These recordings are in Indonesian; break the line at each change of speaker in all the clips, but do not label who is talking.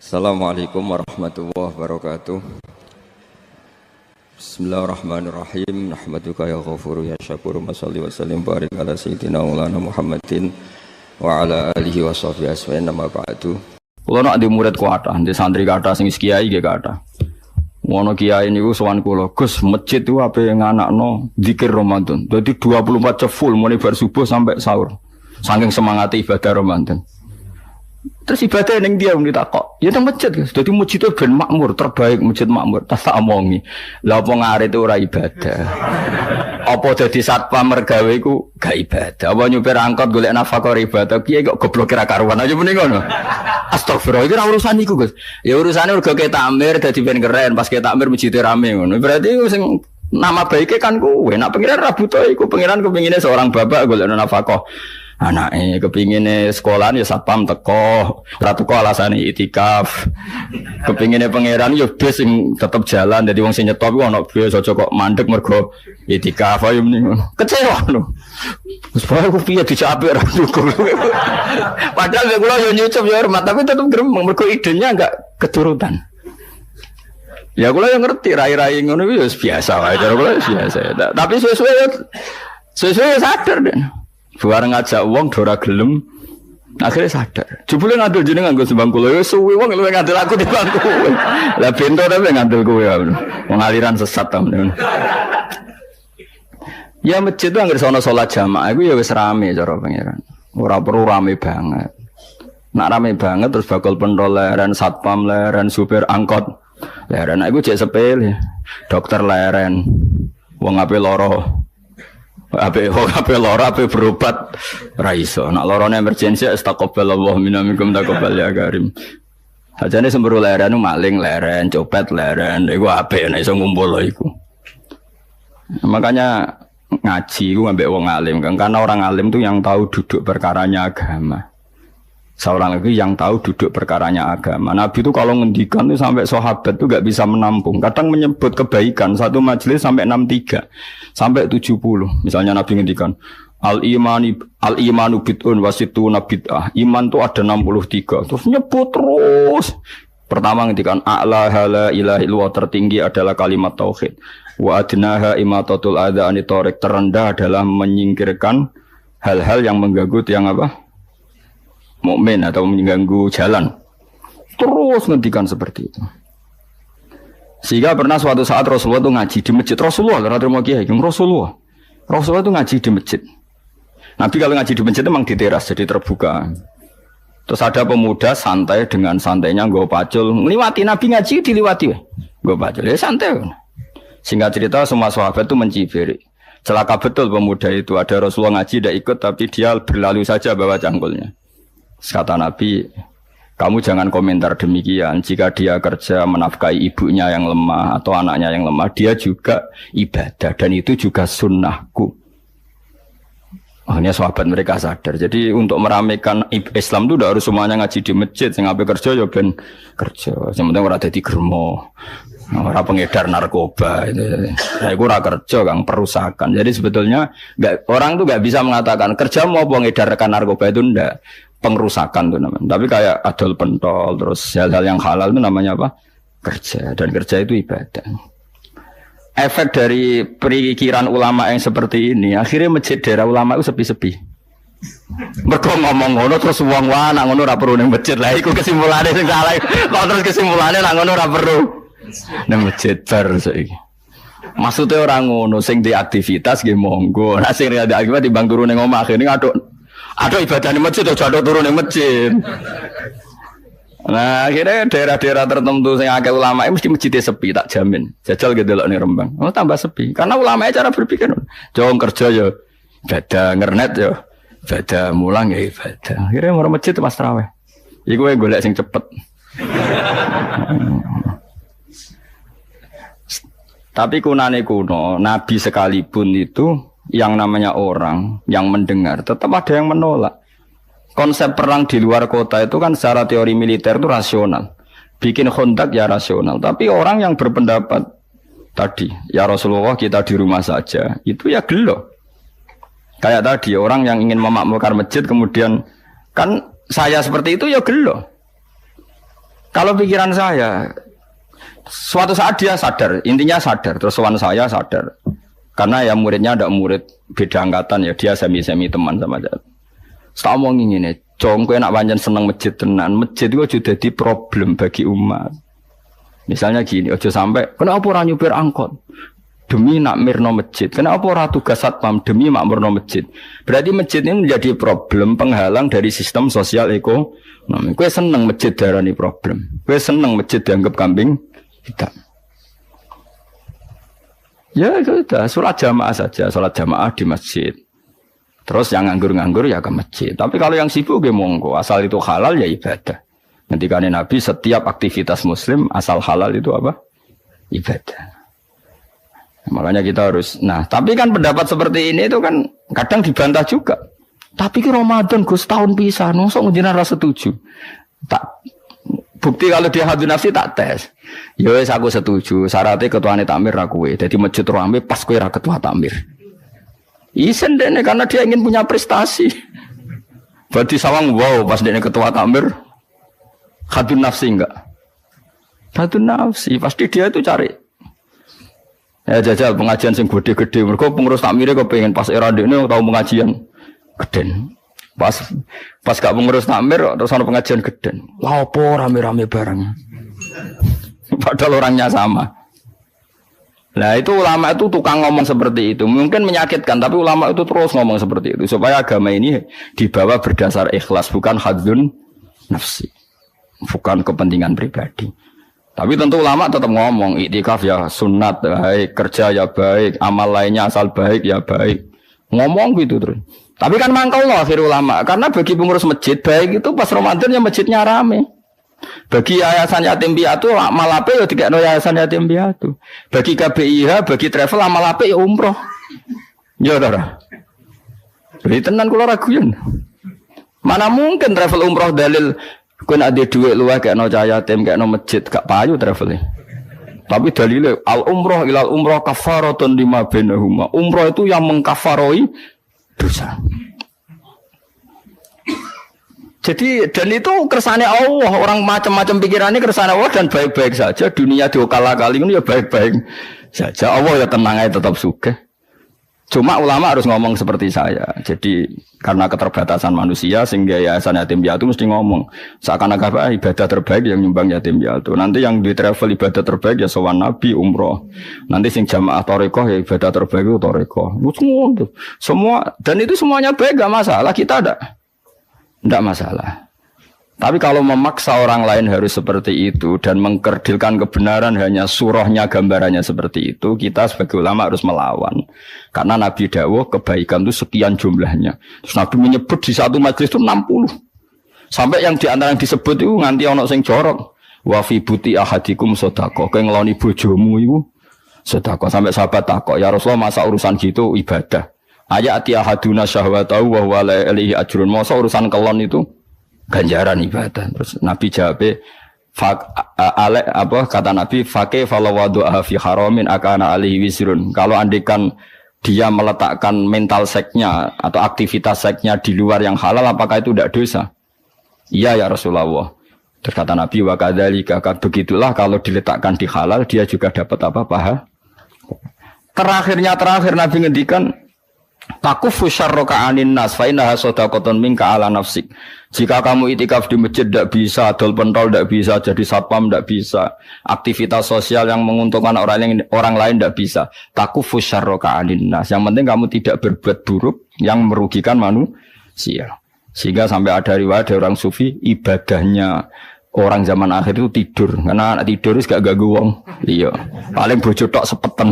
Assalamualaikum warahmatullahi wabarakatuh. Bismillahirrahmanirrahim. Nahmaduka ya ghafuru ya syakuru. Mashalli wa sallim barik ala sayyidina maulana Muhammadin wa ala alihi wa sahbihi asma'in nama ba'du. Kula nak di murid kuatah, di santri kata sing kiai ge kata. Ngono kiai niku sowan kula, Gus, masjid itu ape nganakno zikir Ramadan. Dadi 24 jam full mulai bar subuh sampai sahur. Saking semangat ibadah Ramadan. Terus ibadah ning dia ditakok. Ya teng masjid, Gus. Dadi masjid itu ben makmur, terbaik masjid makmur. Tas tak omongi. Lah apa ngarit itu ora ibadah. Apa dadi satpam mergawe iku gak ibadah. Apa nyupir angkot golek nafkah ibadah. Kiai kok goblok kira karuan aja muni ngono. Astagfirullah, itu urusan iku, Gus. Ya urusane mergo ketakmir dadi ben keren, pas ketakmir masjid rame ngono. Berarti sing nama baiknya kan kowe. Nek pengiran ra butuh iku, pengiran kepingine seorang bapak golek nafkah. Anake kepingine sekolahan ya satpam teko, ora teko alasane itikaf. Kepingine pangeran ya bis sing tetep jalan, dadi wong sing nyetop iku ana bis aja kok mandek mergo itikaf ayo mending ngono. Kecewa lho. Wis bae ku piye dicapik ra cukup. Padahal kula yo nyucup yo hormat, tapi tetep gremeng mergo idenya enggak keturutan. Ya kula yo ngerti rai-rai ngono iku yo biasa wae, cara kula biasa. Tapi sesuai sadar deh. Bareng ngajak wong dora gelem, akhirnya sadar. Jebule ngandel jenengan nggo sembang kula, ya suwi wong luwih ngandel aku timbang kowe. Lah bento tapi ngandel kowe ya. Wong aliran sesat ta. Ya masjid itu anggere sono salat jamaah iku ya wis rame cara pangeran. Ora perlu rame banget. Nak rame banget terus bakal pentol leren, satpam leren, supir angkot leren. Iku cek sepele. Dokter leren. Wong ape loro. Ape lara ape berobat ra iso. Nek larane emergensi astagfirullah minamikum taqabbal ya karim. Ajane semburu leren maling leren, copet leren, iku apik nek iso ngumpul iku. Makanya ngaji iku ambek wong alim kan, karena orang alim tuh yang tahu duduk perkaranya agama. Seorang lagi yang tahu duduk perkaranya agama. Nabi itu kalau ngendikan tuh sampai sahabat tuh gak bisa menampung. Kadang menyebut kebaikan satu majelis sampai 63 sampai 70. Misalnya Nabi ngendikan al-imanu bid'un wasituna bid'ah. Iman tuh ada 63. Terus nyebut terus. Pertama ngendikan a'la la ilaha illallah, tertinggi adalah kalimat tauhid. Wa adnaha imatatul adza anitorik, terendah adalah menyingkirkan hal-hal yang mengganggu tiang apa? Mukmin atau mengganggu jalan. Terus ngendikan seperti itu. Sehingga pernah suatu saat Rasulullah itu ngaji di masjid. Rasulullah itu ngaji di masjid. Nabi kalau ngaji di masjid memang di teras, jadi terbuka. Terus ada pemuda santai dengan santainya nggo pacul, ngliwati Nabi ngaji diliwati. Nggo pacul, ya santai. Singkat cerita semua sahabat itu mencibiri. Celaka betul pemuda itu, ada Rasulullah ngaji tidak ikut tapi dia berlalu saja bawa cangkulnya. Kata Nabi, kamu jangan komentar demikian. Jika dia kerja menafkahi ibunya yang lemah atau anaknya yang lemah, dia juga ibadah dan itu juga sunnahku. Akhirnya sahabat mereka sadar. Jadi untuk meramaikan Islam itu tidak harus semuanya ngaji di masjid. Sing ape kerja ya ben kerja. Yang penting ora dadi germo, ora pengedar narkoba. Nah, itu ora kerja kang perusakan. Jadi sebetulnya orang tuh nggak bisa mengatakan kerja mau pengedarkan narkoba itu ndak. Pengrusakan itu namanya. Tapi kayak adol pentol terus hal-hal yang halal itu namanya apa? Kerja, dan kerja itu ibadah. Efek dari perikiran ulama yang seperti ini, akhirnya masjid daerah ulama itu sepi-sepi. Mergo ngomong ngono terus wong wae nak ngono ora perlu ning masjid. Lah iku kesimpulane sing salah. Kok terus kesimpulane nak ngono ora perlu ning masjid bar saiki. Maksudnya orang ngono sing di aktivitas nggih monggo. Nek sing ada aktivitas timbang turu ning omah akhirnya ada ibadah di masjid atau jatuh turun di masjid. Nah akhirnya daerah-daerah tertentu yang agak ulama mesti masjidnya sepi, tak jamin. Jajal gitu loh nih Rembang. Oh tambah sepi, karena ulama cara berpikir. Jangan kerja ya, ibadah ngernet ya, ibadah mulang ya ibadah. Akhirnya mau masjid pas tarawih. Iku yang golek sing cepet. Tapi kunane kuno, Nabi sekalipun itu yang namanya orang yang mendengar tetap ada yang menolak. Konsep perang di luar kota itu kan secara teori militer itu rasional. Bikin kontak ya rasional. Tapi orang yang berpendapat tadi, ya Rasulullah kita di rumah saja, itu ya gelo. Kayak tadi orang yang ingin memakmurkan masjid kemudian kan saya seperti itu ya gelo. Kalau pikiran saya, suatu saat dia sadar, intinya sadar, terus sowan saya sadar. Karena ya muridnya ada murid beda angkatan ya, dia semi-semi teman sama saya. Setelah ngomongin ini, Cong, kowe nak pancen seneng masjid tenan, masjid itu aja jadi problem bagi umat. Misalnya gini, aja sampai, kenapa orang nyupir angkot? Demi nak mirno masjid. Kenapa orang tugas satpam? Demi makmurno masjid. Berarti masjid ini menjadi problem penghalang dari sistem sosial ekonomi. Kowe seneng masjid darani problem. Kowe seneng masjid dianggap kambing hitam. Ya sudah, sholat jamaah saja, sholat jamaah di masjid. Terus yang nganggur-nganggur ya ke masjid. Tapi kalau yang sibuk ya monggo, asal itu halal ya ibadah. Ketika Nabi setiap aktivitas muslim asal halal itu apa? Ibadah. Makanya kita harus, nah tapi kan pendapat seperti ini itu kan kadang dibantah juga. Tapi ke Ramadan Gus tahun pisah, nosok ngejinan rasa setuju. Tak bukti kalau dia hadun nafsi tak tes. Ya wis aku setuju, syaratnya ketuane takmir ra kowe. Dadi masjid rame pas kowe ra ketua takmir. Isen dene karena dia ingin punya prestasi. Berarti sawang wow pas dene ketua takmir hadun nafsi enggak? Hadun nafsi pasti dia itu cari. Ya jajal pengajian sing gede-gede. Mergo pengurus takmire kok pengen pas era dekne tau pengajian geden. Pas gak pengurus takmir terus ana pengajian geden. Wah opo rame-rame bareng. Padahal orangnya sama. Nah itu ulama itu tukang ngomong seperti itu. Mungkin menyakitkan, tapi ulama itu terus ngomong seperti itu. Supaya agama ini dibawa berdasar ikhlas, bukan hadzun nafsi. Bukan kepentingan pribadi. Tapi tentu ulama tetap ngomong, iktikaf ya sunat baik, kerja ya baik, amal lainnya asal baik ya baik. Ngomong gitu terus. Tapi kan mangkal loh akhir ulama. Karena bagi pengurus masjid baik itu pas Ramadan ya masjidnya rame. Bagi yayasan yatim piatu amal apik ya dikekno yayasan yatim piatu. Bagi KBIH, bagi travel amal apik ya umroh. Ya ora. Beri tenan kula raguyan. Mana mungkin travel umroh dalil kowe nek ada dhuwit luwih kekno cah yatim kekno masjid gak payu travel. Tapi dalile al umroh ilal umroh kafaratun lima bainahuma. Umroh itu yang mengkafaroi dosa. Jadi dan itu kersane Allah, orang macam-macam pikirannya kersane Allah dan baik-baik saja. Dunia diokal-akali itu ya baik-baik saja. Allah ya tenang aja tetap sugih. Cuma ulama harus ngomong seperti saya. Jadi karena keterbatasan manusia sehingga yayasan yatim piatu mesti ngomong seakan-akan ibadah terbaik yang nyumbang yatim piatu. Nanti yang di travel ibadah terbaik ya sowan nabi umroh. Nanti sing jamaah thariqah ya ibadah terbaik itu thariqah. Semua dan itu semuanya baik gak masalah. Kita tidak masalah. Tapi kalau memaksa orang lain harus seperti itu dan mengkerdilkan kebenaran hanya surahnya, gambarannya seperti itu, kita sebagai ulama harus melawan. Karena Nabi dawuh kebaikan itu sekian jumlahnya. Terus Nabi menyebut di satu majelis itu 60. Sampai yang di antara yang disebut itu nganti ana sing jorok. Wa fi buti ahadikum sedekah. Kowe ngeloni bojomu iku sedekah. Sampai sahabat takok, "Ya Rasulullah, masa urusan gitu ibadah?" Ayat ahaduna syahwatahu wa huwa la ilaihi ajrun. Masa urusan kelon itu ganjaran ibadah. Terus Nabi jawab, kata Nabi, "Fake falawadu'a fi haramin akana alaihi wisrun." Kalau andikan dia meletakkan mental seknya atau aktivitas seknya di luar yang halal, apakah itu tidak dosa? Iya ya Rasulullah. Terus kata Nabi, "Wa kadzalika," begitulah kalau diletakkan di halal dia juga dapat apa paha. Terakhir Nabi ngendikan, takufu syarroka anin nas fa innaha shadaqatun minka ala nafsik. Jika kamu itikaf di masjid tidak bisa, adol pentol tidak bisa, jadi satpam tidak bisa, aktivitas sosial yang menguntungkan orang lain tidak bisa. Takufu syarroka anin nas. Yang penting kamu tidak berbuat buruk yang merugikan manusia. Sehingga sampai ada riwayat dari orang sufi, ibadahnya orang zaman akhir itu tidur. Karena anak tidur itu gak ganggu wong. Iya. Paling bojo tok sepeten.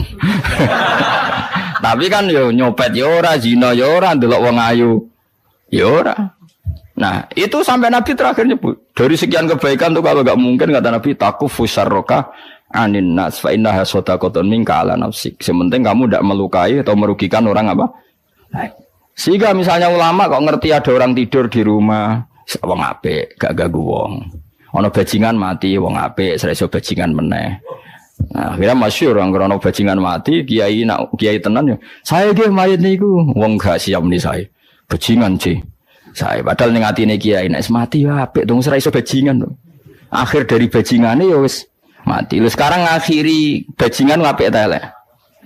Tapi kan yo nyopet yo ora, zina yo ora, ndelok wong ayu yo ora. Nah, itu sampai Nabi terakhir nyebut. Dari sekian kebaikan tuh kalau enggak mungkin kata Nabi takufu syarroka anin nas fa innaha shadaqatun minka ala nafsik. Sementing kamu tidak melukai atau merugikan orang apa? Nah, sehingga misalnya ulama kok ngerti ada orang tidur di rumah, wong apik, gak ganggu wong. Ana bajingan mati, wong apik, iso bajingan meneh. Nah, akhirnya masyhur orang krono bajingan mati, kiai tenan ya. Saya ge mayit niku, wong gak siap nih saya. Bajingan sih. Saya padahal ning atine kiai nek mati ya apik dong ora iso bajingan. Akhir dari bajingane ya wis mati. Lho sekarang ngakhiri bajingan apik ta elek?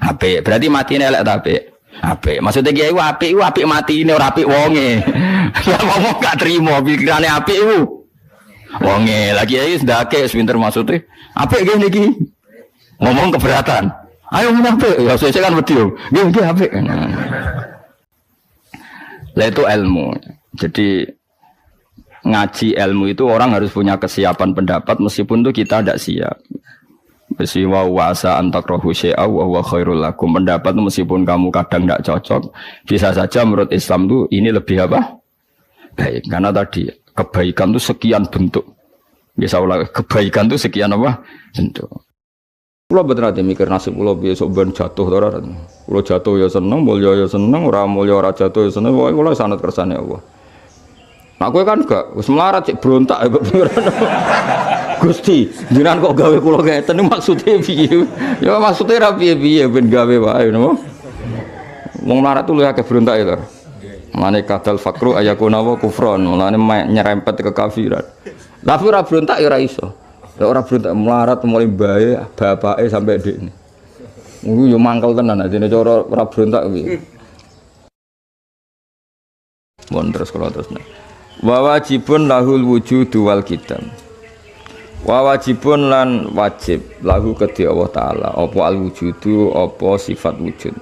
Apik. Berarti matine elek ta apik? Apik. Maksudnya kiai ku apik matine ora apik wonge. Ya ngomong gak trimo pikirane apik iku. Wonge lagi kiai ndake wis pinter maksudnya. Apik ngene iki. Ngomong keberatan. Ayo ngomong apik. Ya sesuk kan wedi yo. Nggih apik. Lah itu ilmu. Jadi ngaji ilmu itu orang harus punya kesiapan pendapat meskipun itu kita tidak siap. Besiwa wasa antakrohu syai'a wa huwa khairul lakum. Pendapat meskipun kamu kadang tidak cocok, bisa saja menurut Islam itu ini lebih apa? Baik. Karena tadi kebaikan itu sekian bentuk. Bisa ulang kebaikan itu sekian apa? Bentuk. Pulau bener ati mikir nasib pulau besok ben jatuh ora. Pulau jatuh ya seneng, mulya ya seneng, ora mulya ora jatuh ya seneng. Pokoke kula sanad kersane Allah. Nah kowe kan gak wis melarat cek brontak ya pengiran. Gusti, jenengan kok gawe kula ngeten maksude piye? Ya maksude ra piye-piye ben gawe wae napa. Wong melarat tuh luwih akeh brontak ya to. Mane kadal fakru ayakuna wa kufron, mulane nyerempet kekafiran. Tapi ora brontak ya ora iso. Lah ora brontak melarat mulai bae bapake sampai ndekne. Iku yo mangkel tenan ajene cara ora brontak kuwi. Mon terus kalau terus. Wa wajibun lahul wujudu wal qidam. Wa wajibun lan wajib lahu kedhi Allah taala apa al wujudu apa sifat wujud.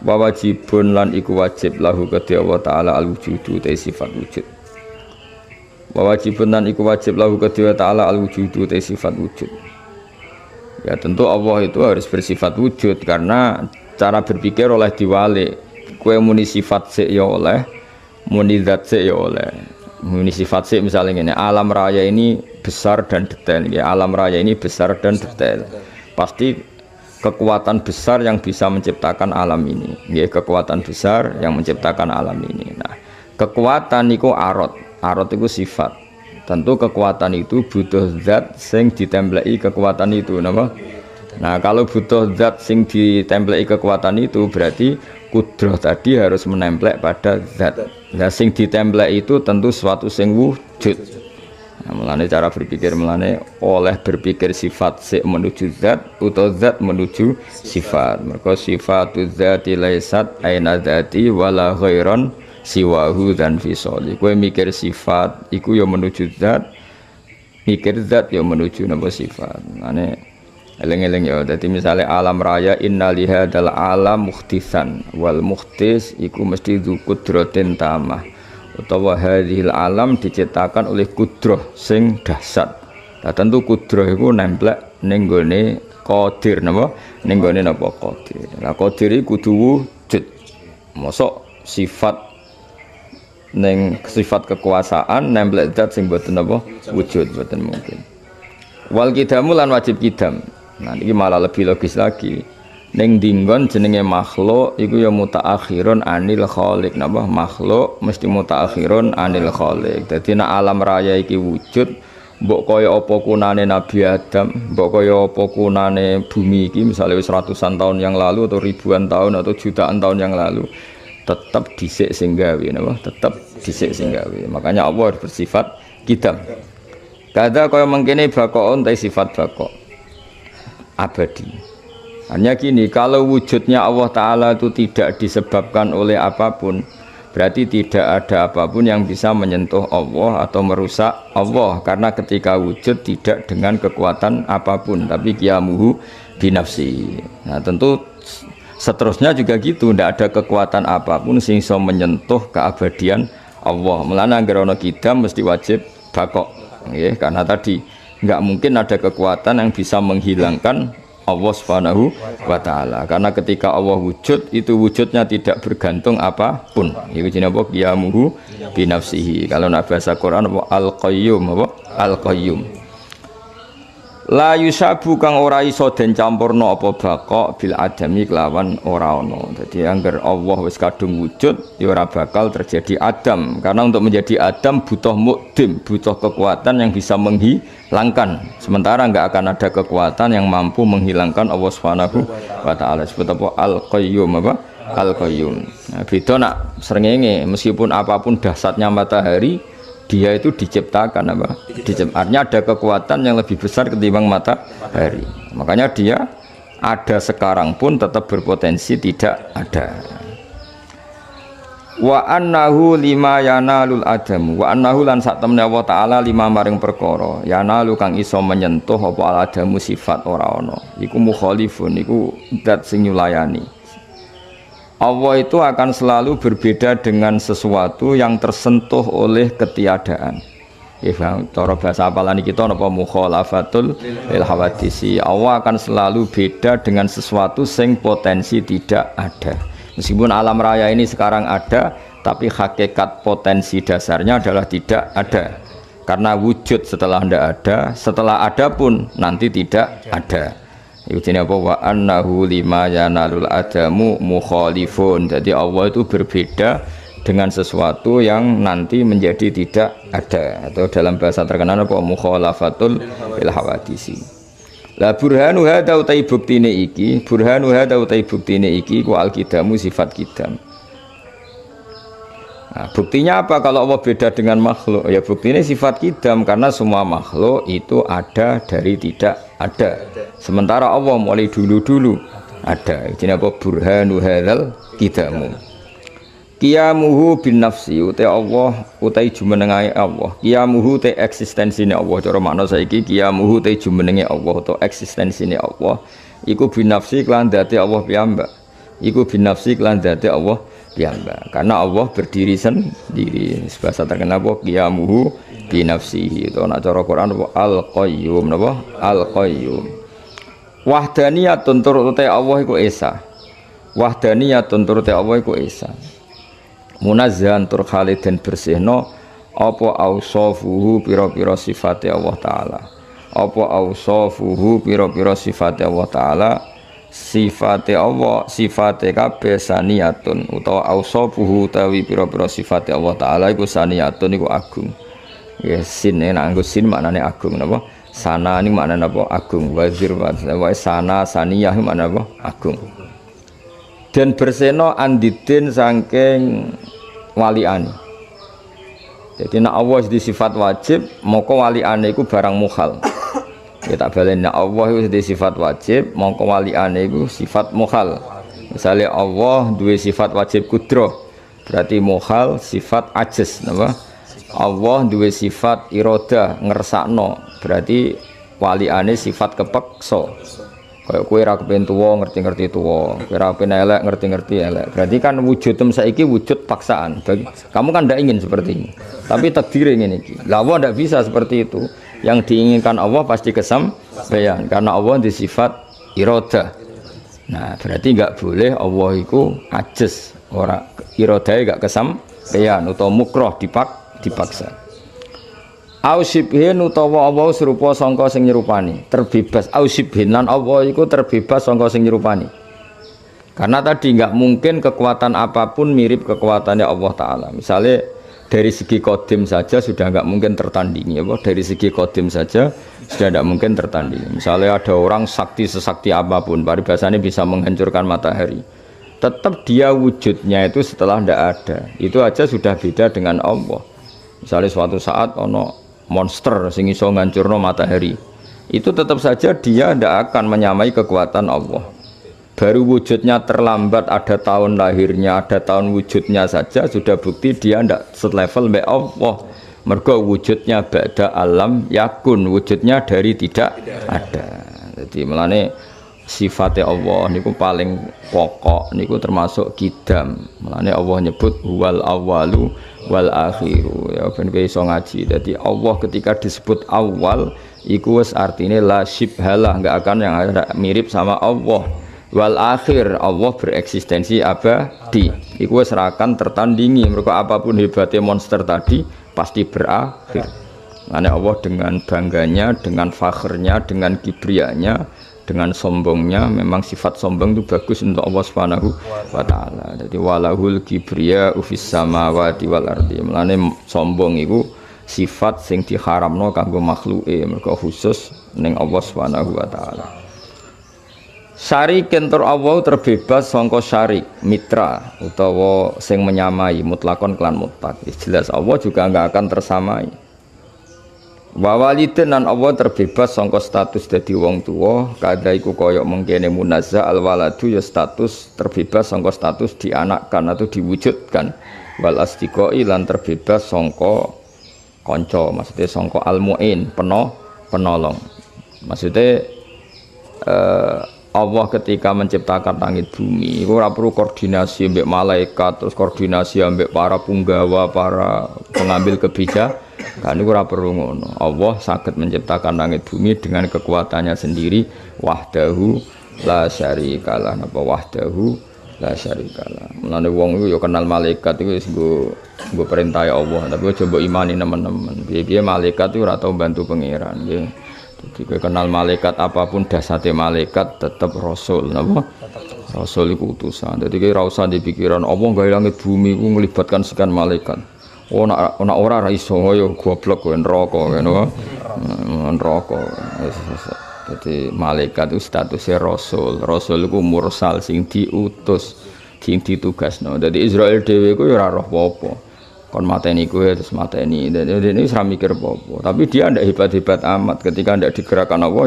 Wa wajibun lan iku wajib lahu kedhi Allah taala al wujudu te sifat wujud. Wa wajibun lan iku wajib lahu kedhi Allah taala al wujudu te sifat wujud. Ya tentu Allah itu harus bersifat wujud karena cara berpikir oleh diwalik. Kowe muni sifat sik ya oleh, muni zat sik ya oleh. Muni sifat sik misalnya ngene, alam raya ini besar dan detail ya. Alam raya ini besar dan detail. Pasti kekuatan besar yang bisa menciptakan alam ini. Ya, kekuatan besar yang menciptakan alam ini. Nah, kekuatan niku arot. Arot itu sifat. Tentu kekuatan itu butuh zat sing ditempleki kekuatan itu, napa? Nah, kalau butuh zat sing ditempleki kekuatan itu berarti kudrah tadi harus menemplek pada zat. Nah, sing ditemplek itu tentu suatu sing wujud. Nah, mulane cara berpikir mulane oleh berpikir sifat sik menuju zat atau zat menuju sifat. Mergo sifatu dzati laisat aina dzati wala ghairon siwahu dan fisoli. Kowe mikir sifat iku ya menuju zat, mikir zat ya menuju napa sifat. Mulane eling-eling ya, dadi misale alam raya inna lihadzal alam mukhtisan wal mukhtis iku mesti dzukudratin tamah utawa hadhil alam diciptakan oleh kudrah sing dahsyat. Lah tentu kudrah iku nemplek ning gone qadir napa? Ning gone napa qadir. Lah qadir iku kudu wujud. Mosok sifat ning sifat kekuasaan nemplek zat sing boten napa wujud boten mungkin. Wal kidamu lan wajib kidam. Nah ini malah lebih logis lagi. Ning dinggon jenenge makhluk iku ya mutaakhirun anil khaliq. Napa makhluk mesti mutaakhirun anil khaliq. Dadi nek alam raya iki wujud, mbok kaya apa kunane Nabi Adam, mbok kaya apa kunane bumi iki misalnya wis ratusan tahun yang lalu atau ribuan tahun atau jutaan tahun yang lalu, tetap dhisik sing gawe napa? Tetap dhisik sing gawe. Makanya Allah harus bersifat kidam. Kada kaya mengkene baqaun ta sifat baqa. Abadi. Hanya gini, kalau wujudnya Allah Ta'ala itu tidak disebabkan oleh apapun, berarti tidak ada apapun yang bisa menyentuh Allah atau merusak Allah, karena ketika wujud tidak dengan kekuatan apapun, tapi qiyamuhu binafsi. Nah tentu seterusnya juga gitu, tidak ada kekuatan apapun sing iso menyentuh keabadian Allah. Mulane anggere ana kidam mesti wajib baqa, nggih, karena tadi enggak mungkin ada kekuatan yang bisa menghilangkan Allah Subhanahu wa taala. Karena ketika Allah wujud, itu wujudnya tidak bergantung apapun. Iku jenenge apa? Qiyamuhu binafsihi. Kalau nak bahasa Quran apa al-qayyum apa? Al-qayyum. La yusabu kang ora iso den campurna apa baqa bil adami kelawan ora ana. Dadi angger Allah wis kadung wujud ya ora bakal terjadi adam. Karena untuk menjadi adam butuh mukdim, butuh kekuatan yang bisa menghilangkan. Sementara enggak akan ada kekuatan yang mampu menghilangkan Allah Subhanahu wa taala. Sebut apa al-qayyum apa? Al-qayyum. Nah, beda nak srengenge meskipun apapun dahsyatnya matahari Dia itu diciptakan apa? Artinya ada kekuatan yang lebih besar ketimbang matahari. Makanya dia ada sekarang pun tetap berpotensi tidak ada. Wa annahu lima yanalul adamu wa annahu lan sak temne Allah taala lima maring perkara yanalu kang iso menyentuh apa al adamu sifat ora ana iku mukhalifun iku zat sing nyulayani. Allah itu akan selalu berbeda dengan sesuatu yang tersentuh oleh ketiadaan. Ya, cara bahasa apalane kita napa mukhalafatul lil hawadisi. Allah akan selalu beda dengan sesuatu sing potensi tidak ada. Meskipun alam raya ini sekarang ada, tapi hakikat potensi dasarnya adalah tidak ada. Karena wujud setelah tidak ada, setelah ada pun nanti tidak ada. Itu apa? Wa annahu lima yanalul adamu mukhalifun. Jadi Allah itu berbeda dengan sesuatu yang nanti menjadi tidak ada. Atau dalam bahasa terkenal apa? Mukhalafatul bil hawadisi. La burhanu hada utai buktine iki, burhanu hada utai buktine iki ku al-kidamu sifat kidam. Nah, buktinya apa kalau Allah beda dengan makhluk? Ya buktinya sifat kidam karena semua makhluk itu ada dari tidak ada. Sementara Allah mulai dulu-dulu ada. Jadi apa burhanu hadal kidamu. Qiyamuhu bin nafsi utai Allah utai jumenengai Allah. Qiyamuhu te eksistensine Allah. Cara makna saiki qiyamuhu te jumenenge Allah atau eksistensine Allah. Iku bin nafsi kelan dadi Allah piyambak. Iku bin nafsi kelan dadi Allah piyambak. Karena Allah berdiri sendiri. Bahasa terkenal apa qiyamuhu bin nafsi. Itu nak cara Quran apa al-qayyum napa? Al-qayyum. Wahdaniyatun turute Allah iku esa. Wahdaniyatun turute Allah iku esa. Munazzahan tur khalidin bersihno apa ausafuhu pira-pira sifate Allah taala apa ausafuhu pira-pira sifate Allah taala sifate Allah sifate kabeh saniyatun utawa ausafuhu tawi pira-pira sifate Allah taala iku saniyatun iku agung ya sin nganggo sin maknane agung napa sana ini maknane apa agung wazir wa sana saniyah maknane apa agung dan berseno andidin saking waliane. Jadi nak Allah di sifat wajib, moko waliane iku barang mukhal. Ya tak baleni nak Allah itu di sifat wajib, moko waliane iku sifat mukhal. Misalnya Allah duwe sifat wajib kudroh, berarti mukhal sifat ajiz, napa? Allah duwe sifat iroda ngersakno, berarti waliane sifat kepeksa. Kayak kowe ra kepen tuwa ngerti-ngerti tuwa, kowe ra kepen elek ngerti-ngerti elek. Berarti kan wujudem saiki wujud paksaan. Kamu kan ndak ingin seperti ini. Tapi takdir ingin iki. Lah Allah ndak bisa seperti itu. Yang diinginkan Allah pasti kesampaian karena Allah di sifat iroda. Nah, berarti enggak boleh Allah iku ajiz, ora irodae enggak kesampaian utawa mukroh dipaksa. Ausibhin utawa Allah serupa sangka sing nyerupani, terbebas ausibhin lan Allah iku terbebas sangka sing nyerupani. Karena tadi enggak mungkin kekuatan apapun mirip kekuatannya Allah taala. Misalnya dari segi kodim saja sudah enggak mungkin tertandingi, apa? Dari segi kodim saja sudah enggak mungkin tertandingi. Misalnya ada orang sakti sesakti apapun, paribasanya bisa menghancurkan matahari. Tetap dia wujudnya itu setelah enggak ada. Itu aja sudah beda dengan Allah. Misalnya suatu saat ono monster sing iso ngancurno matahari, itu tetap saja dia tidak akan menyamai kekuatan Allah. Baru wujudnya terlambat, ada tahun lahirnya, ada tahun wujudnya saja sudah bukti dia tidak selevel mbek Allah. Mergo wujudnya ba'da alam yakun, wujudnya dari tidak ada. Jadi melane sifatnya Allah niku paling pokok niku termasuk kidam. Melane Allah nyebut huwal awwalu wal akhiru ya ben iso ngaji. Jadi Allah ketika disebut awal iku wis artine la syibhalah, enggak akan yang ada mirip sama Allah. Wal akhir Allah bereksistensi abadi. Iku wis ra akan tertandingi. Mergo apapun hebatnya monster tadi pasti berakhir. Mane Allah dengan bangganya, dengan fakhrnya, dengan kibrianya, dengan sombongnya, memang sifat sombong itu bagus untuk Allah Subhanahu wa taala. Jadi walahul kibriya ufis samawati wal ardi. Mulane sombong itu sifat sing diharamno kanggo makhluke, mergo khusus ning Allah Subhanahu wa taala. Syarik kentor Allah terbebas sangka syarik mitra utawa sing menyamai mutlakon kelan mutlak. Jelas Allah juga enggak akan tersamai. Wa walidin lan Allah terbebas sangka status dadi wong tuwa, kada iku kaya mengkene munazza al waladu ya status terbebas sangka status dianakkan atau diwujudkan. Wal astiqoi lan terbebas sangka kanca, maksudnya sangka al muin penolong. Maksudnya Allah ketika menciptakan langit bumi itu ora perlu koordinasi ambek malaikat, terus koordinasi ambek para punggawa, para pengambil kebijakan. Kan itu ora perlu ngono. Allah saged menciptakan langit bumi dengan kekuatannya sendiri, wahdahu la syarikalah. Napa wahdahu la syarikalah. Mulane wong iku ya kenal malaikat iku wis nggo perintah Allah, tapi coba imani teman-teman. Piye-piye malaikat itu ora tau bantu pangeran nggih. Jika kenal malaikat apapun dasate malaikat tetap rasul, napa? Rasul iku utusan. Dadi ki ora usah dipikiran Allah gawe langit bumi iku melibatkan sekian malaikat. Oh nak ora iso yo goblok kowe neraka ngono. Neraka. Dadi malaikat itu statusnya rasul. Rasul iku mursal sing diutus, sing ditugasno. Dadi Israil dhewe iku ora roh apa-apa. Kon mateni kowe terus mateni. Dene wis ra mikir apa-apa. Tapi dia ndak hebat-hebat amat ketika ndak digerakkan Allah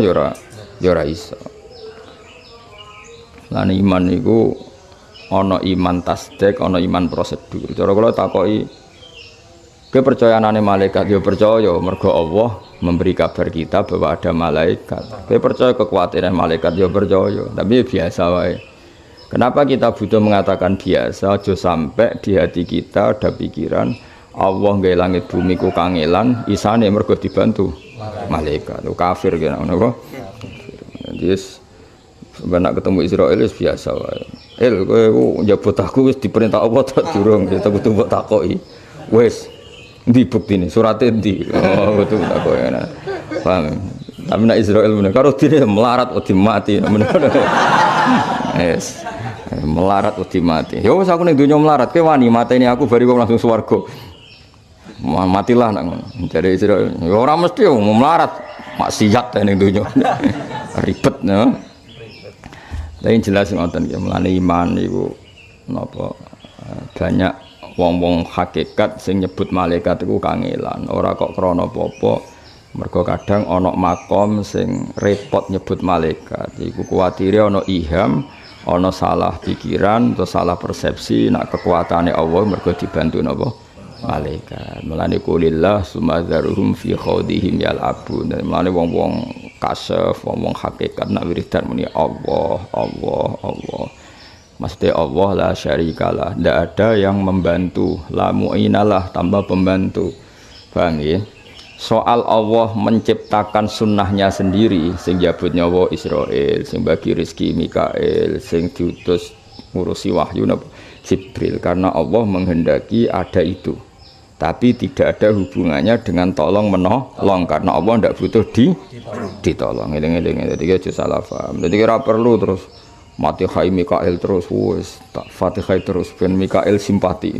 ya ora iso. Lan iman niku ana iman tasdik, ana iman prosedur. Cara kula takoki kepercayaane malaikat ya percaya mergo Allah memberi kabar kita bahwa ada malaikat. Kowe percaya kekuatan malaikat ya percaya, tapi biasa wae. Kenapa kita butuh mengatakan biasa? Aja sampai di hati kita ada pikiran Allah gawe langit bumi ku kangelan, isane mergo dibantu malaikat. Kafir kena ngono kok. Yes. Benak ketemu Israil wis biasa wae. Kowe njabut aku wis diperintah Allah tak durung, kita kudu mbok takoki. Wis ndi buktine? Surate ndi? Oh, kudu takoki. Paham. Tapi nek Israil meneh karo dine melarat wedi mati. Yes. Melarat wedi mati. Ya wis aku ning donya melarat, kowe wani mateni aku bari kok langsung swarga. Matilah nak ngono. Jare Israil, ya ora mesti mau melarat, maksiat ning donya. Ribet no. Tapi jelas ngoten nggih, mulane iman niku napa banyak wong-wong hakikat sing nyebut malaikat iku kangelan, ora kok krana apa-apa. Mergo kadang ana makom sing repot nyebut malaikat. Iku kuwatire ana iham, ana salah pikiran atau salah persepsi nak kekuatane Allah mergo dibantu napa malaikat. Mulane kulillah sumadzaruhum fi khawdihim yal'abun. Mulane wong-wong kasef, wong-wong hakikat nak wiridan muni Allah, Allah, Allah. Maksudnya Allah la syarikalah, tidak ada yang membantu, la mu'inalah tambah pembantu. Paham ya? Soal Allah menciptakan sunnahnya sendiri, sing jabut nyawa Israel, sing bagi rezeki Mikael, sing diutus ngurusi wahyu Jibril, karena Allah menghendaki ada itu. Tapi tidak ada hubungannya dengan tolong menolong, karena Allah tidak butuh ditolong. Eling-eling, jadi kita salah paham. Jadi kita perlu terus Fatihah Mikael terus, wes tak Fatihah terus, ben Mikael simpati.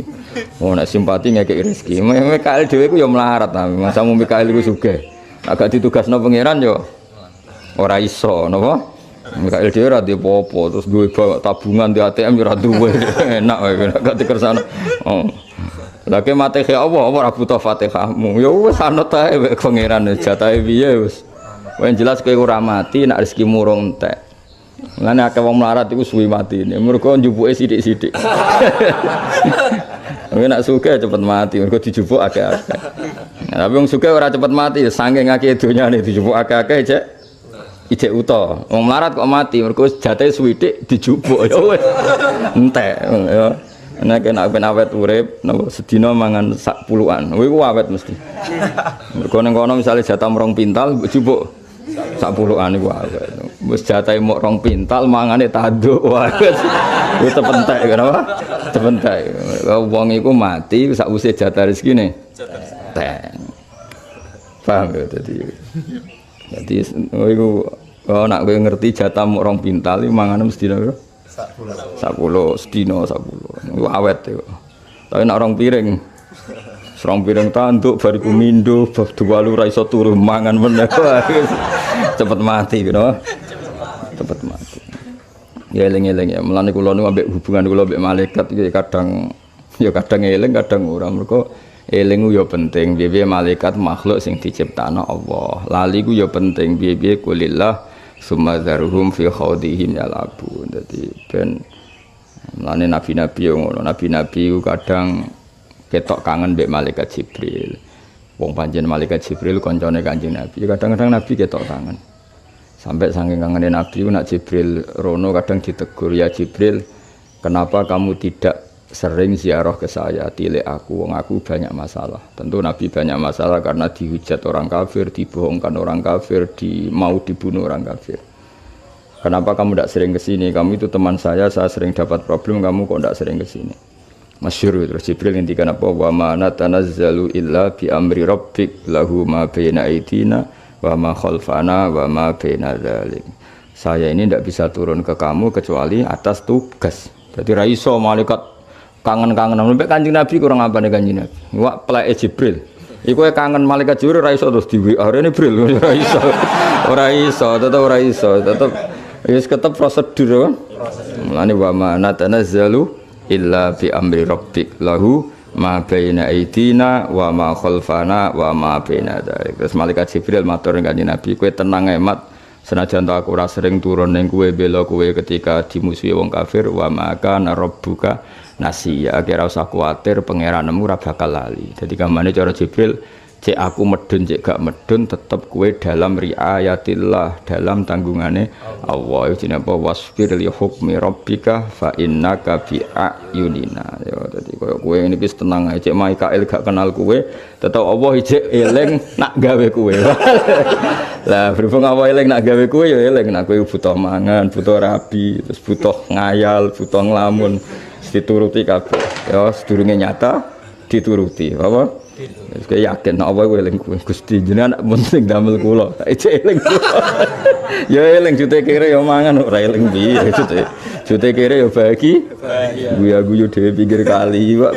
Oh, nak simpati ngekek rezeki. Mikael dhewe ku ya melarat, masa mu Mikael iku sugih. Agak ditugasno pangeran yo ora iso, napa? Mikael dhewe ora duwe apa-apa, terus duwe tabungan di ATM yo ora duwe. Enak wae gak dikersano. Oh. Lagi Fatihah Allah ora butuh Fatihahmu. Ya wis anut ae pangeran jatahe piye wis. Wong jelas kowe ora mati nek rezekimu urung entek. Ngene akeh wong melarat iku suwi matine. Mergo njupuke sithik-sithik. Nek sugih cepet mati, mergo dijupuk akeh-akeh. Nah, tapi wong sugih ora cepet mati, saking akeh donyane dijupuk akeh-akeh ijek uta. Wong melarat kok mati, mergo jatahe suwidik dijupuk ya wis. Entek ya. Nek ben awet urip, sedina mangan sak puluhan. Kuwi ku awet mesti. Mergo ning kono misale jatah 2 pintal mbok jupuk sak puluhan iku awet. Wis jatahe mok 2 pintal mangane tanduk. Wah, wis tepentek kenapa? Tepentek. Wong iku mati sak usih jatah rezekine. Tek. Paham ya dadi. Dadi iku nek kowe ngerti jatah mok 2 pintal iku mangane mesti piro? 10 sedina 10. Iku awet iku. Tapi nek 2 piring serong piring tanduk bariku mindo bab dua lu ra iso turu mangan meneh cepet mati gitu. Cepet mati. Ya eling-eling ya. Mulane kula nu ambek hubungan kula ambek malaikat iki kadang eling kadang ora. Mergo eling ya penting. Piye-piye malaikat makhluk sing diciptakno Allah. Lali ku ya penting. Piye-piye kulillah summa dzaruhum fi khawdihim yalabun. Dadi ben mulane nabi-nabi yo ngono. Nabi-nabi ku kadang ketok kangen mbek malaikat Jibril. Wong pancen malaikat Jibril kancane Kanjeng Nabi. Kadang-kadang Nabi ketok kangen. Sampai saking kangen Nabi nak Jibril rono kadang ditegur, ya Jibril, kenapa kamu tidak sering ziarah ke saya, tilik aku, wong aku banyak masalah. Tentu Nabi banyak masalah karena dihujat orang kafir, dibohongkan orang kafir, mau dibunuh orang kafir. Kenapa kamu tidak sering ke sini? Kamu itu teman saya sering dapat problem, kamu kok tidak sering ke sini? Masyhur terus Jibril ngendikan apa? Wa ma natanazzalu illa bi amri rabbik lahu ma baina aydina wa ma khalfana wa ma baina dzalik. Saya ini tidak bisa turun ke kamu kecuali atas tugas. Jadi ra iso malaikat kangen-kangen sampai Kanjeng Nabi kurang apa nih Kanjeng Nabi. Wak peleke Jibril. Iku kangen malaikat Jibril ra iso terus di WA rene Jibril ora iso. Tetep ora iso, tetep wis ketep prosedur kan. Mulane wa ma natanazzalu illa bi amri rabbik lahu ma baina aidina wa ma khalfana wa ma baina dzalik. Terus malaikat Jibril matur kanjeng Nabi, kowe tenang emat, senajan tak aku ora sering turun ning kowe bela kowe ketika dimusuhi wong kafir, wa maka rabbuka nasiya, kira usah kuwatir pangeranmu ora bakal lali. Dadi gamane cara Jibril, cek aku medun cek gak medun tetep kowe dalam riayatillah, dalam tanggungane Allah. Iki jenenge apa? Wasfir li hukmi rabbika fa innaka bi ayunina. Ya dadi kowe ini wis tenang ae, cek Mikael gak kenal kowe, tetep Allah ijek eling nak gawe kowe. Lah berhubung apa eling nak gawe kowe ya eling nak kowe butuh mangan, butuh rabi, terus butuh ngayal, butuh nglamun, dituruti kabeh. Ya sedurunge nyata dituruti. Apa? Wis yakin nek apa kowe eling Gusti jenengan penting damel kula. Ijek eling. Ya eling jute kere ya mangan ora eling piye jute. Jute kere ya bagi. Guyu-guyu dhewe pinggir kali, Pak.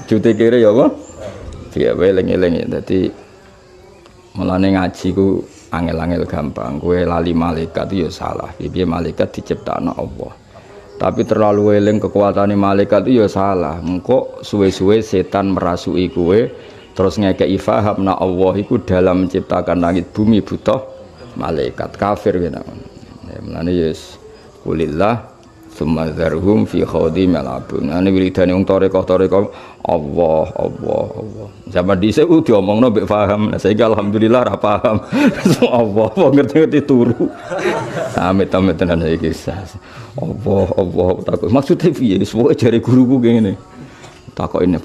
Jute kere ya apa? Ya eling-eling ya. Dadi mulane ngaji ku angel-angel gampang. Kowe lali malaikat itu ya salah. Piye malaikat diciptakno Allah. Tapi terlalu eling kekuatane malaikat itu ya salah. Engko suwe-suwe setan merasuki kowe terus ngekei faham na Allah itu dalam menciptakan langit bumi butuh malaikat kafir gitu. Ya mulane yes kulillah summa dzarhum fi khawdim yalabun. Ane wiridane wong tarekah Allah. Zaman dhisik ku diomongno mbek paham. Nah saiki alhamdulillah ra paham. Allah ngerti turu. Amit-amit tenan saiki. Allah takut. Maksudnya piye? Pokoke jare guruku ngene. Takok ini,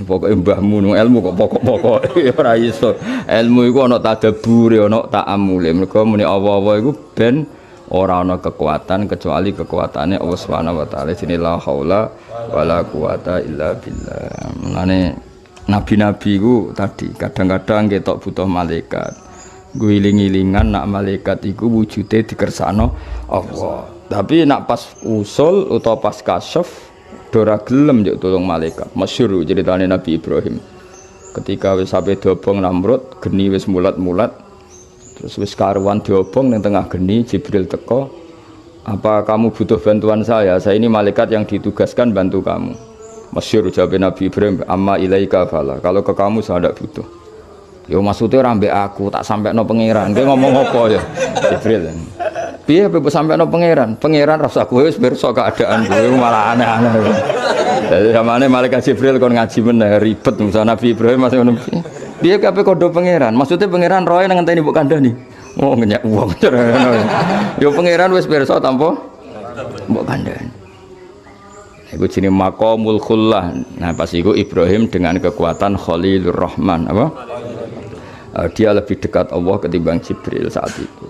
pokoknya mbahmu ilmu kok pokok ya ora iso. Ilmu iku ana tadabbure, ana ta'ammule. Mergo muni Allah iku ben ora ana kekuatan kecuali kekuatane Allah Subhanahu wa taala. Jenenge la haula wala quwata illa billah. Mulane nabi-nabi ku tadi kadang-kadang ketok butuh malaikat. Guling-gilingan nak malaikat iku wujude dikersakno Allah. Tapi nak pas usul utawa pas kasyaf dora gelem njuk tolong malaikat. Masyhur ceritane Nabi Ibrahim. Ketika wis sampe diobong Namrud, geni wis mulat-mulat. Terus wis karuan diobong ning tengah geni, Jibril teko. Apa kamu butuh bantuan saya? Saya ini malaikat yang ditugaskan bantu kamu. Masyhur jawab Nabi Ibrahim, amma ilaika fala. Kalau ke kamu saya tidak butuh. Yo maksudnya ora mbek aku, tak sampekno pangeran. Kowe ngomong apa ya? Jibril. Piye mbok sampekno pangeran? Pangeran rasa kowe wis pirsa keadaan kowe malah aneh-aneh. Dadi zamane malaikat Jibril kon ngaji meneh ribet Musa Nabi Ibrahim masih ngono. Piye kabeh kodo pangeran? Maksudnya pangeran roe nang ngenteni mbok kandhani. Oh ngenyek wong. Yo pangeran wis pirsa tanpa mbok kandhani. Iku jenenge maqamul khullah. Nah pas iku Ibrahim dengan kekuatan Khalilur Rahman apa? Dia lebih dekat Allah ketimbang Jibril saat itu.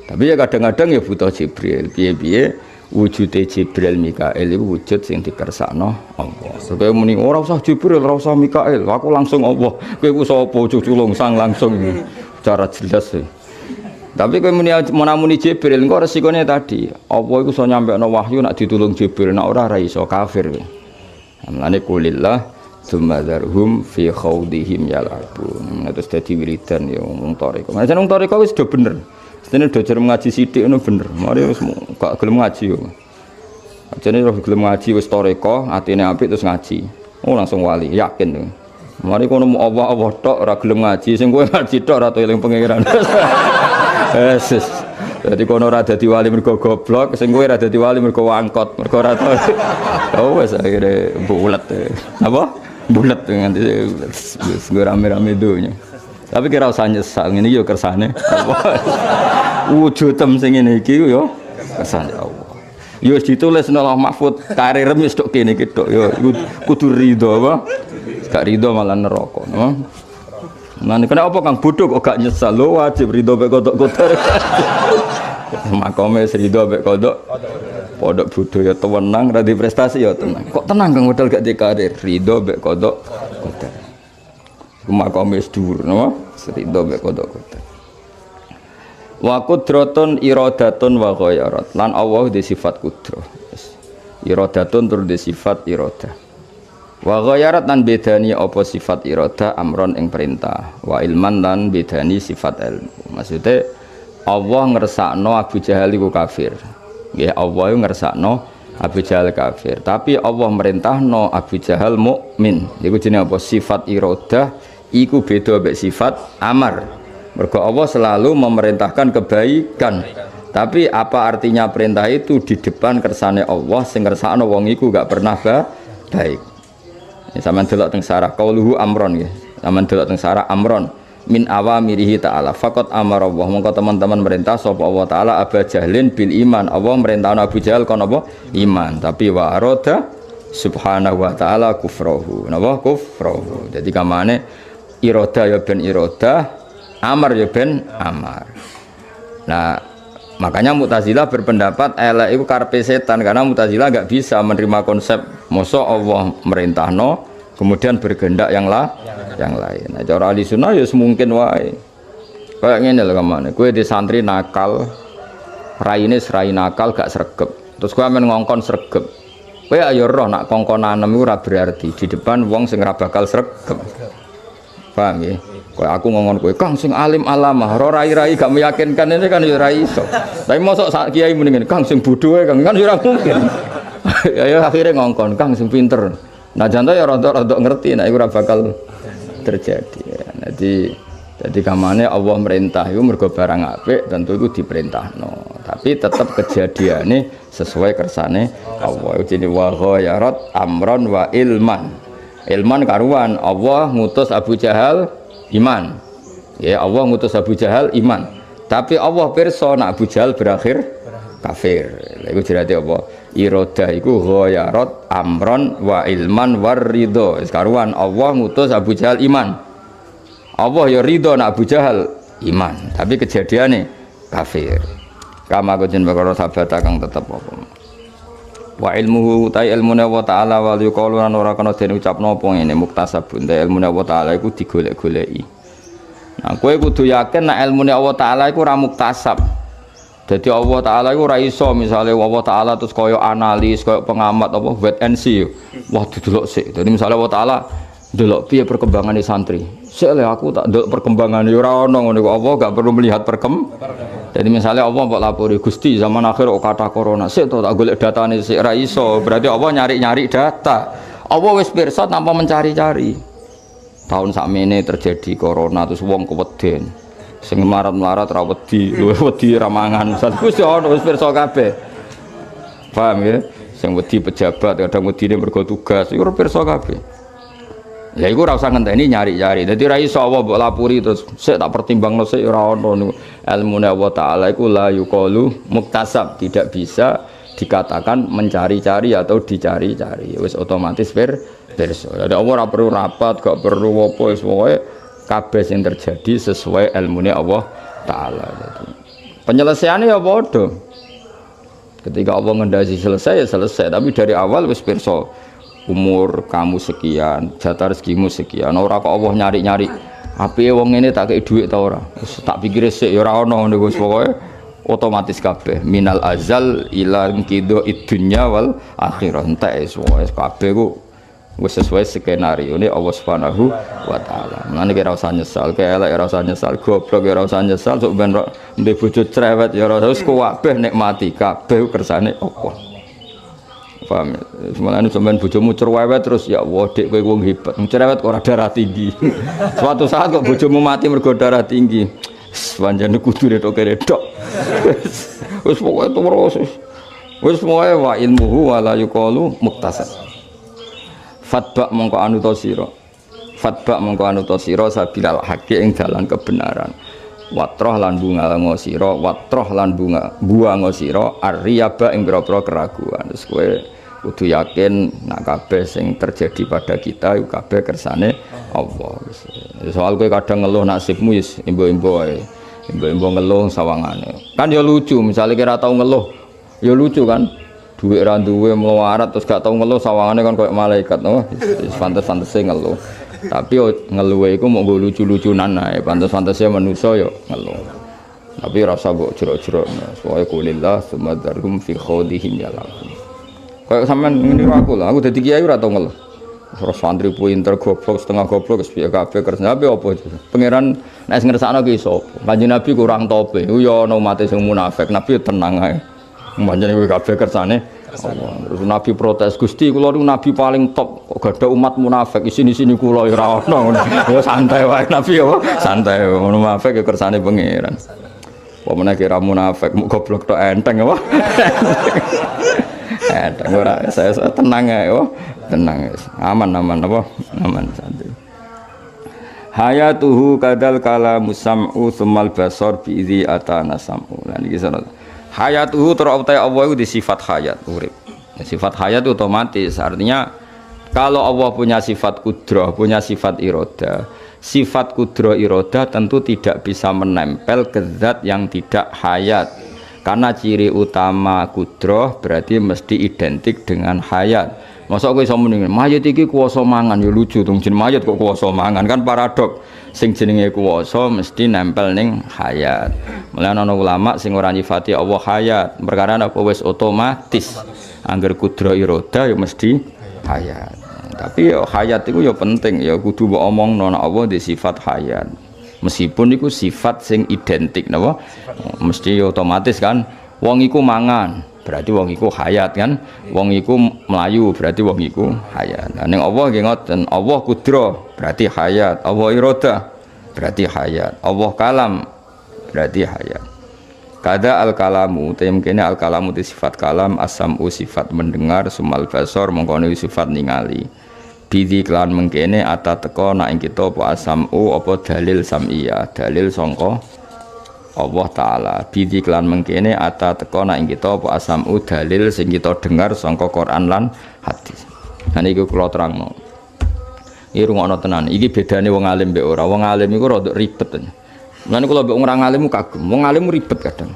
Tapi ya kadang-kadang ya butuh Jibril. Piye-piye wujude Jibril Mikael itu wujud sing dikersakno Allah. Supaya muni ora usah Jibril, ora usah Mikael, aku langsung Allah. Kowe ku sapa cuculung sang langsung cara jelas. Tapi kowe muni Jibril engko resikone tadi. Allah iku iso nyampekno wahyu nak ditulung Jibril, nak ora iso kafir. Mulane kulillah summa dzarhum fi khawdihim yalabun. Terus dadi wiridan ya wong tarekah. Macam wong tarekah wis do bener. Dene do jar ngaji sithik ngono bener. Mari wis gak gelem ngaji yo. Jadi roh gelem ngaji wis toreko, atine apik terus ngaji. Oh langsung wali, yakin tuh. Mari kono mau Allah tok ora gelem ngaji, sing kowe ngaji tok ora eling pangeran. Yesus. Jadi kono ora dadi wali mergo goblok, sing kowe ora dadi wali mergo wangkot, mergo ora tau. Oh wis akhire bulet. Apa? Bulet nganti wis rame-rame donya. Tapi kira usah nyesal ngene iki yo kersane. Wujudem sing ngene iki yo kersane Allah. Yo ditulis nang Allah Mahfud karirem wis tok kene iki tok yo kudu ridho apa? Gak ridho malah neraka, no? Nah, kenapa Kang bodoh kok gak nyesal lo wajib ridho mek kodok kotor. Makome ridho mek kodok. Podok bodoh ya tenang, ra di prestasi ya tenang. Kok tenang Kang modal gak di karir ridho mek kodok kotor. Makome wis dhuwur, no? Ridho mek kodok kotor. Wa qudratun iradatun wa ghayarat. Lan Allah di sifat kudrah. Iradatun tur di sifat iradah. Wa ghayarat lan bedani apa sifat iradah amron ing perintah. Wa ilman lan bedani sifat ilmu. Maksudnya Allah ngersakno Abu Jahal iku kafir. Nggih, Allah ngersakno Abu Jahal kafir. Tapi Allah merintahno Abu Jahal mukmin. Iku jenenge apa? Sifat iradah iku beda mek sifat amar. Mergo Allah selalu memerintahkan kebaikan. Tapi apa artinya perintah itu di depan kersane Allah sing kersane wong iku gak pernah baik. Ini sampean delok teng sarah qauluhu amron nggih. Sampean delok teng sarah amron min awamirihi ta'ala. Faqat amara Allah. Mongko teman-teman merintah sapa Allah taala Abu Jahlin bil iman. Allah merintahno Abu Jahal kon apa? Iman. Tapi wa arada subhanahu wa ta'ala kufrahu. Napa kufrahu. Jadi kamane irada ya ben irada, amar ya ben amar. Nah, makanya Mu'tazilah berpendapat elek itu karepe setan karena Mu'tazilah enggak bisa menerima konsep mosok Allah merintahno kemudian berkehendak yang lain. Nah, cara ahli sunnah ya semungkin wae. Kayak ngene lho kamane, kowe di santri nakal, raine serai nakal gak sregep. Terus kowe men ngongkon sregep. Kowe ayo roh nak kongkonanem iku ora berarti di depan wong sing ora bakal sregep. Paham ya? Kayak aku ngomong kowe Kang sing alim alamah, ora rai-rai gak meyakinkan ini kan ya ora iso. Tapi mosok sak kiai muni ngene, Kang sing bodho Kang kan ya ora mungkin. Ya akhirnya ngongkon Kang sing pinter. Nah jantan ya rada-rada ngerti nek iku ora bakal terjadi. Jadi kamane Allah merintah iku mergo barang apik tentu iku diperintahno. Tapi tetap kejadiane sesuai kersane Allah. Jadi wa ghayarat amron wa ilman. Ilman karuan Allah ngutus Abu Jahal iman. Ya Allah ngutus Abu Jahal iman. Tapi Allah pirsa nek Abu Jahal berakhir kafir. Lha iku jerate apa? Iradah iku ghayarat amron wa ilman war ridho. Karuan Allah ngutus Abu Jahal iman. Allah ya ridho nek Abu Jahal iman, tapi kejadiane kafir. Kama kujen perkara sahabat kang tetep apa. Wa ilmuhu ta ilmune wa ta'ala wa yuqalu lan ora kana den ucapno apa ngene muktasabun ta ilmune wa ta'ala iku digolek-goleki. Nah kowe kudu yakin nek ilmune Allah taala iku ora muktasab. Dadi Allah taala iku ora iso misale Allah taala terus kaya analis kaya pengamat apa wait and see. Wah didelok sik. Dadi misale Allah taala delok piye perkembangane santri. Sik le aku tak delok perkembangane ora ono ngono kok Allah gak perlu melihat perkembangan. Jadi misalnya Allah mbok lapori Gusti zaman akhir kok kata corona, sik to tak golek datane sik ra iso. Berarti Allah nyari-nyari data. Allah wis pirsa tanpa mencari-cari. Tahun sakmene terjadi corona terus wong keweden. Sing melarat-melarat ra wedi, luwih wedi ra mangan. Gusti ono wis pirsa kabeh. Paham ya? Sing wedi pejabat kadang wedine mergo tugas, iku ora pirsa kabeh. Ya iku ora usah ngenteni nyari-nyari. Dadi ra iso Allah mbok lapuri terus sik tak pertimbangno sik ora ono ilmune Allah taala iku la yuqalu muktasab, tidak bisa dikatakan mencari-cari atau dicari-cari. Wis otomatis pirsa. Dadi Allah ora perlu rapat, gak perlu apa wis pokoke kabeh sing terjadi sesuai ilmune Allah taala. Penyelesaiannya ya padha. Ketika Allah ngendasi selesai ya selesai, tapi dari awal wis pirsa. Umur kamu sekian, jatah rezekimu sekian. Ora kok Allah nyari-nyari. Apike wong ngene tak kei dhuwit ta ora? Wis tak pikir sik ya ora ono ngene wis pokoke otomatis kabeh. Minal azal ila kido idunya wal akhirah. Entek wis kabeh ku wis sesuai skenario ini Allah Subhanahu wa taala. Mulane ora usah nyesal, elek ora usah nyesal, goblok ora usah nyesal, sok ben ndek bojo cerewet ya ora usah kabeh nikmati kabeh kersane Allah. paham. Semalane sampean bojomu cerewet terus ya Allah Dik kowe wong hebat. Cerewet kok ora darah tinggi. Suatu saat kok bojomu mati mergo darah tinggi. Panjenengan kudu retok-retok. Wis pokoke terus. Wis pokoke wa ilmuhu wala yuqalu muktasab. Fatba mongko anu to sira. Fatba mongko anu to sira sabilal haqi ing dalan kebenaran. Watroh lan bunga ngosira, watroh lan bunga buang ngosira arriyaba ing pira-pira keraguan. Terus kowe kudu yakin nak kabeh sing terjadi pada kita iku kabeh kersane Allah. Soal kowe kadang ngeluh nasibmu wis imbo-imbo ae. Imbo-imbo ngeluh sawangane. Kan ya lucu, misalnya kira tau ngeluh, ya lucu kan. Duit ra duwe melarat terus gak tau ngeluh sawangane kan koyo malaikat, no. Wis pantes-pantese ngeluh. Tapi ngeluhe iku mau nggo lucu-lucunan ae, pantes-pantese manusa ya ngeluh. Tapi rasa mbok jero-jero, pokoke kulillah sumadzarum fi khawdihim yalakum. Kayak sampean ngene aku lah, aku dadi kiai ora tau ngeluh. Terus santri pinter goblok setengah goblok wis piye kabeh kersa apa pangeran nek sing ngersakno ki sapa? Kanjeng Nabi kurang tope. Ku ya ana umat sing munafik, Nabi tenang ae. Panjenengan kabeh kersane Allah. Terus Nabi protes, Gusti kula niku nabi paling top, kok gadah umat munafik isini-sini kula ya ora ono ngono. Ya santai wae Nabi ya, santai. Munafik ya kersane pangeran. Apa meneh kira munafik muk goblok tok enteng apa? Enteng ora saya tenang ae, oh. Tenang guys. Aman apa? Aman santai. Hayatuhu kadal kalamu sam'u tsummal basar bi idzi atana sam'u. Lan iki sono. Hayatuhu terautai Allah itu di sifat hayat urip. Sifat hayat itu otomatis artinya kalau Allah punya sifat kudrah, punya sifat iroda, sifat kudrah iroda tentu tidak bisa menempel ke zat yang tidak hayat. Karena ciri utama kudrah berarti mesti identik dengan hayat. Masa kowe iso muni mayit iki kuwasa mangan ya lucu dong jeneng mayit kok kuwasa mangan kan paradok. Sing jenenge kuwasa mesti nempel ning hayat. Mulane ana ulama sing ora nyifati Allah hayat, perkara apa wis otomatis. Angger kudrah iroda ya mesti hayat. Tapi ya hayat itu ya penting ya kudu mbok omongno nek Allah di sifat hayat. Meskipun iku sifat sing identik napa? Mesti ya otomatis kan wong iku mangan berarti wong iku hayat kan, wong iku melayu berarti wong iku hayat. Nah ning Allah nggih ngoten, Allah kudrah berarti hayat, Allah iroda berarti hayat, Allah kalam berarti hayat. Kada al kalamu temkene al kalamu di sifat kalam, asamu sifat mendengar, sumal basar mongko sifat ningali. Bidi kelan mengkene ata teka nak ing kita apa asamu apa dalil samiyah, dalil sangka Allah Ta'ala. Bidi kelan mengkene ata teka nak ing kita apa asamu dalil sing kita dengar sangka Quran lan hadis. Nah niku kula terangno. Iki rungokno tenan. Iki bedane wong alim mbek ora. Wong alim iku rada ribet. Mulane kula mbek wong alim kagum. Wong alim ribet kadang.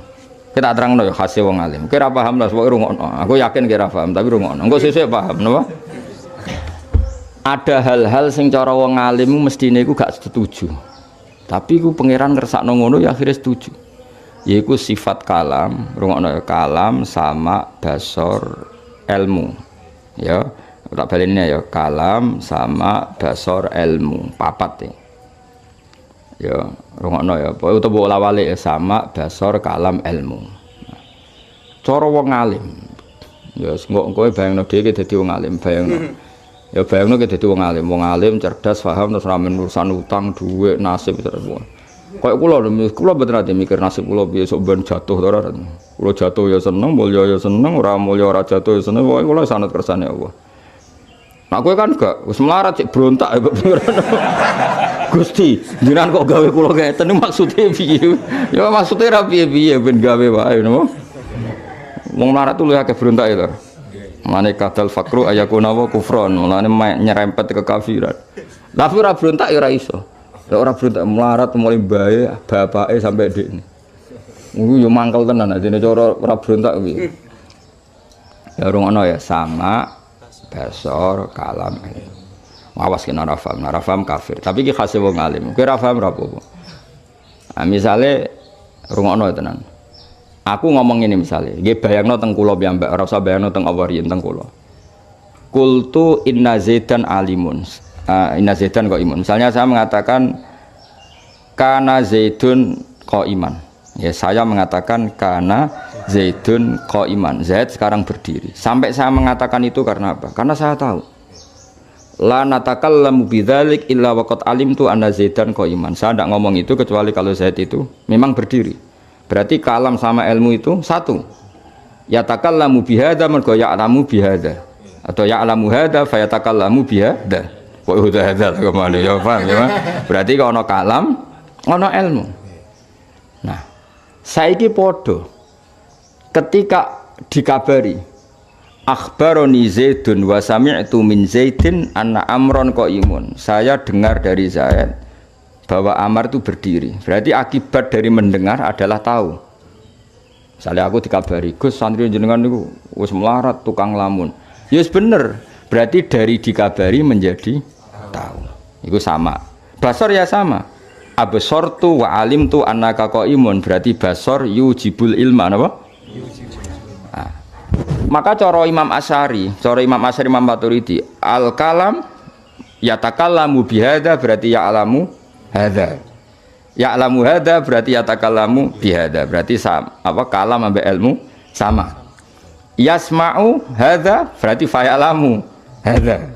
Kita terangno ya khase wong alim. Kowe ora paham lah pokoke rungokno. Aku yakin kowe ora paham tapi rungokno. Engko sesuk paham napa? Ada hal-hal sing cara wong alim mestine iku gak setuju. Tapi ku pangeran ngersakno ngono ya akhirnya setuju. Yaiku sifat kalam, rungokno kalam sama basor ilmu. Ya, tak baleni ya kalam sama basor ilmu, papat ya. Rungokno ya, pokoke utawa bola-balik sama basor kalam ilmu. Cara wong alim. Ya engko kowe bayangno dhewe dadi wong alim, bayangno. Ya bayangno ki dadi wong alim cerdas, paham terus ramen urusan utang, dhuwit, nasib terus. Kayak kula mboten ate mikir nasib kula piye sok ben jatuh to ora. Kula jatuh ya seneng, mulya ya seneng, ora mulya ora jatuh ya seneng, pokoke kula sanad kersane Allah. Nah kowe kan gak wis melarat sik brontak ya pengiran. Gusti, jenengan kok gawe kula ngeten maksude piye? Ya maksude ra piye-piye ben gawe wae napa. Wong melarat tuh luwih akeh brontak ya to. Mane kadal fakru ayakuna wa kufron, mulane nyerempet ke kafiran. Tapi ora brontak ya ora iso. Lek ora brontak melarat mulai bae bapake sampai dekne. Iku yo mangkel tenan dene cara ora brontak kuwi. Ya rungono ya sama basor kalam. Awas kena ora paham kafir. Tapi iki khase wong alim. Kowe ora paham ora apa-apa. Nah, misale rungono tenan. Aku ngomong ini misalnya, nggih bayangno teng kula piyambak, ora usah bayangno teng Allah riyen teng kula. Qultu inna zaidan alimun. Inna zaidan kok imun. Misalnya saya mengatakan kana zaidun qaiman. Ya saya mengatakan kana Zaidun qaiman. Zaid sekarang berdiri. Sampai saya mengatakan itu karena apa? Karena saya tahu la natakallamu bidzalik illa waqad alimtu anna Zaidan qaiman. Saya tidak ngomong itu kecuali kalau Zaid itu memang berdiri. Berarti kalam sama ilmu itu satu. Yatakallamu bihadza mergo ya'lamu bihadza. Atau ya'lamu hadza fayatakallamu bihadza. Kok hadza kemana ya paham ya? Berarti kalau ono kalam, ono ilmu. Nah, saiki podo ketika dikabari akhbaroni Zaidun wa sami'tu min Zaidin anna Amron qaimun. Saya dengar dari Zaid bahwa Amar itu berdiri. Berarti akibat dari mendengar adalah tahu. Misalnya aku dikabari, Gus santri jenengan niku wis melarat tukang lamun. Ya yes, bener. Berarti dari dikabari menjadi tahu. Itu sama. Basor ya sama. Absortu wa alimtu annaka qaimun. Berarti basor yujibul ilma napa? Nah, maka cara Imam Asy'ari, Imam Maturidi, al kalam yatakallamu bihadza berarti ya'lamu hadza. Ya'lamu hadza berarti yatakallamu bihadza. Berarti sama, apa kalam ambek ilmu sama. Yasma'u hadza berarti fa'alamu hadza.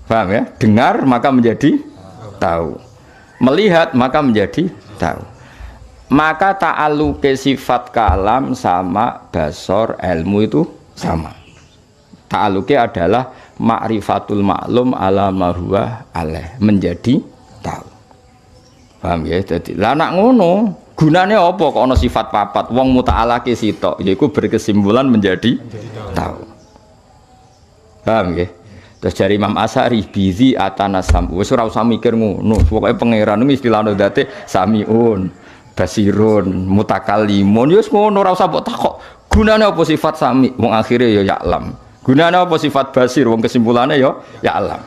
Paham ya? Dengar maka menjadi tahu. Melihat maka menjadi tahu. Maka ta'alluqe sifat kalam sama basor ilmu itu sama. Ta'alluqe adalah ma'rifatul ma'lum ala ma huwa alaih, menjadi tahu. Paham ya? Jadi lah nak ngono, gunane apa kok ana sifat papat wong muta'alake sitok, yaiku berkesimpulan menjadi tahu. Paham ya? Terus dari Imam Asy'ari bizi atanasam. Wis ora usah mikir ngono, pokoke pangeran iki istilahne date samiun, basirun, mutakallimun. Wis ngono ora usah mbok takok. Gunane apa sifat sami? Wong akhire ya ya'lam. Gunane apa sifat basir? Wong kesimpulane ya ya'lam.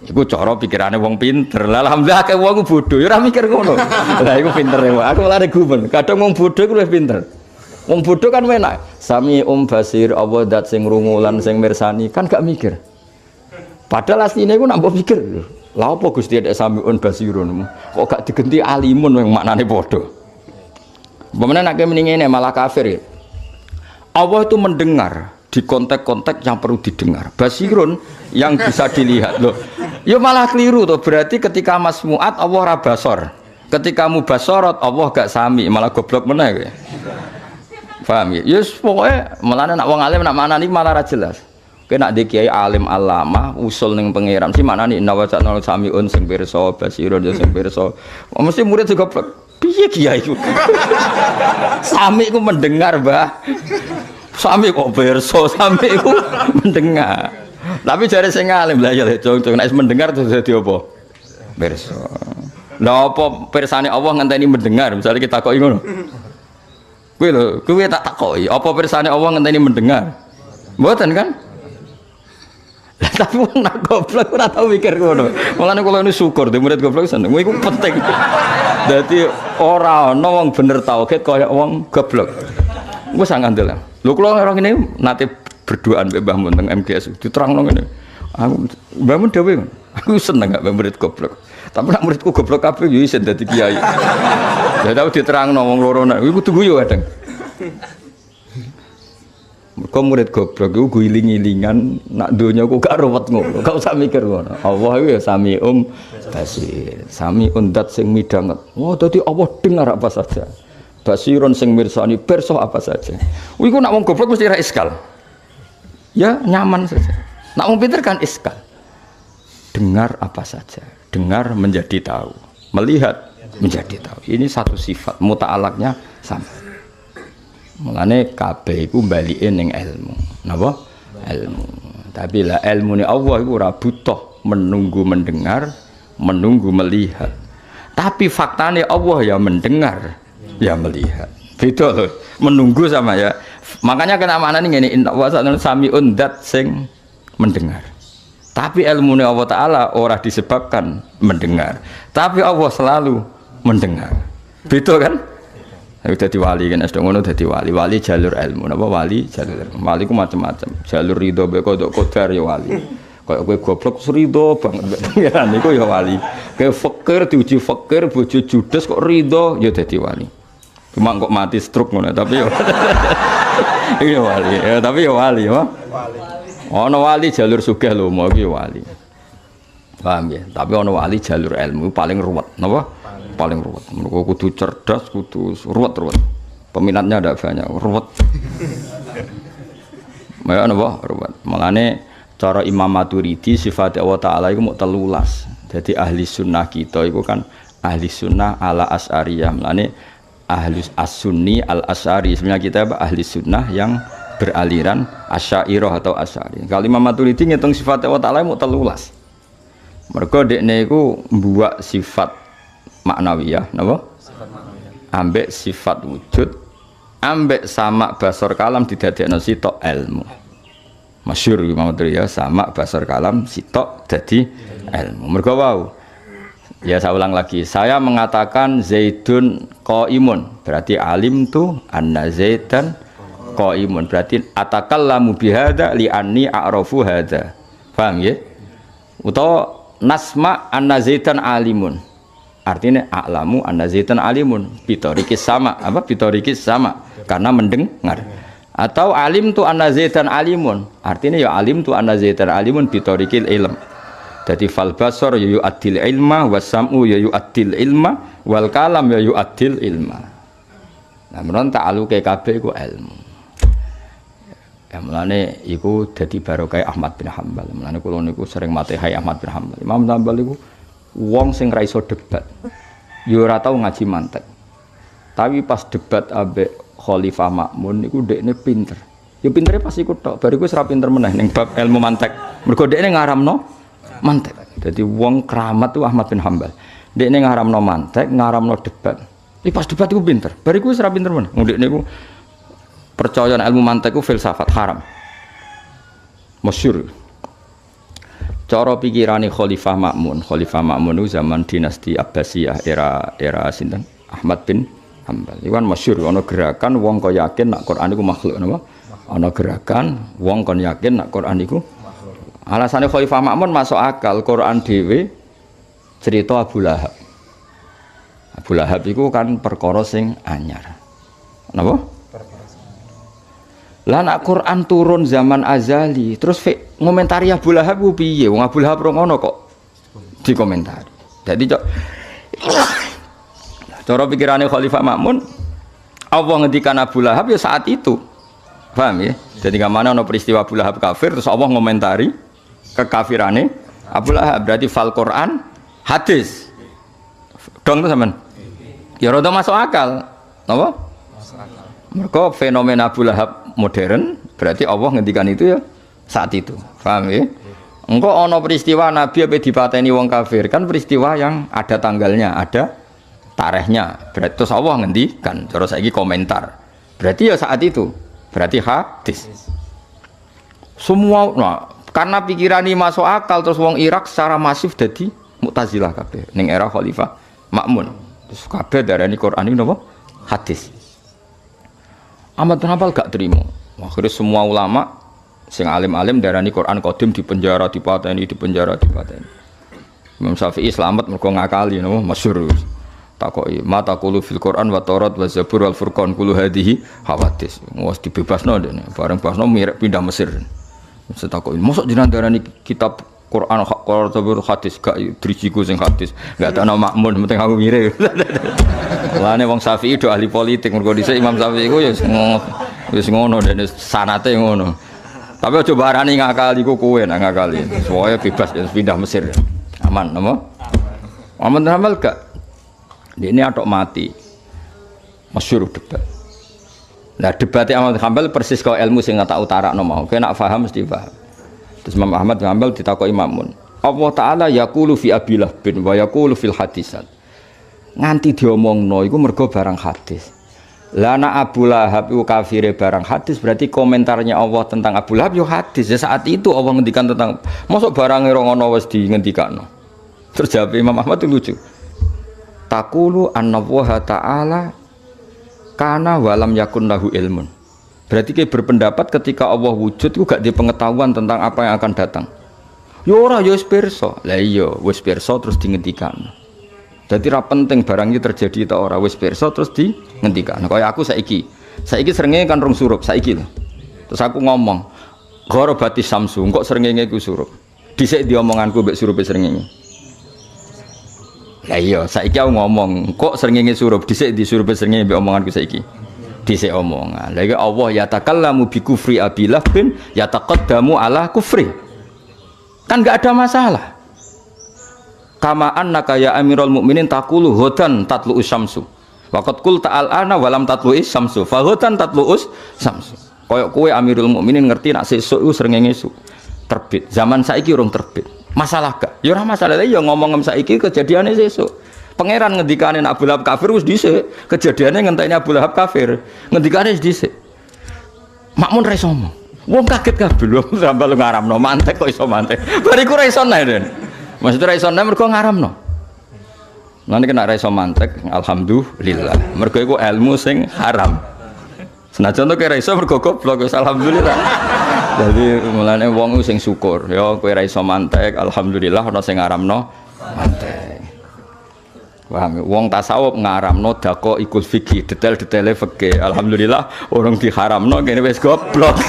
Iku cara pikirane wong pinter. Lah alhamdulillah akeh wong bodho ya ora mikir ngono. Lah iku pintere wae. Aku lare gumen. Kadang wong bodho iku luwih pinter. Wong bodho kan enak. Sami basir Allah dat sing rungu lan sing mirsani kan gak mikir. Padahal asline iku nak mbok pikir. Lah apa Gusti ada samiun basirun? Kok gak digenti alimun yang maknane padha. Pemene nek muni ngene malah kafir. Allah itu mendengar di konteks-konteks yang perlu didengar. Basirun yang bisa dilihat loh. Ya malah keliru tuh. Berarti ketika masmuat Allah ora basor. Ketika mubasorot Allah gak sami, malah goblok meneh kowe. Paham ya? Yes pokoknya malah nak wong alim nak maknani malah ra jelas. Kowe nak ndek kiai alim alama usul ning pangeran si maknani inna wa ta'ala samiun sing pirsa basirun sing pirsa. Mesti murid juga goblok. Piye kiai iku? Sami ku mendengar, Mbah. Sami kok berso, sami itu mendengar. Tapi jare sing alim lah ya cung-cung nek mendengar terus dadi apa? Berso. Lah apa pirsane Allah ngenteni mendengar? Misalnya kita takoki ngono. Kuwi lho, kuwi tak takoki, apa pirsane Allah ngenteni mendengar? Mboten kan? Lah tapi wong nak goblok ora tau mikir ngono. Mulane kula ini syukur di murid goblok seneng. Kuwi iku penting. Dadi ora ana wong bener tauhid kaya wong goblok. Wis ngandel. Lho kula orang ini nate berduaan mbek Mbah Mun teng MGS diterangno ngene. Aku Mbah Mun dhewe aku seneng gak murid goblok. Tapi nak muridku goblok kabeh yo isin dadi kiai. Ya tau diterangno wong loro nek iku kudu guyu kadang. Mergo murid goblok iku guling-gilingan nak donya ku gak ruwet ngono. Gak usah mikir ngono. Allah iku ya samium basir. Samiun dat sing midanget. Oh dadi Allah dengar apa saja. Basirun sing mirsani pirsa apa saja. Iku nak wong goblok mesti ra iskal. Ya nyaman saja. Nak wong pinter kan iskal. Dengar apa saja. Dengar menjadi tahu. Melihat menjadi tahu. Ini satu sifat muta'alaknya sama. Mulane kabeh iku balike ning ilmu. Napa? Ilmu. Tapi lah ilmune Allah iku ora butuh menunggu mendengar, menunggu melihat. Tapi faktane Allah ya mendengar, ya melihat. Beda loh. Menunggu sama ya. Makanya kena maknane ngene inna wa samiun dat sing mendengar. Tapi ilmune Allah Ta'ala ora disebabkan mendengar. Tapi Allah selalu mendengar. Beda kan? Dadi wali kan sedang ngono dadi wali. Wali jalur ilmu. Napa wali jalur ilmu. Wali ku macam-macam. Jalur ridho be kodok kodar ya wali. Kayak kowe goblok ridho banget pengiran niku ya wali. Kayak fakir diuji fakir bojo judes kok ridho ya dadi wali. Cuma kok mati stroke ngono, tapi yo iya wali. Ya, tapi yo wali, ya. Ono wali jalur sugih lho, mau iki wali. Paham ya? Tapi ono wali jalur ilmu paling ruwet, napa? Paling ruwet. Mergo kudu cerdas, kudu ruwet-ruwet. Peminatnya ada banyak, ruwet. Ya napa? Ruwet. Mulane cara Imam Maturidi sifat Allah Ta'ala itu mau 13. Jadi ahli sunnah kita itu kan ahli sunnah ala as'ariyah. Mulane ahli as-sunni al-as'ari. Sebenarnya kita apa? Ahli sunnah yang beraliran asy'ariyah atau asy'ari. Kalau Imam Maturidi ngitung sifat Allah Ta'ala mau 13. Mergo dekne iku mbuak sifat maknawiyah, napa? Sifat maknawiyah. Ambek sifat wujud, ambek sama basar kalam didadekno sitok ilmu. Masyhur Imam Maturidi ya, sama basar kalam sitok dadi ilmu. Mergo wau. Ya saya ulang lagi, saya mengatakan Zaidun qaimun, berarti alim tu anna Zaidan qaimun, berarti atakallamu bihadza li anni a'rafu hadza. Paham ya? Utawa nasma anna Zaidan alimun, artinya a'lamu anna Zaidan alimun, bitorikis sama, apa bitorikis sama, karena mendengar. Atau alim tu anna Zaidan alimun, artinya ya alim tu anna Zaidan alimun bitorikil ilm. Jadi fal basar ya yu'addil ilma, wasam'u ya yu'addil ilma, wal kalam ya yu'addil ilma. Nah menurut ta'aluke kabeh iku ilmu. Ya mulane iku dadi barokah Ahmad bin Hanbal. Mulane kula niku sering matehai Ahmad bin Hanbal. Imam Hanbal iku wong sing ra iso debat. Ya ora tau ngaji mantek. Tapi pas debat ambek Khalifah Ma'mun niku dekne pinter. Ya pintere pas iku tok, bariku wis ra pinter meneh ning bab ilmu mantek. Mergo dekne ngaramno mantek. Jadi wong keramat tuh Ahmad bin Hanbal. Dekne ngaramno mantek, ngaramno debat. Iki pas debat iku pinter. Bariku wis ra pinter meneh. Dekne niku percaya ilmu mantek itu filsafat haram. Masyhur. Cara pikirane Khalifah Ma'mun. Khalifah Ma'mun itu zaman dinasti Abbasiyah era sinten? Ahmad bin Hanbal. Iku kan masyhur ana gerakan wong kok yakin nek Quran iku makhluk napa? Ana gerakan wong kon yakin nek Quran iku makhluk. Alasane Khalifah Ma'mun masuk akal Quran dhewe cerita Abu Lahab. Abu Lahab iku kan perkara sing anyar. Napa? Lah nak Quran turun zaman azali, terus ngomentari Abu Lahab ku piye? Wong Abu Lahab ngono kok dikomentari. Jadi cara pikirane Khalifah Ma'mun, Allah ngendikan Abu Lahab ya saat itu. Paham ya? Jadi kamane ana peristiwa Abu Lahab kafir terus Allah ngomentari kekafirane Abu Lahab. Berarti fal Quran hadis. Dong to sampean? Ya rada masuk akal. Napa? Masuk akal. Mergo fenomena Abu Lahab modern berarti Allah ngendikan itu ya saat itu. Paham ya? Engko ana peristiwa Nabi ape dipateni wong kafir kan peristiwa yang ada tanggalnya, ada tarikhnya. Berarti terus Allah ngendikan, cara saiki komentar. Berarti ya saat itu. Berarti hadis. Semua karena pikiran ini masuk akal terus wong Irak secara masif dadi Mu'tazilah kabeh ning era Khalifah Ma'mun. Terus kabeh darani Quran iki napa? Hadis. Ahmad bin Hanbal gak terima. Akhirnya semua ulama sing alim-alim darani Quran qadim di penjara, dipateni, di penjara, dipateni. Imam Syafi'i selamat mergo ngakali napa masyhur. Takoki mata qulu fil Quran wa Taurat wa Zabur wal Furqan kullu hadhihi hawadis. Wes dibebasno dene. Bareng basno mirip pindah Mesir. Setakoki mosok jenengan darani kitab Quran Quran Zabur hadis gak drijiku sing hadis. Gak tak ana makmun penting aku mirip. Lane wong Syafi'i do ahli politik mergo dhisik Imam Syafi'i iku ya wis ngono dene sanate ngono. Tapi aja barani ngakali iku kowe nak ngakali. Soale bebas ya pindah Mesir. Aman napa? Aman Hanbal gak. Ini atok mati. Masyhur debat. Nah debatnya Ahmad bin Hanbal persis kau ilmu sing tak utarakno mau. Kowe nak paham mesti paham. Terus Imam Ahmad bin Hanbal ditakoki Ma'mun. Allah Ta'ala yaqulu fi Abilah bin wa yaqulu fil hadisat. Nganti diomongno iku mergo barang hadis. Lah ana Abu Lahab iku kafire barang hadis berarti komentarnya Allah tentang Abu Lahab yo hadis. Ya saat itu Allah ngendikan tentang mosok barange ora ngono wis dingendikano. Terus jawab Imam Ahmad itu lucu. Taqulu annallaha ta'ala kana walam yakun lahu ilmun. Berarti kayak berpendapat ketika Allah wujud itu gak di pengetahuan tentang apa yang akan datang. Ya ora ya wis pirsa. Lah iya wis pirsa terus dingendikano. Dadi ra penting barang iki terjadi ta ora wis pirsa terus ngendikan. Kaya aku saiki srengenge kan rong surup saiki lho. Terus aku ngomong, "Gharabati samsu, kok srengenge ku surup." Dhisik diomonganku mbek surupe srengenge. Lah iya, saiki aku ngomong, kok srengenge surup, dhisik di surupe srengenge mbek omonganku saiki. Dhisik omongan. Lah iki Allah ya takallamu bi kufri abillah bin yataqaddamu ala kufri. Kan enggak ada masalah. Kama annaka ya amirul mukminin taqulu hudan tatlu syamsu. Waqad qul ta'al ana walam tatlu syamsu. Fa hudan tatlu syamsu. Kayak kowe amirul mukminin ngerti nak sesuk iku srengenge terbit. Zaman saiki urung terbit. Masalah gak? Ya ora masalah, ya ngomong saiki kejadiane sesuk. Pangeran ngendikane Abu Lahab kafir wis dhisik. Kejadiane ngenteni Abu Lahab kafir. Ngendikane wis dhisik. Makmun ra iso ngomong. Wong kaget kabeh lho sampe ngaramno mantek kok iso mantek. Bariku ra iso nae. Maksud ra iso nae mergo ngaramno. Lan nek ra iso mantek alhamdulillah. Mergo iku ilmu sing haram. Senajan to kira iso mergo goblok wis alhamdulillah. Jadi mulane wong sing syukur ya kowe ra iso mantek alhamdulillah ana sing ngaramno mantek. Paham ya? Wong tasawuf ngaramno dako ikut fikih detail-detaile fikih. Alhamdulillah orang diharamno kene wis goblok.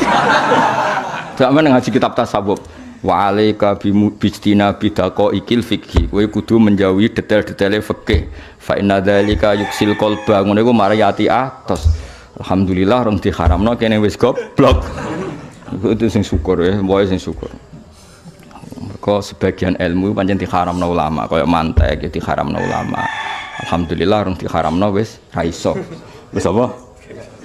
Dak men ngaji kitab tasawuf. Wa alaika bijtina bidako ikil fikih. Kowe kudu menjauhi detail-detaile fikih. Fa inna dzalika yuksil qalba. Ngono iku mari ati atos. Alhamdulillah orang diharamno kene wis goblok. Itu sing syukur ya, boy sing syukur. Mergo sebagian ilmu pancen diharamno ulama, kaya mantek ya diharamno ulama. Alhamdulillah orang diharamno wis ra iso. Wis apa?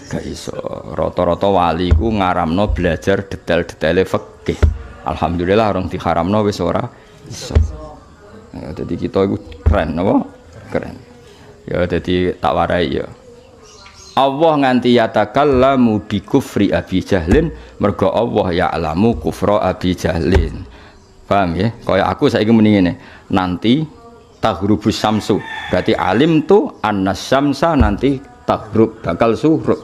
Gak iso. Rata-rata wali ku ngaramno belajar detail-detaile fikih. Alhamdulillah orang diharamno wis ora iso. Ya dadi kita iku keren apa? Keren. Ya dadi tak warai ya. Allah nganti yatakallamu bi kufri Abi Jahlin mergo Allah ya'lamu kufra Abi Jahlin. Paham ya? Kaya aku saiki muni ngene, nanti tahrubus syamsu. Berarti alim tu annas syamsa nanti tahrub bakal suhrub.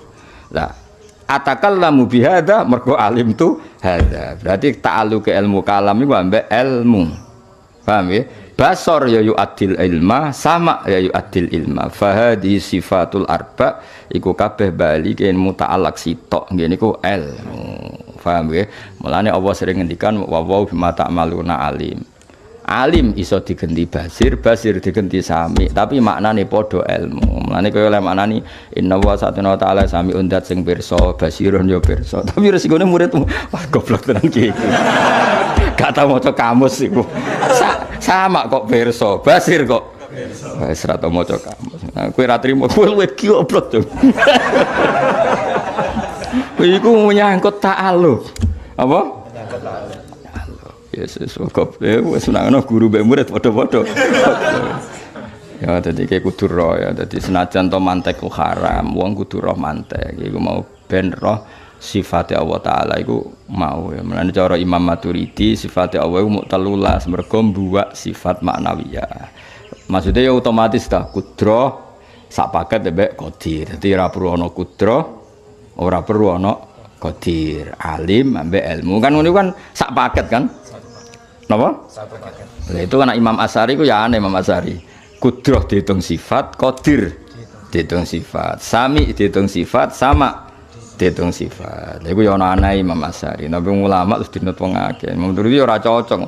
Lah atakallamu bi hadza mergo alim tu hadza. Berarti ta'alluq ilmu kalam iku ambek ilmu. Paham ya? Basor ya yu'addil ilma, sama ya yu'addil ilma. Fahadi sifatul arba iku kabeh bali ken muta'allaq sitok ngene iku ilmu. Paham nggih? Mulane Allah sering ngendikan wa wa bima ta'maluna alim. Alim iso digenti basir, basir digenti sami, tapi maknane padha ilmu. Mulane kaya oleh maknani inna wa satuna ta'ala sami undat sing pirsa, basirun ya pirsa. Tapi resikone muridmu, wah goblok tenan iki. Gak tau maca kamus iku. Sama kok pirsa, basir kok pirsa. Wis ra tau maca kamus. Nah, kowe ra trimo, kowe luwih goblok to. Kowe iku menyangkut ta'alluq. Apa? Menyangkut ta'alluq. Yesus kok wis nang guru mbek murid padha-padha. Ya dadi iki kudu roh ya. Dadi senajan to mantek ku haram, wong kudu roh mantek. Iku mau ben roh sifate Allah taala iku mau ya. Mulane cara Imam Maturidi sifate Allah iku mung 13 mergo mbuwak sifat maknawiyah. Maksudnya ya otomatis ta kudro sak paket mbek qadir. Dadi ora perlu ana kudro, ora perlu ana qadir. Alim ambek ilmu kan ngono kan sak paket kan? Napa? Sak paket. Lah itu kan Imam Asy'ari ku ya aneh Imam Asy'ari. Kudroh dihitung sifat, qadir dihitung sifat, sami dihitung sifat, sama dihitung sifat. Lha iku ya ana aneh Imam Asy'ari. Tapi ulama terus dinut wong akeh. Menurut dia ora cocok.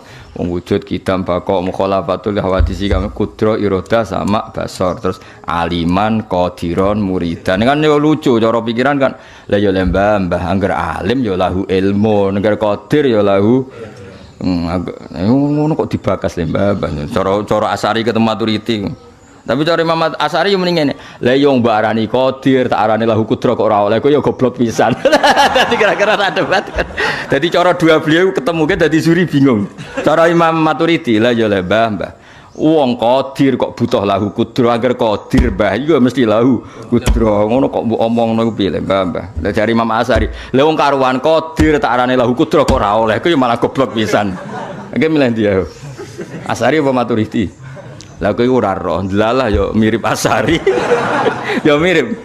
Wong wujud kidam bako mukhalafatul hawadisi kami kudroh iroda sama basor terus aliman qadiron muridan. Kan yo lucu cara pikiran kan. Lah yo mbah angger alim yo lahu ilmu, angger qadir yo lahu ngono kok dibakas mbah. Cara Asy'ari ketemu Maturidi. Tapi cara Imam Asy'ari yo mending ngene. Lah yo mbak arani qadir, tak arani lahu kudro kok ora oleh. Kok yo goblok pisan. Dadi kira-kira tak debat. Dadi cara dua beliau ketemu ke dadi juri bingung. Cara Imam Maturidi lah yo le mbah. Wong qadir kok butuh lahu kudro agar qadir mbah iku mesti lahu kudro. Ngono kok mbok omongno ku piye le mbah. Lah dari Imam Asy'ari, lah wong karuan qadir tak arani lahu kudro kok ora oleh. Ku yo malah goblok pisan. Nggih milih dia. Asy'ari apa Maturidi? Lah kowe ora roh, delalah yo mirip Asy'ari. Yo mirip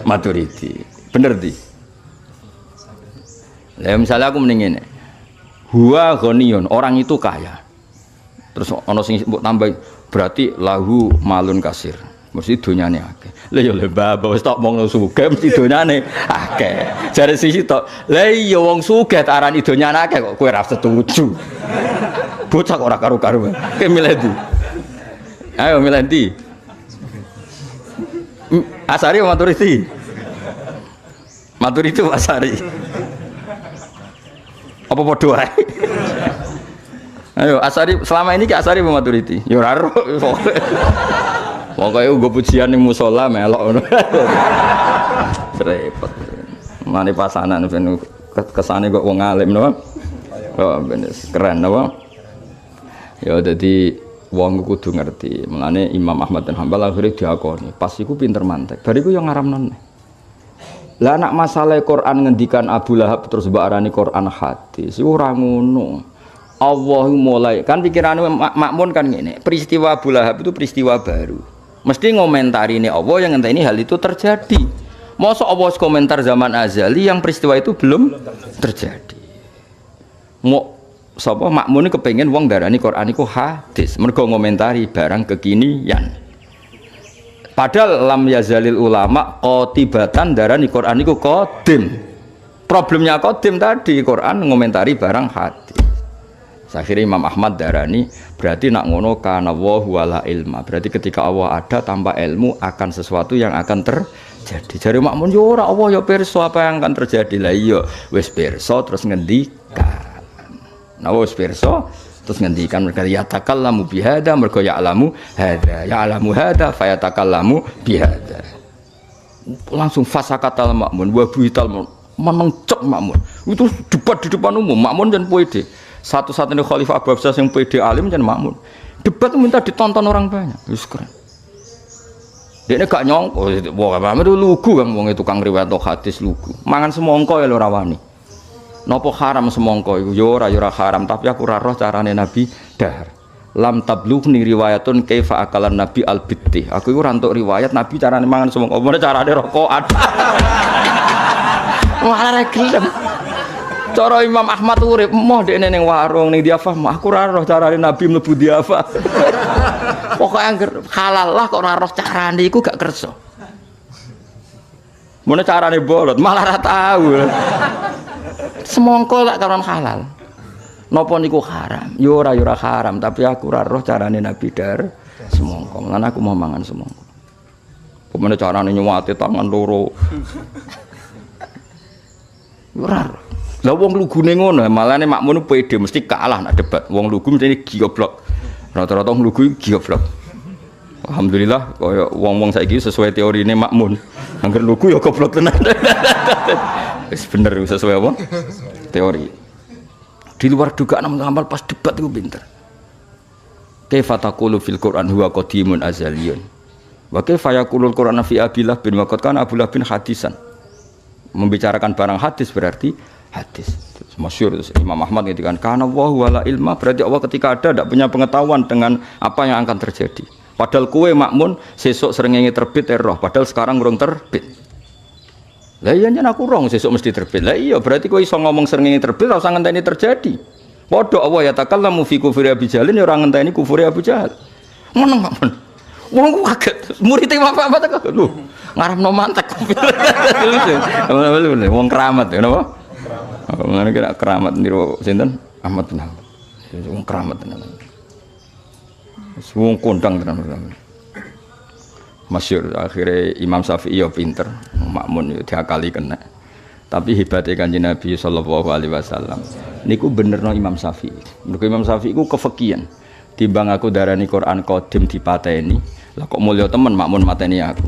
Maturidi. Bener di. Lah misalnya aku mending ngene. Huwa ghaniyun, orang itu kaya. Terus ana sing mbok tambah berarti lahu malun kasir. Mesti donyane akeh. Lah ya mbah wis tok wong sugih mesti donyane akeh. Jare sisi tok. Lah iya wong sugih tak arani donyane akeh kok kowe ora setuju. Bocah kok ora karo-karuan. Kowe milih ndi? Ayo milih ndi? Asari atau Maturidi? Maturidi Asari. Apa podo ae? Ayo Asari selama ini ki Asari apa Maturidi? Ya ora ro. Pokoke nggo pujian ning musala melok ngono. Repot. Mane pasanan ben kesane kok wong alim napa? Oh ben keren napa? Ya dadi wong kudu ngerti. Mulane Imam Ahmad bin Hanbal akhirnya diakoni. Pas iku pinter mantek. Bariku yang ngaramnon. Lah anak masalah Quran ngendikan Abu Lahab terus mbak arani Quran hadis. Iku ora ngono. Allah mulai kan pikirannya makmun kan ngene. Peristiwa Abu Lahab itu peristiwa baru. Mesti ngomentari ini Allah yang ngenteni hal itu terjadi. Masa Allah komentar zaman azali yang peristiwa itu belum terjadi. Mau sapa makmune kepengin wong darani Quran iku hadis mergo ngomentari barang kekinian. Padahal lam yazalil ulama qatibatan darani Quran iku qadim. Problemnya qadim tadi Quran ngomentari barang hadis. Akhirnya Imam Ahmad darani berarti nak ngono kana wa wala ilma. Berarti ketika Allah ada tanpa ilmu akan sesuatu yang akan terjadi. Jare makmun yo ora Allah yo pirsa apa yang akan terjadi. Lah iya wis pirsa terus ngendikan. Nah wis pirsa terus ngendikan mereka yatakallamu bihada mergo ya'lamu hada fayatakallamu bihada. Langsung fasakatal makmun wa buital mencek makmun. Itu debat di depan umum makmun dan pede. Satu-satunya khalifah Abu Abbas yang pede alim dan makmun. Debat minta ditonton orang banyak. Wis keren. Dekne gak nyongko wah Muhammad itu lugu kan wong tukang riwayat hadis lugu. Mangan semongko ya lho rawani. Napa haram semongko iku ya ora haram tapi aku ora roh carane Nabi dahar. Lam tablughni riwayatun kaifa akalan Nabi al-bitti. Aku iku ora entuk riwayat Nabi carane mangan semongko. Apa carane rokokan. Malah gelem. Cara Imam Ahmad urip moh dekne ning warung ning diafah aku ora roh carane Nabi mlebu diafah. Pokoke angger halal lah kok ora roh carane iku gak kersa. Mone carane bolot malah ora tahu. Semongko tak karon halal. Napa niku haram? Yo ora haram, tapi aku ora roh carane Nabi dar semongko. Lan aku mau mangan semongko. Pemene carane nyuwati tangan loro. Ora. Lah wong lugune ngono, malane makmun pede mesti kalah nak debat. Wong lugu mesti goblok. Rata-rata wong lugu goblok. Alhamdulillah kaya wong-wong saiki sesuai teorine makmun. Angger lugu ya goblok tenan. Wis bener sesuai apa? Teori. Di luar dugaan amal pas debat itu pinter. Kaifa taqulu fil Qur'an huwa qadimun azaliyun. Wa kaifa yaqulul Qur'an fi Abillah bin waqad kana Abdullah bin hadisan. Membicarakan barang hadis berarti hadis. Masyhur Imam Ahmad ngendikan kana wa wala ilma berarti Allah ketika ada tidak punya pengetahuan dengan apa yang akan terjadi. Padahal kowe makmun sesuk srengenge terbit roh padahal sekarang urung terbit. Lah iya yen aku rong sesuk mesti terbit. Lah iya berarti kowe iso ngomong srengenge terbit ora usah ngenteni terjadi. Padha Allah ya takallamu fi kufri Abi Jalin ya ora ngenteni kufri Abu Jahal. Meneng makmun. Wong kaget murid apa tak lho ngarepno mantek. Wong keramat ya napa? Mengenai kira keramat niru sinten Ahmad bin Hanbal. Wong keramat tenan. Wong kondang tenan. Masyhur akhirnya Imam Syafi'i ya pinter, makmun ya diakali kena. Tapi hebatnya Kanjeng Nabi sallallahu alaihi wasallam niku benerno Imam Syafi'i. Mergo Imam Syafi'i ku kefekian. Timbang aku darani Quran qadim dipateni, lah kok mulya temen makmun mateni aku.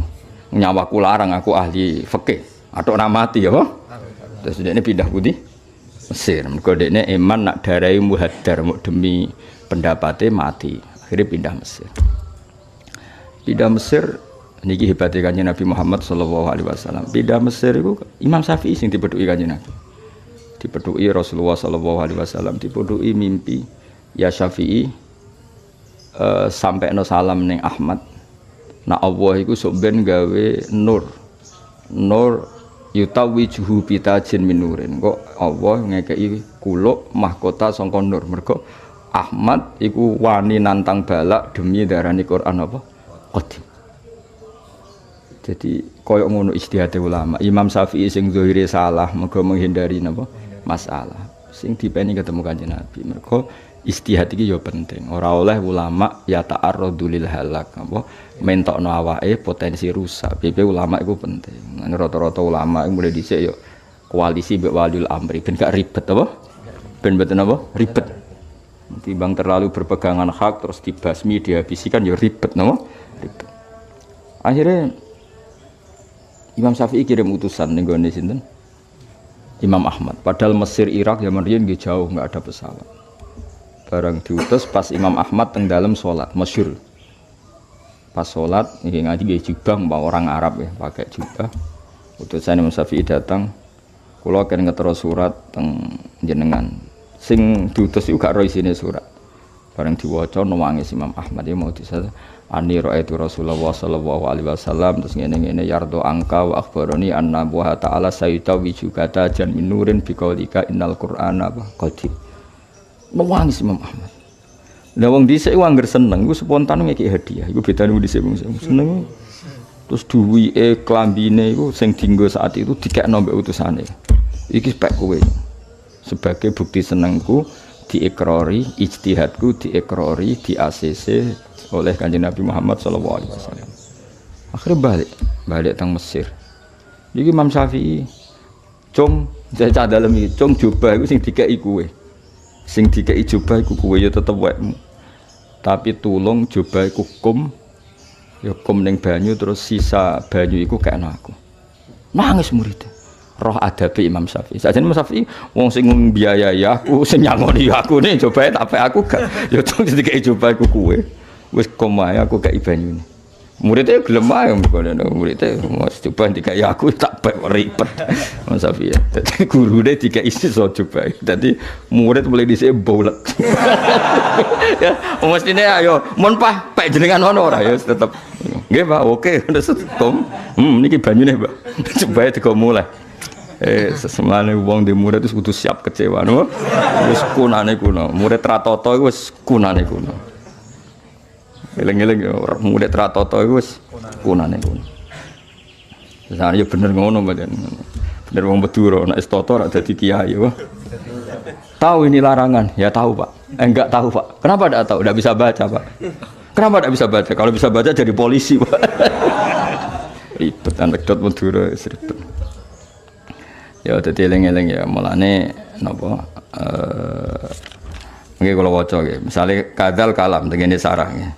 Nyawaku larang aku ahli fikih. Atok ora mati ya, terus dekne pindah putih Mesir. Mergo dekne iman nak darai muhaddar demi pendapatnya mati. Akhirnya pindah Mesir. Pindah Mesir niki hebatnya Kanjeng Nabi Muhammad sallallahu alaihi wasallam. Pindah Mesir itu Imam Syafi'i sing dipedhuki Kanjeng Nabi. Dipedhuki Rasulullah sallallahu alaihi wasallam, dipedhuki mimpi ya Syafi'i sampai no salam ning Ahmad. Nah Allah iku sok ben gawe nur yutawijuhu bitajin min nurin. Kok Allah ngekeki kula mahkota sangka nur. Mergo Ahmad iku wani nantang balak demi darani Quran apa? Qadim. Jadi koyok ngono ijtihad ulama. Imam Syafi'i sing zahire salah mergo menghindari napa? Masalah. Sing dipeni ketemu Kanjeng Nabi. Mergo ijtihad iki ya penting. Ora oleh ulama ya ta'arradu lil halak apa mentokno awake potensi rusak. Piye ulama iku penting. Rata-rata ulama mulai dhisik ya koalisi mbek waliul amri ben gak ribet apa? Ben mboten apa? Ribet. Timbang terlalu berpegangan hak terus dibasmi dihabisi kan ya ribet napa? Ribet. Akhirnya Imam Syafi'i kirim utusan ning gone sinten? Imam Ahmad. Padahal Mesir Irak zaman riyen nggih jauh enggak ada pesawat. Barang diutus pas Imam Ahmad teng dalem salat masyhur. Pas salat nggih ngaji nggih jubah mbak orang Arab ya pakai jubah. Utusan Imam Syafi'i datang kula kene ngetero surat teng jenengan. Sing diutus iku gak ro isine surat. Bareng diwaca nangis Imam Ahmad ya mau disata ani raaitu Rasulullah sallallahu alaihi wasallam terus ngene-ngene yardo angka wa akhbarani anna wa ta'ala sayutawi jugata jan minurin biqaulika innal qur'ana qadim. Nangis Imam Ahmad. Lah wong dhisik ku angger seneng iku spontan ngeki hadiah. Iku bedane wong dhisik seneng. Terus duwike klambine iku sing dienggo saat itu dikekno mbek utusane. Iki spek kowe. Sebagai bukti senengku diikrori, ijtihadku diikrori, di ACC oleh Kanjeng Nabi Muhammad sallallahu alaihi wasallam. Akhirnya balik teng Mesir. Iki Imam Syafi'i cung cah dalem iki cung jubah iku sing dikeki kowe. Sing dikeki jubah iku kowe ya tetep wekmu. Tapi tulung jubah iku kum ya kum ning banyu terus sisa banyu iku kekno aku. Nangis murid. Roh adabe Imam Syafi'i. Sajane Imam Syafi'i wong sing mbiayai aku, sing nyangoni aku nih cobae tak aku gak. Ya cung dikeki jubah iku kowe. Wis komae aku gak ibanyune. Muridnya gelem ae ngono muridnya Mas coba dikeki aku tak bae ribet. Mas Syafi'i. Dadi gurune dikeki iso coba. Dadi murid mulai dhisik bolet. Ya mestine ayo mun pek jenengan ono ora ya tetep. Nggih Pak, oke wis kom. Niki banyune Pak. Coba digo mulai. Sesemane wong di murid wis kudu siap kecewa no. Wis kunane kuno. Murid ratoto iku wis kunane kuno. Eling-eling murid ratoto iku wis kunane kuno. Sesane ya bener ngono mboten. Bener wong Madura nek toto ora dadi kiai wah. Tahu ini larangan? Ya tahu, Pak. Enggak tahu, Pak. Kenapa enggak tahu? Enggak bisa baca, Pak. Kenapa enggak bisa baca? Kalau bisa baca jadi polisi, Pak. Ribet anekdot Madura ribet. Ya dadi eling-eling ya mulane napa nggih kula waca nggih misale kadal kalam tengene sarah nggih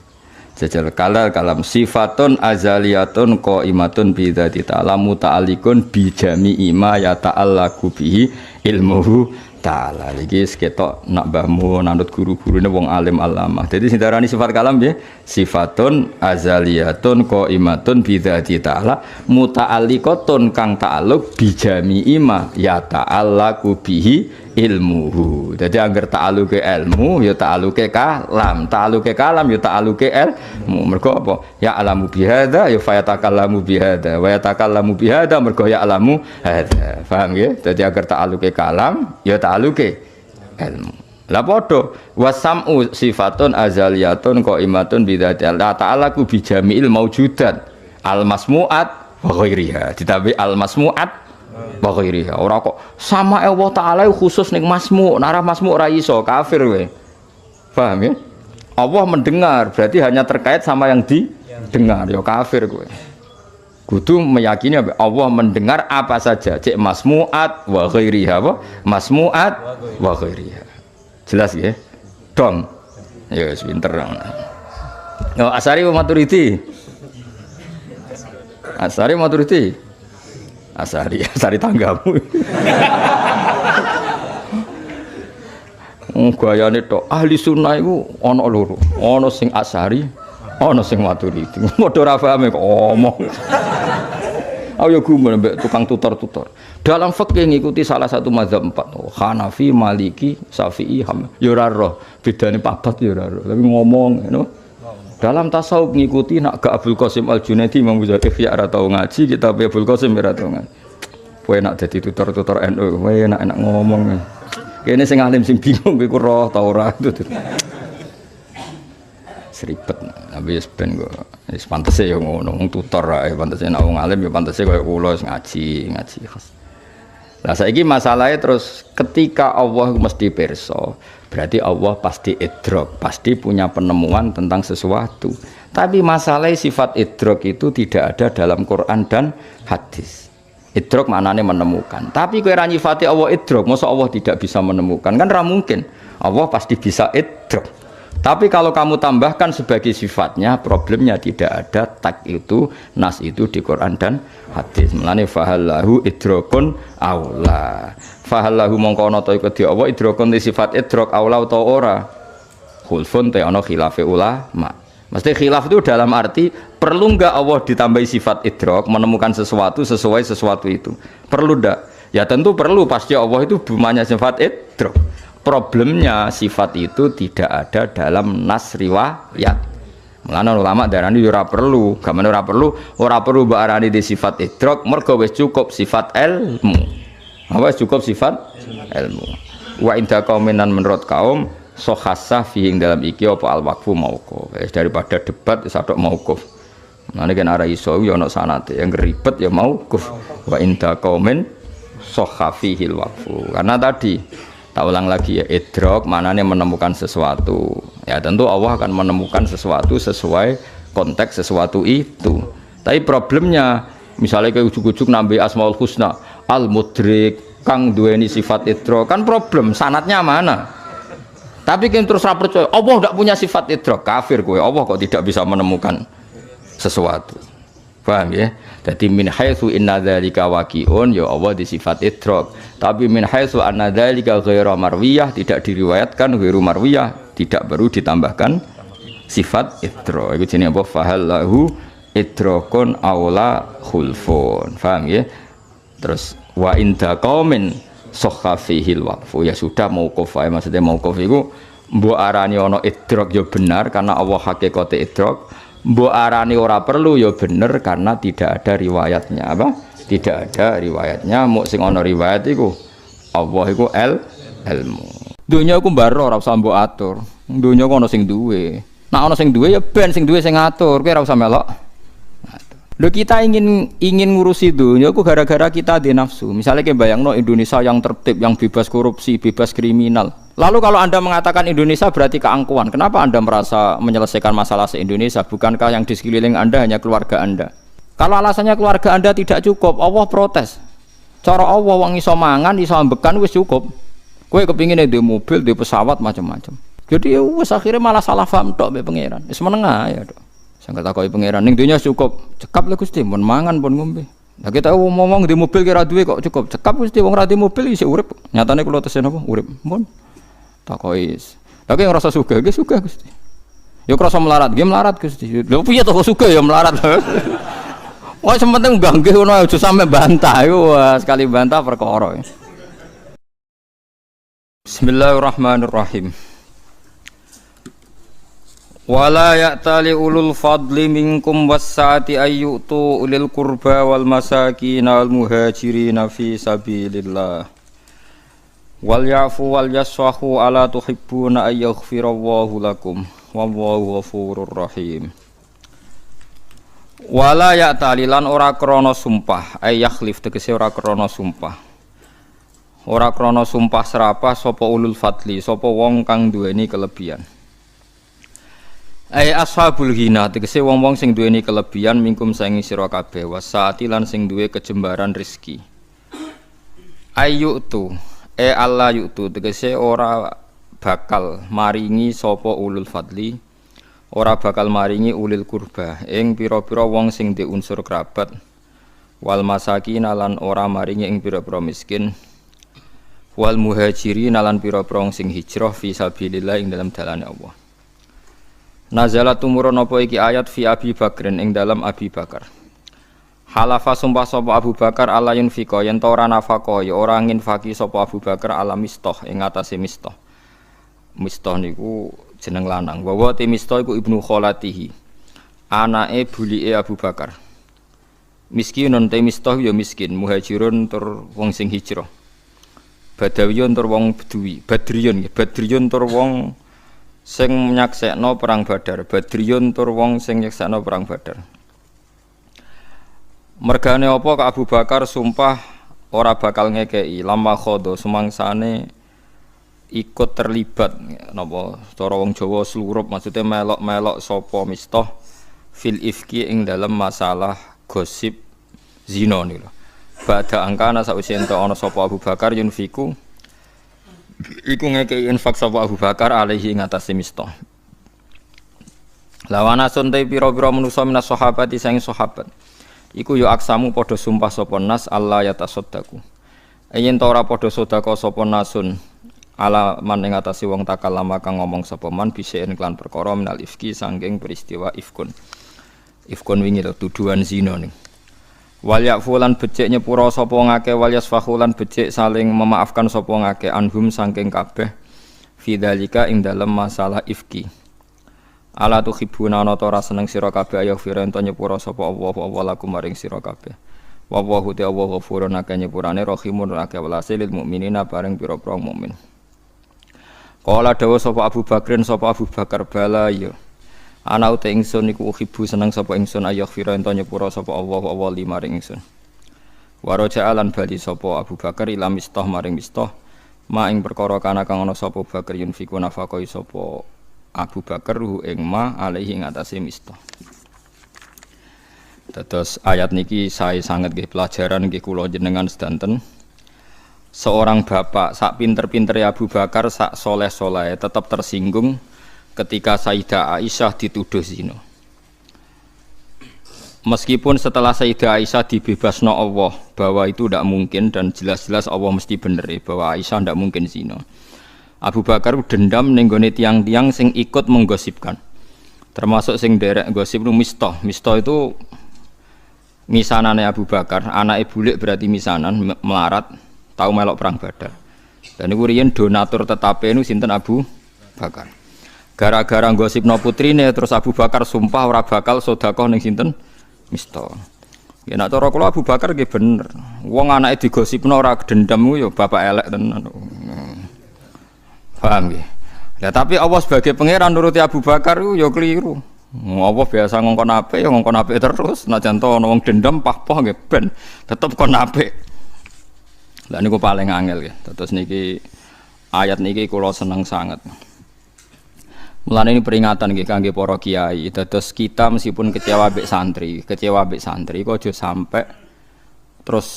jajal kalal kalam sifatun azaliyatun qaimatun bi dzati ta'ala muta'alliqun bi jami'i ma ya ta'allaqu bihi ilmuhu ta'ala iki ketok nak mbahmu nanut guru-gurune wong alim alamah. Jadi sing darani sifat kalam nggih sifatun azaliyatun qaimatun bi dzati ta'ala muta'alliqatun kang ta'alluq bi jami'i ma ya ta'allaqu bihi ilmuhu. Jadi angger ta'alluqe ilmu ya ta'alluqe kalam, ta'alluqe kalam ya ta'alluqe ilmu. Mergo apa? Ya alamu bihadza ya fayatakallamu bihadza wa yatakallamu bihadza mergo ya alamu hadza. Paham nggih? Jadi angger ta'alluqe kalam ya ta'alluqe ilmu. Lah padha wasam'u sifatun azaliyatun qaimatun bidzati Allah ta'ala ku bi jami'il maujudat al masmu'at wa ghairiha. Ditambahi al masmu'at wa ghairiha. Ora kok sama Allah taala khusus ning masmu', nek masmu' ora iso kafir kowe. Paham ya? Allah mendengar berarti hanya terkait sama yang didengar ya kafir kowe. Kudu meyakini Allah mendengar apa saja, cek masmu'at wa ghairiha apa? Masmu'at wa ghairiha. Jelas ya? Dong. Ya wis pinter. Yo Asari Maturidi. Asari Maturidi. Asari tanggamu. Gayane tok ahli sunnah iku ana loro. Ana sing Asari, ana sing Maturidi. Padha ora paham kok omong. Ayo gumun mbek tukang tutor-tutor. Dalam fikih ngikuti salah satu mazhab 4. Hanafi, Maliki, Syafi'i, Hambali. Ya ora roh, bedane papat ya ora roh. Tapi ngomong, you know. Dalam tasawuf ngikuti nak ke Abdul Qasim Al-Junaidi Imam Ghazali ya ora tau ngaji, kitab Abdul Qasim ora tau ngaji. Kowe nak dadi tutor-tutor NU, kowe enak-enak ngomong. Kene sing alim sing bingung iku roh ta ora itu. Seribet. Tapi wis ben kok wis pantese ya ngono, wong tutor ae pantese nek wong alim ya pantese kaya kula wis ngaji khas. Lah saiki masalahe terus ketika Allah mesti pirsa, berarti Allah pasti idrok, pasti punya penemuan tentang sesuatu. Tapi masalah sifat idrok itu tidak ada dalam Quran dan hadis. Idrok maknanya menemukan. Tapi kowe ra nyifati Allah idrok, masa Allah tidak bisa menemukan? Kan ra mungkin. Allah pasti bisa idrok. Tapi kalau kamu tambahkan sebagai sifatnya, problemnya tidak ada tak itu, nas itu di Quran dan hadis. Mulane fahallahu idrokun aula. Fahallahu mongko ana ta iku di Allah idrokun di sifat idrok aula utawa ora. Khulfun te ana khilafe ulama. Mesti khilaf itu dalam arti perlu enggak Allah ditambahi sifat idrok menemukan sesuatu sesuai sesuatu itu? Perlu enggak? Ya tentu perlu, pasti Allah itu bumanya sifat idrok. Problemnya sifat itu tidak ada dalam nas riwayat. Mulane ulama darani ora perlu, gamane ora perlu mbok arani di sifat idrok, mergo wis cukup sifat ilmu. Apa cukup sifat ilmu. Wa inda qauminan menurut kaum sohasah fihing dalam iki apa al-waqfu mauquf. Daripada debat wis atok mauquf. Mane kan ara iso ya ana sanate yang ribet ya mauquf. Wa inda qaumin sohafihil waqfu. Karena tadi tak ulang lagi ya, idrok maknanya menemukan sesuatu. Ya tentu Allah akan menemukan sesuatu sesuai konteks sesuatu itu. Tapi problemnya misalnya kayak ujuk-ujuk nambah asmaul husna al-mudrik kang duweni sifat idrok, kan problem sanatnya mana? Tapi kan terus ra percaya Allah tidak punya sifat idrok, kafir kowe. Allah kok tidak bisa menemukan sesuatu. Paham ya? Jadi min haitsu inna dzalika waqi'un ya Allah di sifat idrok. Tapi min haitsu anna dzalika ghairu marwiyah, tidak diriwayatkan ghairu marwiyah, tidak perlu ditambahkan sifat idrok. Itu jenenge apa? Fahallahu idrokun aula khulfun. Paham ya? Terus wa inda qaumin sokhafihil waqfu, ya sudah mauquf ae. Maksudnya mauquf itu mbok arani ana idrok ya benar karena Allah hakikate idrok, mbok arani ora perlu ya bener karena tidak ada riwayatnya. Apa? Tidak ada riwayatnya. Muk sing ana riwayat iku Allah iku ilmu. Dunya iku mbaro ora usah mbok atur. Dunya kok ana sing duwe. Nek ana sing duwe ya ben sing duwe sing ngatur. Kowe ora usah melok. Loh, kita ingin ngurusi dunia itu gara-gara kita di nafsu. Misalnya kayak bayangno Indonesia yang tertib, yang bebas korupsi, bebas kriminal. Lalu kalau Anda mengatakan Indonesia berarti keangkuhan. Kenapa Anda merasa menyelesaikan masalah se-Indonesia? Bukankah yang di sekeliling Anda hanya keluarga Anda? Kalau alasannya keluarga Anda tidak cukup, Allah protes. Cara Allah wong iso mangan, iso ambekan wis cukup. Kowe kepingin di mobil, di pesawat macam-macam. Jadi ya wis akhirnya malah salah paham tok mbek pangeran. Wis menengah ya tok. Sangka takoki pangeran ning dunya cukup, cekap lho Gusti, mun mangan pun ngombe. Lah kita ngomong di mobil kira duwe kok cukup, cekap Gusti wong ra di mobil isih urip. Nyatane kula tesen apa? Urip. Mun takoki. Lah ki ngrasa sugih, nggih sugih Gusti. Ya krasa melarat, nggih melarat Gusti. Lha piye to kok sugih ya melarat. Wah sementing nggih ngono aja sampe bantah. Wah sekali bantah perkara. Bismillahirrahmanirrahim. Wala ya'tali ulul fadli minkum was-sa'ati ayyutu ulil qurba wal masakin wal muhajirin fi sabilillah wal ya'fu wal yasfahu ala tuhibbuna ay yaghfirallahu lakum wallahu ghafurur rahim. Wala ya'tali lan ora krana sumpah ay yakhlif tegese ora krana sumpah. Ora krana sumpah serapah sapa ulul fadli, sapa wong kang duweni kelebihan. Ashabul ghina tegese wong-wong sing duweni kelebihan mingkum saingi sira kabeh wasaati lan sing duwe kejembaran rezeki. Ayyutu Allah yutu tegese ora bakal maringi sapa ulul fadli, ora bakal maringi ulil kurba ing pira-pira wong sing duwe unsur kerabat, wal masakin lan ora maringi ing pira-pira miskin, wal muhajirin lan pira-pira wong sing hijrah fi sabilillah ing dalam dalane Allah. Nazalat tumurun apa iki ayat fi Abi Bakrin ing dalam Abi Bakar. Halafa sumpah sapa Abu Bakar ala yunfiqa yen ta ora nafaqah ya ora nginfaki sapa Abu Bakar ala Mistah ing atase Mistah. Mistah niku jeneng lanang. Wa te Mistah iku ibnu kholatihi. Anake bulike Abu Bakar. Miskinun te Mistah ya miskin, muhajirun tur wong sing hijrah. Badawiyun tur wong Bedui, Badriyun tur wong sing nyaksekno perang Badar, Badriyun tur wong sing nyaksekno perang Badar. Mergane apa ka Abu Bakar sumpah ora bakal ngekei lama khodo sumangsane ikut terlibat napa cara wong Jawa slurup maksudnya melok-melok sapa Mistah fil ifki ing dalam masalah gosip zina niku. Ba'da angkana sausé ento ana sapa Abu Bakar yunfiku iku ngekei infak sapa Abu Bakar alaihi ing atase Mistah. Lawana suntai pira-pira manusa minas sahabati sang sahabat. Iku yo aksamu padha sumpah sapa nas Allah ya tasaddaku. Yen ta ora padha sedekah sapa nasun ala man ing atase wong takalama kang ngomong sapa man bisein klan perkara minal ifki saking peristiwa ifkun. Ifkun wingi to tuduhan zina ning. Wal yafulan becik nyepura sapa ngake wal yasfahulan becik saling memaafkan sapa ngake anhum saking kabeh fidzalika ing dalem masalah ifki. Ala tuhibbuna ana ta ora seneng sira kabeh ayo firento nyepura sapa Allah lakum maring sira kabeh. Wa Allahu ta'ala ghafurun akeh nyepurane rahimun akeh welase lil mukminina bareng pira-pira mukmin. Kala dawuh sapa Abu Bakar bala ya. Ana uta ingsun iku uhibbu seneng sapa ingsun ayo firento nyepura sapa Allah limaring ingsun. Wa raja'alan bali sapa Abu Bakar ila Mistah maring Mistah ma ing perkara kana kang ana sapa Bakar yunfiku nafaqai sapa Abu Bakar hu ing ma alaihi ing atase Mistah. Terus ayat niki saya sangat nggih pelajaran nggih kula jenengan sedanten. Seorang bapak sak pinter-pintere Abu Bakar sak soleh-soleh tetap tersinggung ketika Sayyidah Aisyah dituduh zina. Meskipun setelah Sayyidah Aisyah dibebasno Allah bahwa itu tidak mungkin dan jelas-jelas Allah mesti bener bahwa Aisyah tidak mungkin zina. Abu Bakar dendam ning gone tiang-tiang sing ikut menggosipkan. Termasuk sing derek gosip nu Mistah. Mistah itu misanane Abu Bakar, anake bulik berarti misanan melarat, tahu melok perang Badar. Dan niku riyen donatur tetape nu sinten Abu Bakar. Gara-gara gosipno putrine terus Abu Bakar sumpah ora bakal sedekah ning sinten Mistah. Ya nek cara kula Abu Bakar nggih bener. Wong anake digosipno ora dendam ku ya bapak elek tenan. Paham nggih. Ya tapi Allah sebagai pangeran nuruti Abu Bakar ku ya keliru. Allah biasa ngongkon apik ya ngongkon apik terus. Nek janto ana wong dendam pah-pah nggih ben tetep kon apik. Lah niku paling angel nggih. Terus niki ayat niki kula seneng sanget. Mulane ini peringatan nggih kangge para kiai. Terus kita meskipun kecewa mbek santri kok aja sampe terus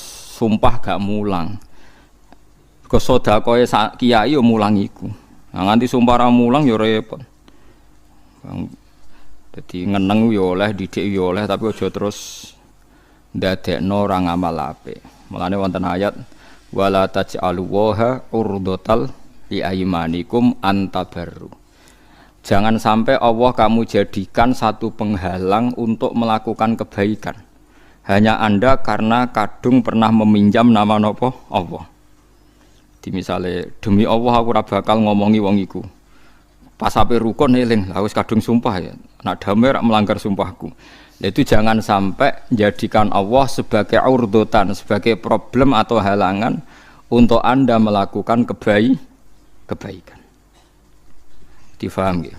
sumpah gak mulang. Kok sedekahe kiai yo mulang iku. Nah, nganti sumpah ra mulang yo repot. Dadi ngeneng yo oleh, didik yo oleh tapi aja terus ndadekno ora ngamal apik. Mulane wonten ayat wala taj'alu waha urdatal li aymanikum antabarru. Jangan sampai Allah kamu jadikan satu penghalang untuk melakukan kebaikan. Hanya Anda karena kadung pernah meminjam nama nopo Allah. Di misale demi Allah aku ora bakal ngomongi wong iku. Pas ape rukun eling, lah wis kadung sumpah ya. Nak damai rak melanggar sumpahku. Itu jangan sampai jadikan Allah sebagai urdotan, sebagai problem atau halangan untuk Anda melakukan kebaikan. Difaham ya?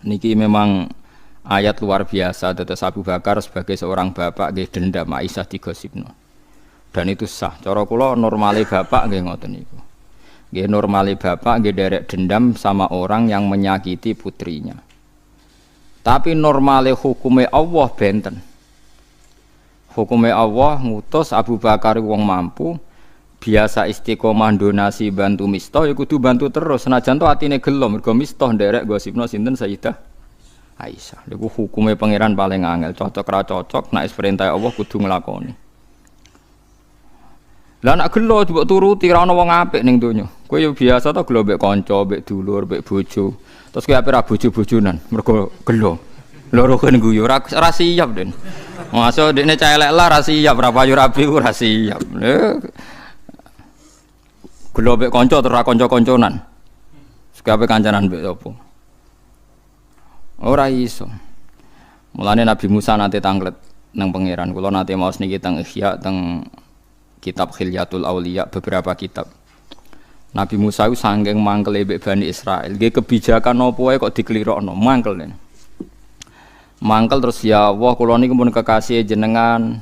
Niki memang ayat luar biasa. Tetes Abu Bakar sebagai seorang bapak nggih dendam Aisyah digosipno. Dan itu sah. Cara kula normale bapak nggih ngoten niku. Nggih normale bapak nggih derek dendam sama orang yang menyakiti putrinya. Tapi normale hukume Allah benten. Hukume Allah ngutus Abu Bakar wong mampu biasa istiqomah donasi bantu Mistah ya kudu bantu terus senajan to atine gelo mergo Mistah nderek gosipno sinten Sayyidah Aisyah. Niku hukume pangeran paling angel, cocok ra cocok nek perintah Allah kudu nglakoni. Lah nek gelo mbok turuti ra ono wong apik ning donya. Kowe ya biasa to gelo mbek kanca, mbek dulur, mbek bojo. Terus kowe ape ra bojo-bojonan mergo gelo. Loro kan guyu ra siap den. Masuk dekne cah elek lah ra siap, ra payu rabi ora siap. Gelo mbek kanca terus ra kanca-kanconan. Sekape kancanan mbek sapa? Ora iso. Mulane Nabi Musa nate tanglet nang pangeran. Kula nate maos niki teng Ihya teng kitab Khilyatul Auliya beberapa kitab. Nabi Musa itu sanggeng mangkel mbek Bani Israil. Nggih kebijakan apa wae kok diklirokno, mangkel. Mangkel terus ya Allah kula niku pun kekasih jenengan.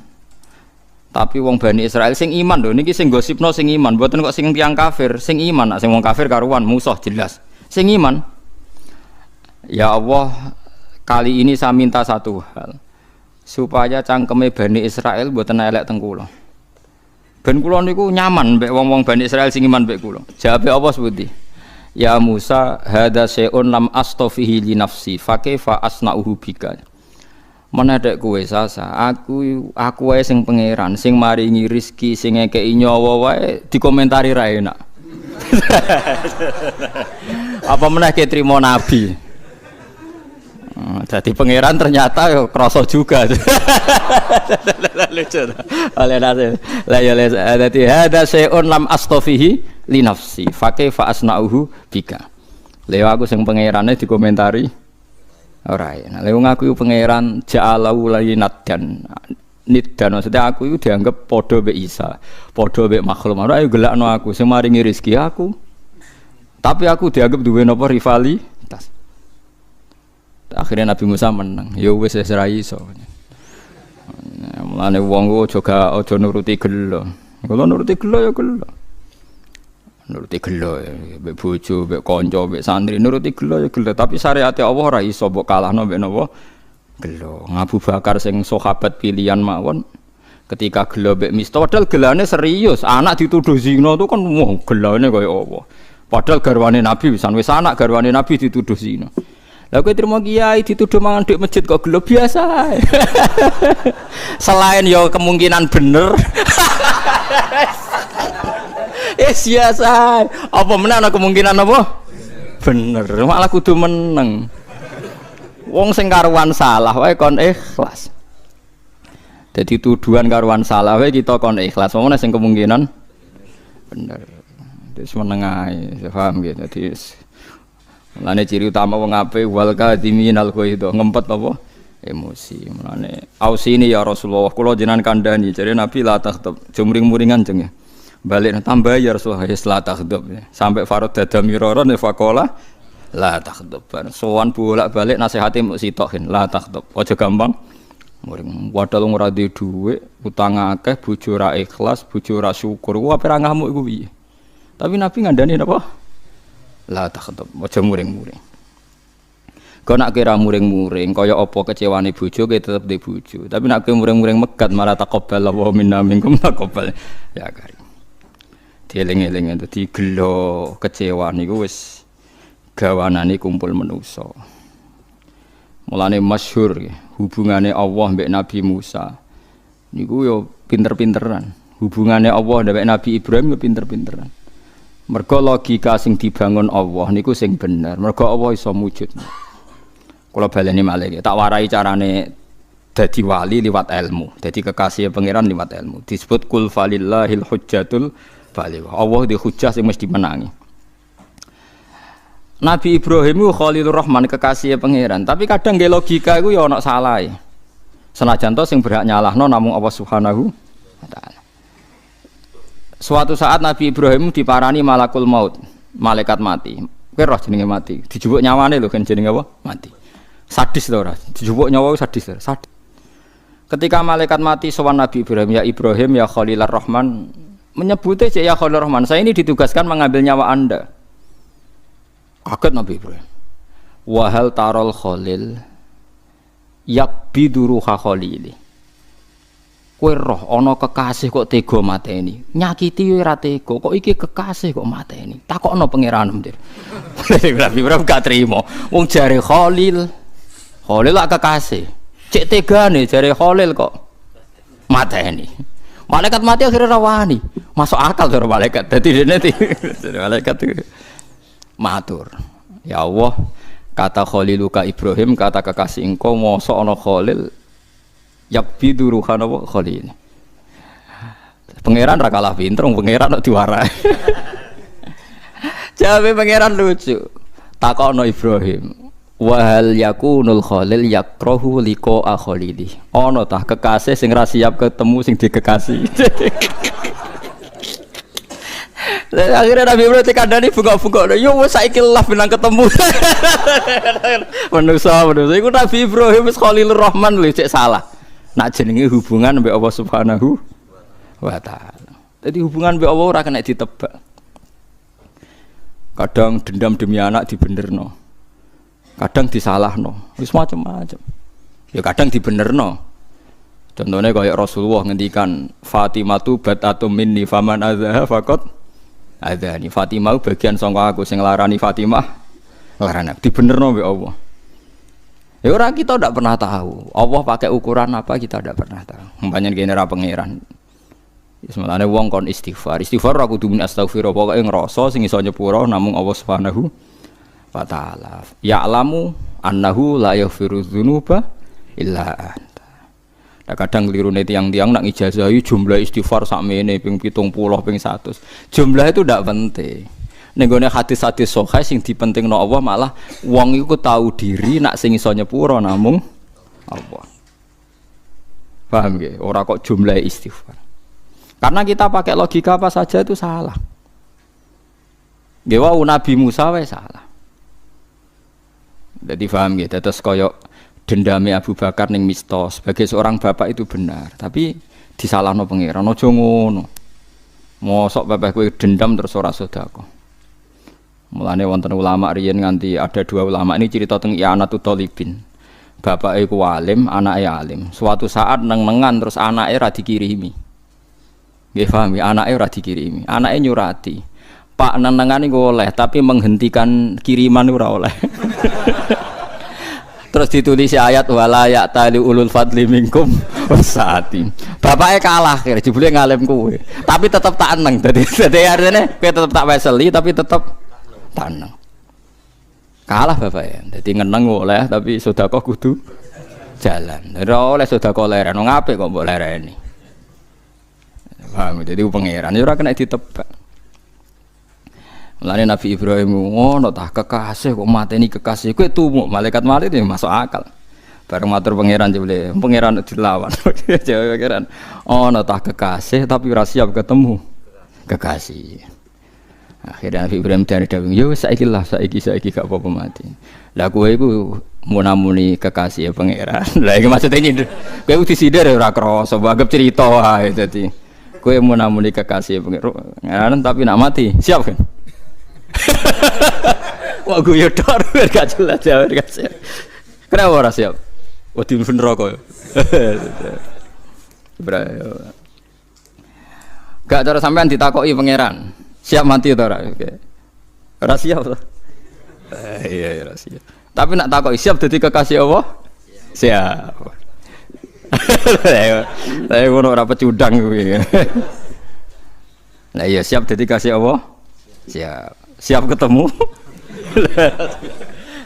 Tapi wong Bani Israil sing iman lho niki sing gosipno sing iman, mboten kok sing tiyang kafir. Sing iman, sing wong kafir karuan musuh jelas. Sing iman. Ya Allah, kali ini saya minta satu hal. Supaya cangkeme Bani Israil mboten elek teng kula. Ben kula niku nyaman mbek wong-wong Bani Israil sing iman mbek kula. Jawabe apa sepundi? Ya Musa, hadza syai'un lam astafihi li nafsi, fa kaifa asna'uhu bika. Menedek kowe sasa, aku wae sing pangeran, sing maringi rezeki, sing ngekeki nyawa wae dikomentari ra enak. Apa meneh ke trimo nabi. Jadi pangeran ternyata yo krasa juga. Lucu. Oleh nase. La ya dadi hada syai'un lam astafihi li nafsi. Fa kaifa asna'uhu bika. Lha aku sing pangerane dikomentari ora ya. Lha wong aku pangeran ja'alahu lainatan. Niddan maksudnya aku itu dianggap padha mbek Isa, padha mbek makhluk. Ora yo gelakno aku sing maringi rezeki aku. Tapi aku dianggap duwe napa rivalitas. Akhirnya Nabi Musa menang. Ya wis ora iso. Mulane wong aja nuruti gelo. Kalau nuruti gelo ya gelo. Nuruti gelo mbek bojo, mbek kanca, mbek santri, nuruti gelo ya gelo. Tapi syariat Allah ora iso mbok kalahno mbek napa? Gelo. Abu Bakar sing sahabat pilihan mawon ketika gelo mbek Miftah padahal gelane serius. Anak dituduh zina itu kan wah gelane kaya apa. Padahal garwane Nabi wis anak garwane Nabi dituduh zina. Lah kowe trimo kiai dituduh mangan ndek masjid kok gelo biasa. Selain yo kemungkinan bener. Biasa. Apa meneh ana kemungkinan apa? Bener. Malah kudu meneng. Wong sing karuan salah wae kon ikhlas. Dadi tuduhan karuan salah wae kita kon ikhlas. Wong sing kemungkinan bener. Wis meneng ae, paham gitu. Dadi mulane ciri utama wong apik wal kadhimin al ghaidha ngempet apa emosi. Mulane ausini ya Rasulullah kula jenengan kandhani jare Nabi la takhtab jumring-muringan jeng ya. Balik tambah ya Rasulullah la takhtab sampai farad dadamiroron faqala la takhtab. Sowan bolak-balik nasihate muk sitokin la takhtab. Aja gampang muring. Padahal ora duwe dhuwit, utang akeh, bojo ra ikhlas, bojo ra syukur. Ku ape ra ngamuk iku piye? Tapi Nabi ngandani napa? La takhtab, aja muring-muring. Kau nak kira muring-muring, kaya apa kecewane bojo, kaya tetep di bojo. Tapi nak kira muring-muring megat, malah taqabbal wa minna minkum taqabbal. Ya karim. Dieling-eling itu gelo kecewa niku wis gawanane kumpul manusa. Mulane masyhur hubungane Allah mbek Nabi Musa. Niku yo pinter-pinteran. Hubungane Allah mbek Nabi Ibrahim yo pinter-pinteran. Mergo logika sing dibangun Allah niku sing bener. Mergo Allah iso mujud. Kula baleni malih tak warai carane dadi wali liwat ilmu. Dadi kekasih pangeran liwat ilmu. Disebut kul falillahil hujjatul baligh. Allah di hujjah sing mesti menangi. Nabi Ibrahim Khalilur Rahman kekasih pangeran, tapi kadang nggih logika iku ya ana salahe. Senajan to sing berhak nyalahno namung Allah Subhanahu wa taala. Suatu saat Nabi Ibrahim diparani malakul maut, malaikat mati. Kowe roh jenenge mati, dijupuk nyawane lho kan jenenge apa? Mati. Sadis to ora? Dijupuk nyawa sadis. Sadis. Ketika malaikat mati sowan Nabi Ibrahim, ya Ibrahim ya Khalilur Rahman, menyebutnya ya Khalilur Rahman, saya ini ditugaskan mengambil nyawa Anda. Kaget Nabi Ibrahim. Wa hal tarol Khalil yakbidu ruha Khalili. Kowe roh ana kekasih kok tega mateni. Nyakiti ora tega, kok iki kekasih kok mateni. Takokno pangeran Mdir. Nabi Ibrahim gak trimo. Wong jare Khalil lak kekasih. Cek tegane jare Khalil kok mateni. Malaikat mati akhirnya rawani. Masuk akal karo malaikat. Dadi dene malaikat itu matur. Ya Allah, kata Khaliluka Ibrahim, kata kekasih engkau mosok ana Khalil yakbidu ruhan apa Khalil. Pangeran ra kalah pinter, pangeran kok diwarai. Jawabe pangeran lucu. Takono Ibrahim, wa hal yakunul Khalil yakrahu liqa Khalili. Ana tah kekasih sing ra siap ketemu sing dikekasih. Akhirnya Nabi Ibrahim dikandani bengok-bengok. Yo wis saiki lah benang ketemu. Manusa iku Nabi Ibrahim wis Khalilur Rahman lho cek salah. Nak jenenge hubungan mbek Allah Subhanahu wa taala. Jadi hubungan mbek Allah ora kena ditebak. Kadang dendam demi anak dibenerno. Kadang disalahno. Wis macam-macam. Ya kadang dibenerno. Contohnya kayak Rasulullah ngendikan Fatimatu batatum minni faman adzaha faqat adzani. Fatimah bagian sangka aku sing nglarani Fatimah nglarani dibenerno mbek Allah. Ya orang kita tidak pernah tahu. Allah pakai ukuran apa kita tidak pernah tahu. Banyak genera pangeran. Semalane wong kon istighfar. Istighfar aku kudu min astaghfirullah pokoke ngrasa sing iso nyepuro namung Allah Subhanahu wa taala. Ya'lamu annahu la yaghfiru dzunuba illa anta. Nah, kadang kelirune tiyang-tiyang nak ngijazahi jumlah istighfar sakmene ping 70 ping 100. Jumlah itu ndak penting. Ning gone hadis-hadis sahih sing dipentingno Allah malah wong iku tahu diri nak sing iso nyepuro namung Allah. Paham nggih? Ora kok jumlah istighfar. Karena kita pakai logika apa saja itu salah. Nggih wau Nabi Musa wae salah. Jadi paham nggih, terus koyok dendame Abu Bakar ning Mista sebagai seorang bapak itu benar, tapi disalahno pangeran aja ngono. Mosok bapak kowe dendam terus ora sedekah. Mulane wonten ulama riyen nganti ada dua ulama ini cerita teng I'anatul Thalibin. Bapake ku alim, anake alim. Suatu saat neng-nengan terus anake ra dikirimi. Nggih paham ya, anake ora dikirimi. Anake nyurati. Pak neng-nengan iku oleh, tapi menghentikan kiriman ora oleh. Terus ditulis ayat wala ya'tali ulul fadli minkum wasati. Bapake kalah kira jebule ngalim kowe. Tapi tetep tak eneng. Dadi artine kowe tetep tak weseli tapi tetep tak eneng. Kalah bapake. Dadi ngeneng oleh tapi sedekah kudu jalan. Ora oleh sedekah leren. Wong apik kok mbok lereni. Paham, jadi pangeran ya ora kena ditebak. Mulane Nabi Ibrahim ngono tah kekasih kok mateni kekasih kowe tumuk malaikat itu masuk akal. Bareng matur pangeran jebule, pangeran dilawan. Jawab pangeran, ono tah kekasih tapi ora siap ketemu kekasih. Akhirnya Nabi Ibrahim dari dawuh, yo saiki gak apa-apa mati. Lah kowe iku munamuni kekasih ya pangeran. Lah iki maksudnya ini kowe disindir ora krasa, anggap cerita wae dadi. Kowe munamuni kekasih pangeran tapi nak mati, siap kan? Wah guyu tor gak jelas jawab gak siap. Kenapa ora siap? Wedi mlebu neraka ya. Gak cara sampean ditakoki pangeran. Siap mati ta ora? Oke. Ora siap to? Iya ora siap. Tapi nak takoki siap dadi kekasih Allah? Siap. Saya ngono ora pecundang kuwi. Lah iya siap dadi kasih Allah? Siap. Siap ketemu?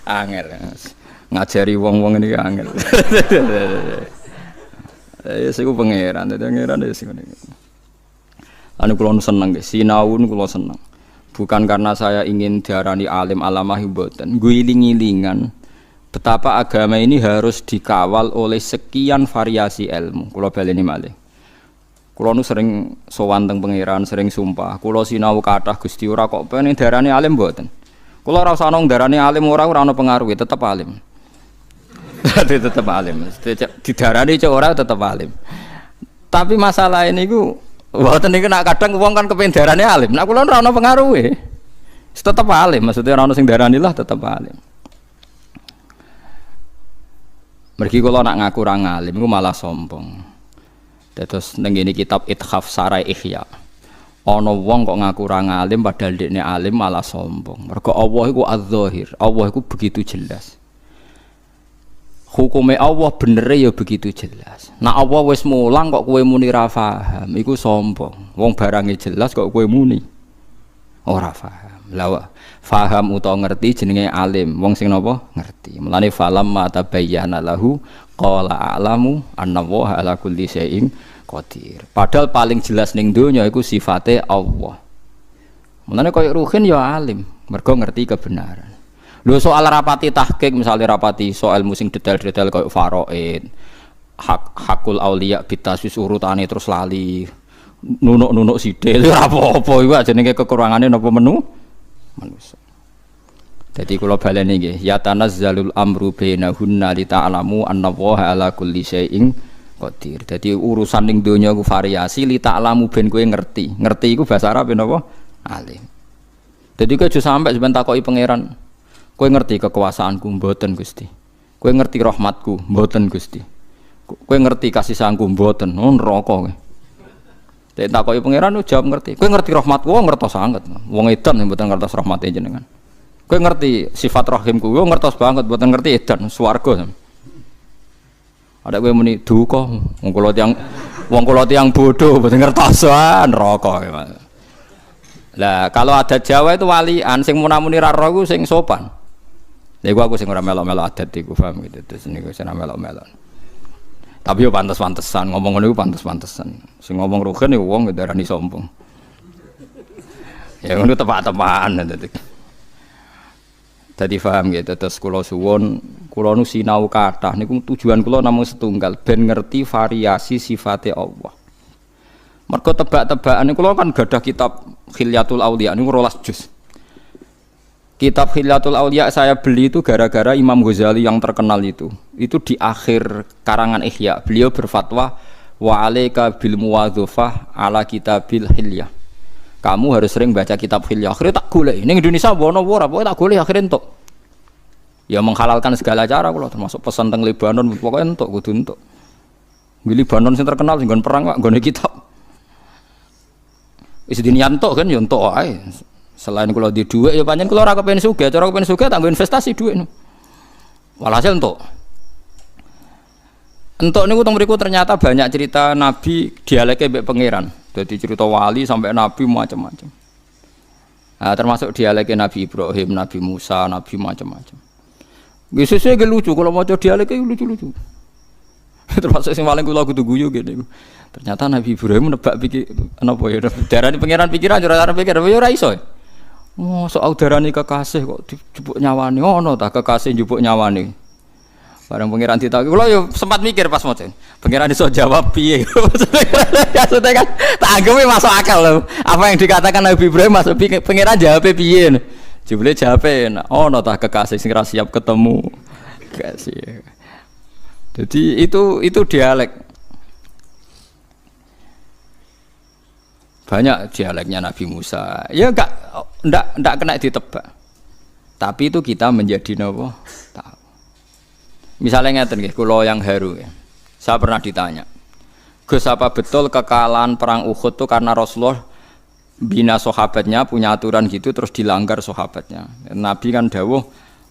Angel. Ngajari wong-wong ini angel. Ya sing pangeran, dadi pangeran ya sing ngene. Anu kula seneng nggih, sinau kula seneng. Bukan karena saya ingin diarani alim alamah mboten, guling-gilingan betapa agama ini harus dikawal oleh sekian variasi ilmu. Kula baleni malih. Kula nu sering sowan teng pangeran, sering sumpah. Kula sinau kathah Gusti ora kok pengen diarani alim mboten. Kula ora usah nang diarani alim ora ana pengaruhe, tetep alim. Tetep alim. Didarani cek ora tetep alim. Tapi masalah ini ku mboten niku nak kadang wong kan kepengin diarani alim. Nak kula ora ana pengaruhe. Tetep alim, maksudnya ora ana sing diarani lah tetep alim. Mergi kula nak ngaku ra ngalim iku malah sombong. Terus ning ngene kitab Ithaf Sarai Ihya. Ana wong kok ngaku ra ngalim padahal dekne alim malah sombong. Mergo Allah iku az-zahir. Allah iku begitu jelas. Hukume Allah benere ya begitu jelas. Nak Allah wis mulang kok kowe muni ra paham, iku sombong. Wong barange jelas kok kowe muni ora paham. Lah faham utawa ngerti jenenge alim, wong sing napa ngerti. Mulane falam mata bayyana lahu qala a'lamu annallaha ala kulli syai'in qadir. Padahal paling jelas ning donya iku sifate Allah. Mulane koyo ruhin ya alim, mergo ngerti kebenaran. Lho soal rapati tahqiq misalnya rapati soal musing detail-detail koyo faraid, hakul auliya bitaswis urutane terus lali. nunuk-nunuk sithik ora apa-apa iku jenenge kekurangane napa manusa. Dadi kula baleni nggih, ya tanazzalul amru bainahunna li ta'lamu annallaha ala kulli syai'in qadir. Dadi urusan ning donya ku variasi li ta'lamu ben kowe ngerti. Ngerti iku bahasa Arab napa? Alim. Dadi kowe aja sampe sampeyan takoki pangeran, kowe ngerti kekuasaanku mboten Gusti. Kowe ngerti rahmatku mboten Gusti. Kowe ngerti kasih sayangku mboten, neraka kowe. Dek takoki pangeran jawab ngerti. Kowe ngerti rahmatku, ngertos sanget. Wong edan mboten ngertos rahmate jenengan. Kowe ngerti sifat rahimku, ngertos banget, mboten ngerti edan swarga. Ada kowe muni duka, wong kula tiyang bodoh mboten ngertos neraka. Lah kalau ada Jawa itu walian sing munamuni ra ro iku sing sopan. Lha aku sing ora melok-melok adat iku paham gitu. Terus niku sing melok-melok. Tapi yo pantes-pantesan, ngomong ngono iku pantes-pantesan. Sing ngomong rugen iku wong darani sombong. Ya ngono tepak-tepakan dadi. Dadi paham gitu. Terus kula suwun, kula nu sinau kathah niku tujuan kula namung setunggal ben ngerti variasi sifate Allah. Mergo tebak-tebakan kula kan gadah kitab Khilyatul Auliya niku 12 juz. Kitab Khilyatul Auliya saya beli itu gara-gara Imam Ghazali yang terkenal itu. Itu di akhir karangan Ihya. Beliau berfatwa wa alaika bil muwadzafah ala kitabil Hilyah. Kamu harus sering baca kitab Hilyah. Akhirnya tak golek. Ning Indonesia ono ora, pokoke tak golek akhirnya entuk. Ya menghalalkan segala cara kula termasuk pesan teng Lebanon pokoke entuk kudu entuk. Di Lebanon sing terkenal sing nggon perang kok nggone kitab. Wis diniantuk kan ya entuk ae. Selain kalau di duit ya panjang kalau orang kepengen sugih, cara kepengen sugih tangguh investasi duit. Walhasil entuk niku teng mriku ternyata banyak cerita Nabi dialeknya mbek pangeran. Jadi cerita wali sampai Nabi macam-macam. Nah, termasuk dialeknya Nabi Ibrahim, Nabi Musa, Nabi macam-macam. Biasanya ge lucu kalau maca dialeknya lucu-lucu. Termasuk sing paling kula kudu guyu ngene. Ternyata Nabi Ibrahim nebak pikir napa ya darani pangeran pikiran ora pikir ya ora iso. Soal darani kekasih kok dijupuk nyawani ngono ta kekasih njupuk nyawani. Bareng pangeran ditakoki kula yo sempat mikir pas maca. Pangeran iso jawab piye? Maksudnya kan tak anggap masuk akal lho. Apa yang dikatakan Nabi Ibrahim masuk pangeran jawab piye? Jebule jawabe ono ta kekasih sing ra siap ketemu. Kasih. Jadi itu dialek. Banyak dialeknya Nabi Musa. Ya enggak kena ditebak. Tapi itu kita menjadi napa? Tahu. Misalnya ngeten nggih, kula yang haru ya. Saya pernah ditanya, "Gus, apa betul kekalahan perang Uhud itu karena Rasulullah bina sahabatnya punya aturan gitu terus dilanggar sahabatnya?" Nabi kan dawuh,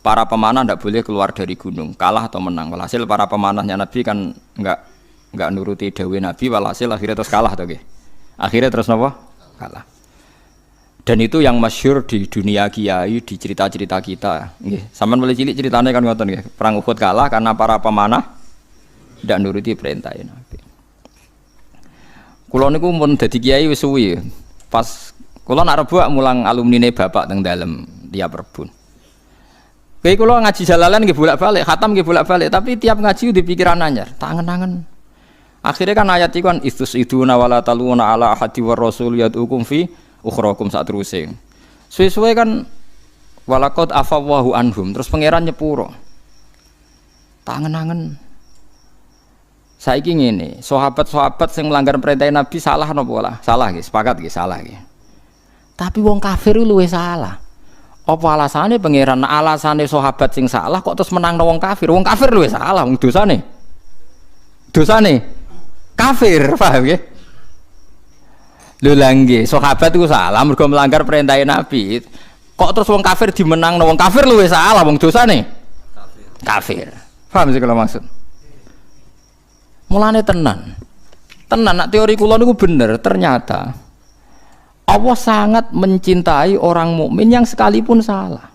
para pemanah ndak boleh keluar dari gunung, kalah atau menang. Walhasil para pemanahnya Nabi kan enggak nuruti dawuh Nabi, walhasil akhirnya terus kalah to nggih. Akhirnya terus napa? Kalah. Dan itu yang masyhur di dunia kiai, di cerita-cerita kita. Nggih, sampean mulai cilik ceritanya kan ngoten nggih. Perang Uhud kalah karena para pemanah ndak nuruti perintah Nabi. Kula niku mun dadi kiai wis suwi. Pas kula nak rebuk mulang alumnine bapak teng dalem tiap rebun. Kayak kula ngaji jalalan nggih bolak-balik, khatam nggih bolak-balik, tapi tiap ngaji di pikiran anyar, tangen-tangen. Akhirnya kan ayat itu kan istus'iduna wala taluna ala ahadi war rasul yad'ukum fi ukhrakum sak teruse. Suwe-suwe kan walaqad afawwahu anhum, terus pangeran nyepuro. Tangen-tangen. Saiki ngene, sahabat-sahabat sing melanggar perintah Nabi salah napa ora? Salah nggih, sepakat nggih, salah nggih. Tapi wong kafir luwih salah. Apa alasane pangeran alasane sahabat sing salah kok terus menangno wong kafir? Wong kafir luwih salah wong dosane. Dosane kafir, paham ya? Lho langge, sahabat itu salah mergo melanggar perintah Nabi. Kok terus wong kafir dimenangno wong kafir luwih salah wong dosane? Kafir. Paham sih kalau maksud? Mulane tenan. Tenan nak teori kula niku bener, ternyata Allah sangat mencintai orang mukmin yang sekalipun salah.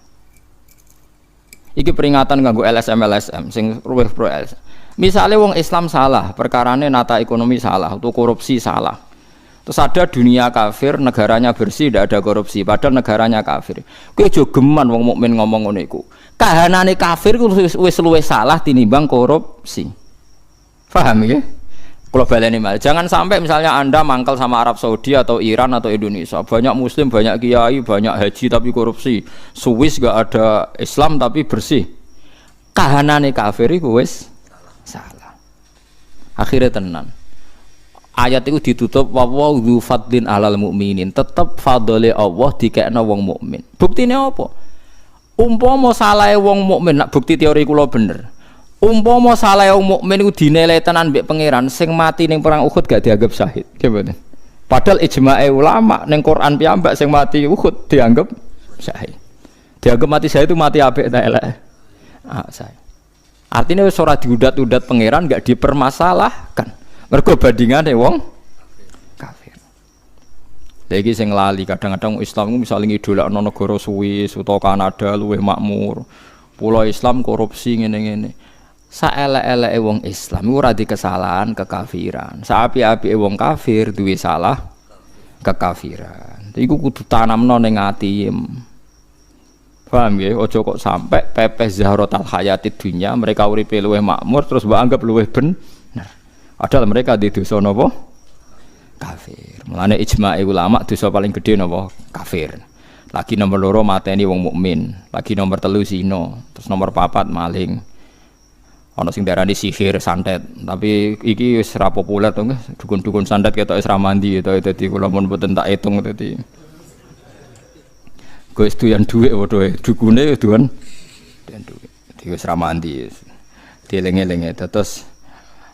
Iki peringatan nganggo LSM sing ruwih pro LSM. Misalnya wong Islam salah, perkarane nata ekonomi salah, atau korupsi salah. Terus ada dunia kafir, negaranya bersih, tidak ada korupsi, padahal negaranya kafir. Kowe aja geman wong mukmin ngomong ngono iku. Kahanane kafir ku wis luwih salah tinimbang korupsi. Paham ya? Kalau baleni mal, jangan sampai misalnya Anda mangkal sama Arab Saudi atau Iran atau Indonesia, banyak Muslim, banyak kiai, banyak haji tapi korupsi. Swiss gak ada Islam tapi bersih. Kahanane kafir iku wis salah. Akhirnya tenan. Ayat itu ditutup wa dzu fadlin alal mukminin. Tetep fadhole Allah dikekno wong mukmin. Buktine apa? Umpama salahe wong mukmin, nak bukti teori kula bener. Umpama salah wong mukmin iku dinilai tenan mbek pangeran, sing mati ning perang Uhud gak dianggap syahid. Gimana? Padahal ijma'e ulama ning Quran piyambak sing mati Uhud dianggap syahid. Dianggap mati syahid itu mati apik ta elek? Ah, syahid. Artinya wis ora diudat-udat pangeran gak dipermasalahkan. Mergo bandingane wong kafir. Lha iki sing lali kadang-kadang Islam ku misale ngidolakno negara Swiss utawa Kanada luwih makmur. Pulau Islam korupsi ngene-ngene. Saelek-eleke wong Islam ora di kesalahan kekafiran. Saapi-apike wong kafir duwe salah kekafiran. Iku kudu tanamno ning ati. Paham nggih? Aja kok sampai pepes zahratal hayatid dunya, mereka uripe luwih makmur terus mbok anggap luwih bener. Padahal mereka di dosa napa? Kafir. Mulane ijma' ulama dosa paling gedhe napa? Kafir. Lagi nomor loro mateni wong mukmin, lagi nomor telu zina, terus nomor papat maling. Ana sing darani sihir santet, tapi iki wis ora populer to nggih. Dukun-dukun santet ketok wis ra mandi to, dadi kula mun mboten tak hitung dadi. Wis duyan dhuwit padha dukune wis duan dhuwit. Dadi wis ra mandi. Dieling-eling terus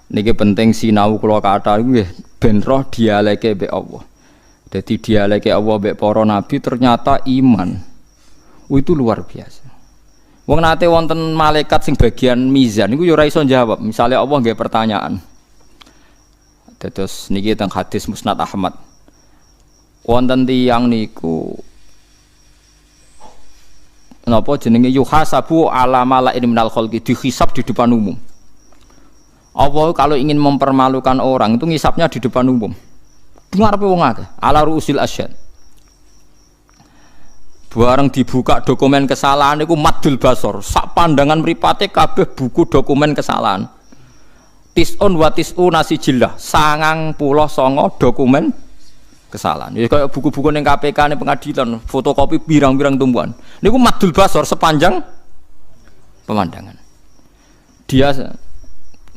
niki penting sinau kula kathah iku nggih ben roh dialeke mbek Allah. Dadi dialeke Allah mbek para nabi ternyata iman. Itu luar biasa. Wong nate wonten malaikat sing bagian mizan niku yo ora iso jawab. Misale Allah nggih pertanyaan. Terus niki teng hadis Musnad Ahmad. Wonten tiyang niku napa jenenge yuhasabu ala malain minal khalqi dihisab di depan umum. Allah kalau ingin mempermalukan orang itu ngisapnya di depan umum. Ngarepe wong akeh, ala ruusil asyad. Bareng dibuka dokumen kesalahan itu madul basor, sak pandangan mripate kabeh buku dokumen kesalahan. Tis'un wa tis'una sijillah, 99 dokumen kesalahan. Ya kayak buku-buku ning KPK ning pengadilan, fotokopi pirang-pirang tumpuan. Niku madul basor sepanjang pemandangan. Dia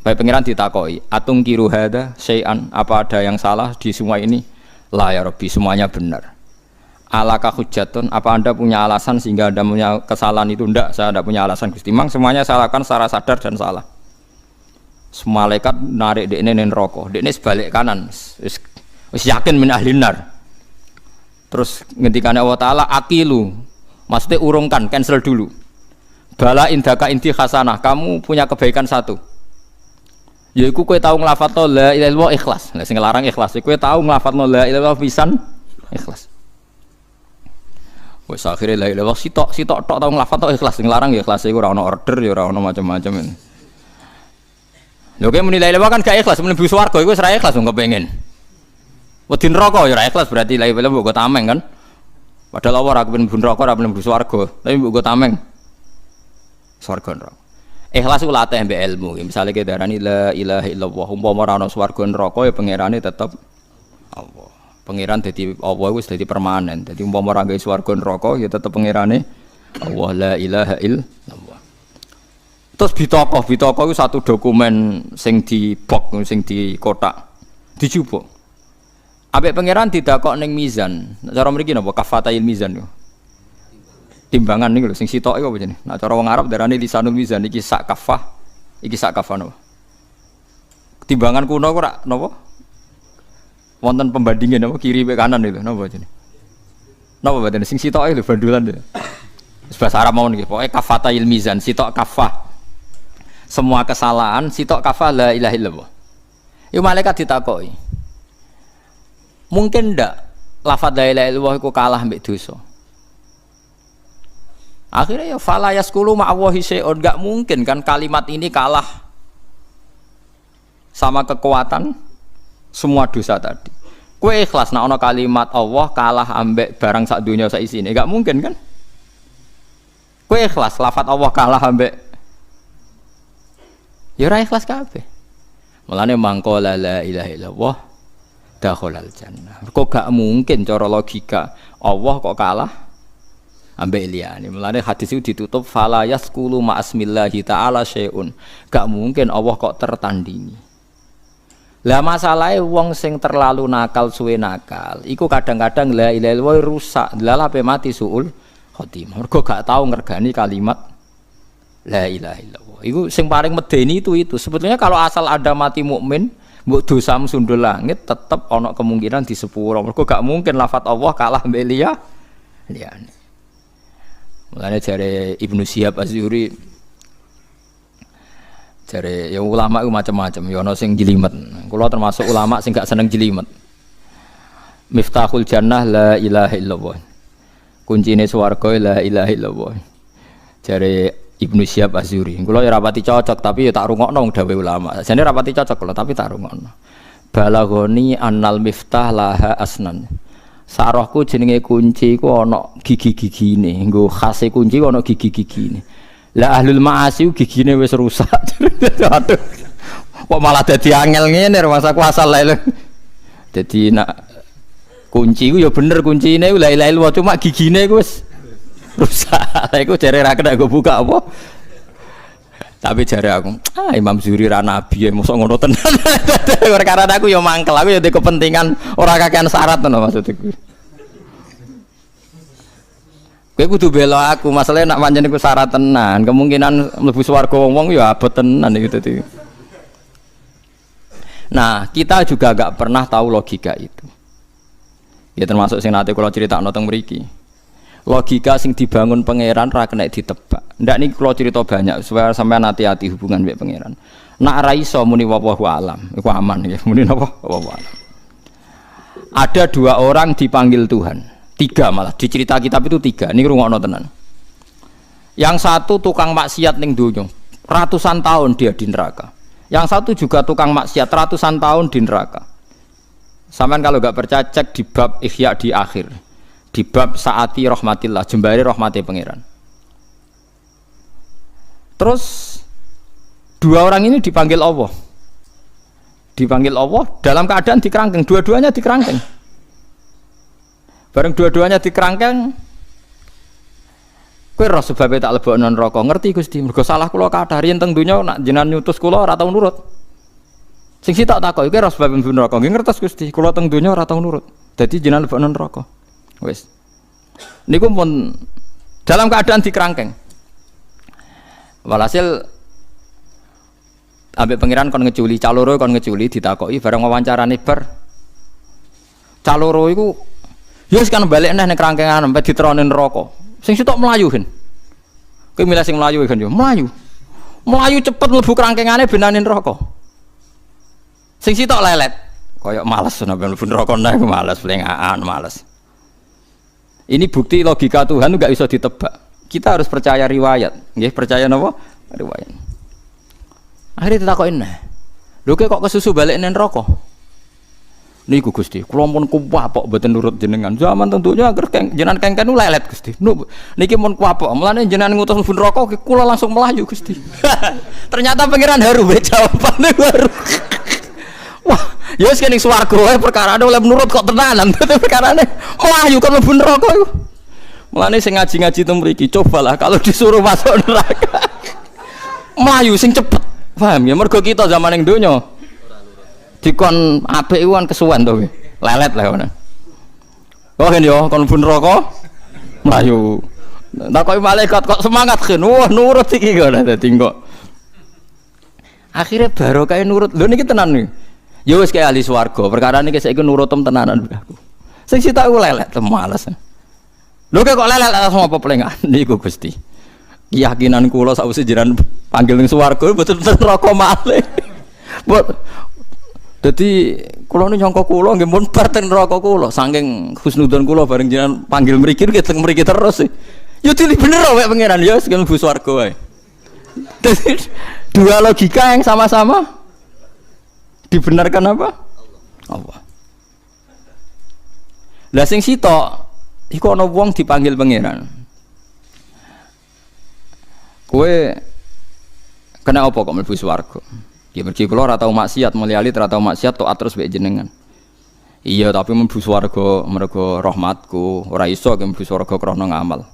baik pangeran ditakoki, atung kiru hada syai'an, apa ada yang salah di semua ini? La ya Rabbi, semuanya benar. Alaka hujjatun, apa Anda punya alasan sehingga Anda punya kesalahan itu? Enggak, saya tidak punya alasan Gusti. Memang semuanya saya lakukan secara sadar dan salah. Malaikat narik dekne ning neraka, dekne sebalik kanan. Wis yakin min ahli nar. Terus ngendikane Allah taala akilu, maksudnya urungkan, cancel dulu. Bala indaka inti hasanah, kamu punya kebaikan satu. Yaiku kowe tau nglafadzno la ilaha illallah ikhlas. Lah sing larang ikhlas, kowe tau nglafadzno la ilaha illallah pisan ikhlas. Wes akhire la ilaha sitok tok tau nglafadzno ikhlas, sing larang ya ikhlas iku ora ono order ya ora ono macam-macam. Lho kowe muni la ilaha kan gak ikhlas, mlebu swarga iku wis ra ikhlas wong kepengin. Wedi neraka ya ora ikhlas berarti la ilaha mbok tameng kan. Padahal Allah ora kepengin mlebu neraka ora mlebu swarga, tapi mbok tameng swarga neraka. Ikhlas ku latih mbek ilmu. Misale kita darani la ilaha illallah, umpama ora ono swarga neraka ya pangerane tetep Allah. Pangeran dadi Allah wis dadi permanen. Dadi umpama ora gawe swarga neraka ya tetep pangerane Allah la ilaha illallah. Terus bitaqah iku satu dokumen sing di box sing di kotak dijupuk. Ambek pangeran didakok ning mizan. Cara mriki napa kafatayil mizan yo. Timbangan niku lho sing sitok iku apa jenenge? Nah cara wong Arab darane lisanul mizan iki sak kafah. Iki sak kafah napa? Timbangan kuno kok ora napa? Wonten pembandingan napa kiri mek kanan itu napa jenenge? Napa badane sing sitok lho bandulan lho. Wis bahasa Arab mawon iki. Pokoke kafatayil mizan, sitok kafah. Semua kesalahan sitok kafah la ilaha illallah. Iku malaikat ditakoki. Mungkin ndak lafadz la ilaha illallah iku kalah mbek dosa. Akhirnya ya fala yaskulu ma'allahi syai'un, enggak mungkin kan kalimat ini kalah sama kekuatan semua dosa tadi. Kowe ikhlas nek ana kalimat Allah kalah ambek barang sak donya sak isine, enggak mungkin kan? Kowe ikhlas lafadz Allah kalah ambek ya ora ikhlas kabeh.
Mulane mangko la ilaha illallah dakhalal jannah. Kok gak mungkin cara logika Allah kok kalah ambek liyane. Mulane hadis itu ditutup fala yasqulu ma'asmillahi ta'ala syai'un. Gak mungkin Allah kok tertandingi. Lah masalahe wong sing terlalu nakal suwe nakal, iku kadang-kadang la ilaha illallah rusak, lalape mati suul khotimah. Mergo gak tau ngergani kalimat la ilaha illallah. Iku sing paling medeni itu. Sebetulnya kalau asal ada mati mukmin, mbok dosamu sundul langit tetep ana kemungkinan di sepuro. Mergo gak mungkin lafaz Allah kalah mbek liyane. Mulane jare Ibnu Syihab Az-Zuhri jare ya ulama itu macam-macam, ya ana sing jelimet. Kula termasuk ulama sing gak seneng jelimet. Miftahul jannah la ilaha illallah. Kuncine swarga la ilaha illallah. Jare Ibnu Syihab Az-Zuhri. Kula ya rapati cocok tapi ya tak rungokno dawuh ulama. Jane rapati cocok kula tapi tak rungokno. Balaghoni annal miftah laha asnan. Sarohku jenenge kunci iku ana gigi-gigine. Nggo khase kunci ana gigi-gigine. Lah ahlul ma'asi gigine wis rusak. Aduh. Kok malah dadi angel ngene masa kuasa lha. Dadi nak kunci ku ya bener kuncine la ilaha illallah cuma gigine ku wis rusak. Lah iku jare ra kena go buka apa. Tapi jare aku, Imam Zuhri ra nabi ya mosok ngono tenan. Karena aku ya mangkel, aku ya ndek kepentingan ora kakean syarat ngono maksudku. Kowe kudu bela aku, masalahnya nak pancen iku syarat tenan, kemungkinan mlebu swarga wong-wong ya abot tenan iki dadi. Nah, kita juga gak pernah tahu logika itu. Ya termasuk sing nate kula critakno teng mriki. Logika sing dibangun pangeran ra kena ditebak. Ndak niki kula cerita banyak supaya sampean hati-hati hubungan mbek pangeran. Nak ra iso muni wallahu alam, iku aman ya. Muni napa? Wallahu alam. Ada 2 orang dipanggil Tuhan. 3 malah di cerita kitab itu 3. Niki rungokno tenan. Yang satu tukang maksiat ning donya, ratusan tahun dia di neraka. Yang satu juga tukang maksiat, ratusan tahun di neraka. Sampean kalau enggak percaya cek di bab Ihya di akhir. Di bab saati rahmatillah, jembari rahmati pangeran. Terus 2 orang ini dipanggil Allah. Dipanggil Allah dalam keadaan dikerangkeng, dua-duanya dikerangkeng. Bareng dua-duanya dikerangkeng, kowe roh sebabe tak lebokno neraka, ngerti Gusti, mergo salah kula kathah riyen teng donya nak jenengan nyutus kula ora tau nurut. Sing sitok takoki kowe roh sebabe mlebu neraka, nggih ngertos Gusti, kula teng donya ora tau nurut. Dadi jenengan lebokno neraka. Wis. Niku pun dalam keadaan dikerangkeng. Walhasil ambek pangeran kon ngeculi, caloro kon ngeculi ditakoki bareng wawancarane bar. Caloro iku ya wis kan balik neh ning kerangkengan sampe diterone neraka. Sing sitok mlayu kan. Kowe milih sing mlayu kan yo, mlayu. Mlayu cepet mlebu kerangkengane benane neraka. Sing sitok lelet. Kayak males sampe mlebu neraka neh males plengaan males. Ini bukti logika Tuhan itu gak bisa ditebak. Kita harus percaya riwayat. Nggih, percaya napa? Riwayat. Akhirnya ditakokin nah. Lho kok kesusu balik nang neraka? Niku Gusti, kula mun kuwapok mboten nurut jenengan. Zaman tentunya agar jenengan kengken lelet Gusti. Niki mun kuwapok, mulane jenengan ngutus mlebu neraka kula langsung melayu Gusti. Ternyata pangeran haru jawabane baru. Wah, ya wis kene swarga wae perkarane oleh menurut kok tenanan. Perkarane mlayu kok mlebu neraka iku. Mulane sing ngaji-ngaji teng mriki, cobalah kalau disuruh masuk neraka. Mlayu sing cepet. Paham ya mergo kita zaman ning donya dikon apik iku kan kesuwen to kowe. Lelet lah ngono. Oh kan yo kon mlebu neraka mlayu. Takoki malaikat kok semangat kan. Wah, nurut iki kok dadi kok. Akhire barokah nurut. Lho niki tenan nih. Ya wis kaya ahli swarga, perkara niki saiki nurutem tenanan aku. Sing sitok aku lelet, males. Lho kok lelet langsung apa plengan niku Gusti. Keyakinan kula sakwise jenengan panggil ning swarga betul-betul neraka malih. Dadi kula nu nyangka kula nggih mun bar teng neraka kula saking husnudzon kula bareng jenengan panggil mriki teng mriki terus. Ya dili bener wae pangeran ya sing mlebu swarga wae. Dadi 2 logika yang sama-sama dibenarkan apa? Allah. Lah sing sitok iku ana wong dipanggil pangeran. Kowe kena apa kok mlebu swarga? Dia mergi kula ora tau maksiat, mulyali ora tau maksiat taat terus mbek jenengan. Iya, tapi mlebu swarga mergo rahmatku, ora iso ge mlebu swarga krana ngamal.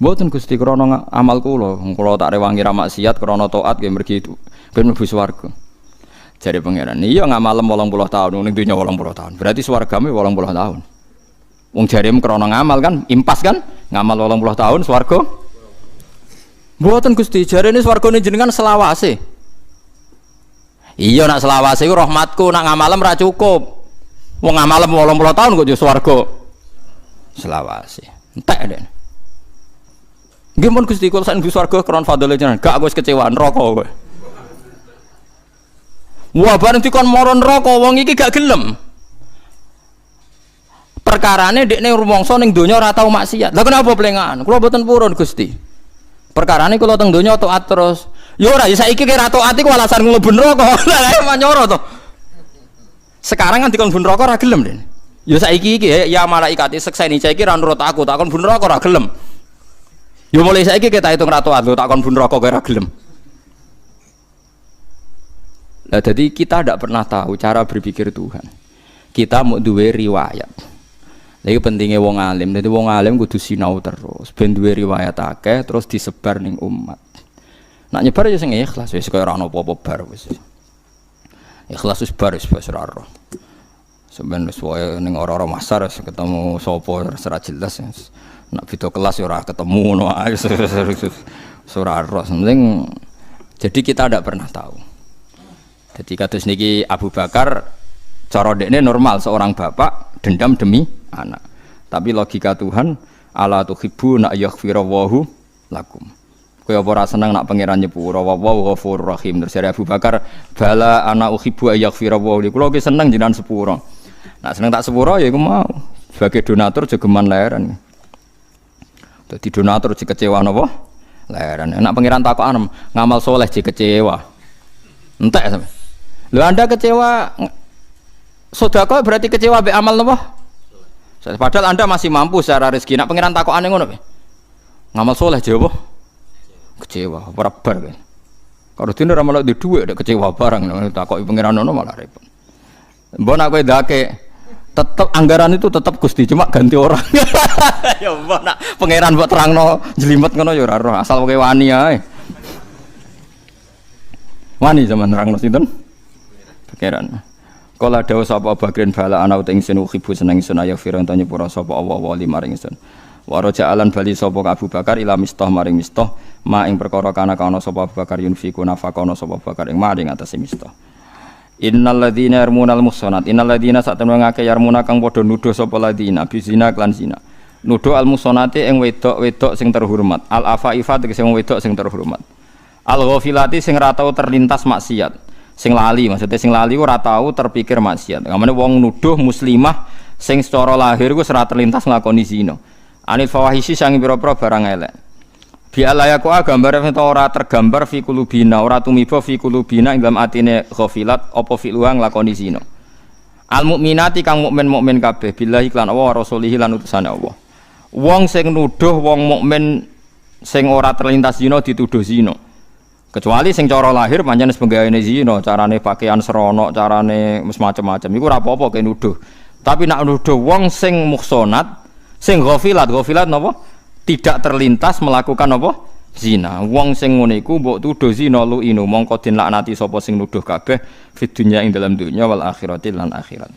Mboten Gusti krana amal kula tak rewangi ra maksiat krana taat ge mergi ben mlebu swarga. Jare pangeran, iya ngamalem 80 tahun ning dunya 80 tahun. Berarti swargane 80 tahun. Wong jarem krana ngamal kan impas kan? Ngamal 80 tahun swarga. Mboten Gusti, jarene swargane jenengan selawase. Iya nak selawase iku rahmatku, nak ngamalem ra cukup. Wong ngamalem 80 tahun kok yo swarga selawase. Entek den. Nggih mun Gusti kula sak nang swarga kron fadhole jenengan, gak aku wis kecewa neraka kowe. Wah bareng dikon mara neraka wong iki gak gelem. Perkarane dekne rumangsa ning donya ora tau maksiat. Lah kenapa plengan? Kula mboten purun Gusti. Perkarane kula teng donya taat terus. Ya ora, ya saiki kira taat iku alasan mlebu neraka. Lah manyoro to. Sekarang kan dikon bun neraka ora gelem, Den. Ya saiki iki ya malaikat sekseni saiki ra nurut aku, takon bun neraka ora gelem. Ya mulai saiki kita hitung ra taat, takon bun neraka ora gelem. Nah, jadi kita tidak pernah tahu cara berpikir Tuhan. Kita mau duwe riwayat. Lagi pentingnya wong alim. Jadi wong alim kudu sinau terus. Ben duwe riwayat akeh terus disebar ning umat. Nak nyebar ya sing ikhlas wis kaya ora ono apa-apa bar wis. Ikhlas wis bar wis ora ora. Sampeyan wis wae ning ora-ora masar ketemu sapa ora jelas. Nak beda kelas ya ora ketemu ngono ae. Ora ora. Penting jadi kita tidak pernah tahu. Jadi kados niki Abu Bakar cara dekne normal seorang bapak dendam demi anak. Tapi logika Tuhan ala tuhibbu na yaghfirallahu lakum. Kaya ora seneng nak pangeran nyepuro wa ghafurur rahim. Terus Abu Bakar bala ana uhibbu yaghfirallahu li. Kula ki seneng jenengan sepuro. Nak seneng tak sepuro ya iku mau. Sebagai donatur jogeman leren. Dadi donatur dikecewa napa? Leren. Nak pangeran takokan ngamal soleh dikecewa. Entek sampe. Lho Anda kecewa sedekah berarti kecewa be amal napa? Padahal Anda masih mampu secara rezeki. Nak pangeran takokane ngono piye? Ngamal soleh jawab kecewa, ora bar kan. Kalau dene ora malah di dhuwit kecewa barang takoki pangeran ngono malah repot. Mbok nak kowe ndake tetep anggaran itu tetep Gusti cuma ganti orang. Ya mbok nak pangeran mbok terangno jelimet ngono ya ora roh asal kowe wani ae. Wani zaman nerangno sinten? Pangeran. Kala dawuh sapa bagren bala ana uting sin khibu seneng sun ayo firan tanya pura sapa Allah wali maring sun. Wa raja'alan bali sapa Abu Bakar ila mistah maring mistah ma ing perkara kana sapa Abu Bakar yunfiku nafaqana sapa Abu Bakar ing maring atase mistah. Innal ladzina yarmunal muhsanat innal ladzina satemene ngake yarmuna kang padha nuduh sapa ladzina bizina lan zina. Nuduh al muhsanati ing wedok-wedok sing terhormat. Al afaifat sing wedok sing terhormat. Al ghafilati sing ra tau terlintas maksiat. Sing lali maksudnya sing lali ora tau terpikir maksiat. Ngamane wong nuduh muslimah sing secara lahir ku ora terlintas nglakoni zina. Anil fawahisi sang pira-pira barang elek. Bi alayaku gambar ora tergambar fi kulubina ora tumiba fi kulubina ing dalam atine ghafilat apa fi luang nglakoni zina. Al mukminati kang mukmin kabeh billahi lan Allah wa rasulihi lan utusane Allah. Wong sing nuduh wong mukmin sing ora terlintas zina dituduh zina. Kecuali sing cara lahir pancen penggaweane zina, carane pakaian serono, carane macam-macam iku ora apa-apa ke nuduh. Tapi nak nuduh wong sing muhsanat, sing ghafilat napa? Tidak terlintas melakukan apa? Zina. Wong sing ngene iku mbok tuduh zina lu inu mongko den laknati sapa sing nuduh kabeh fid dunya ing dalam dunya wal akhirati lan akhirat.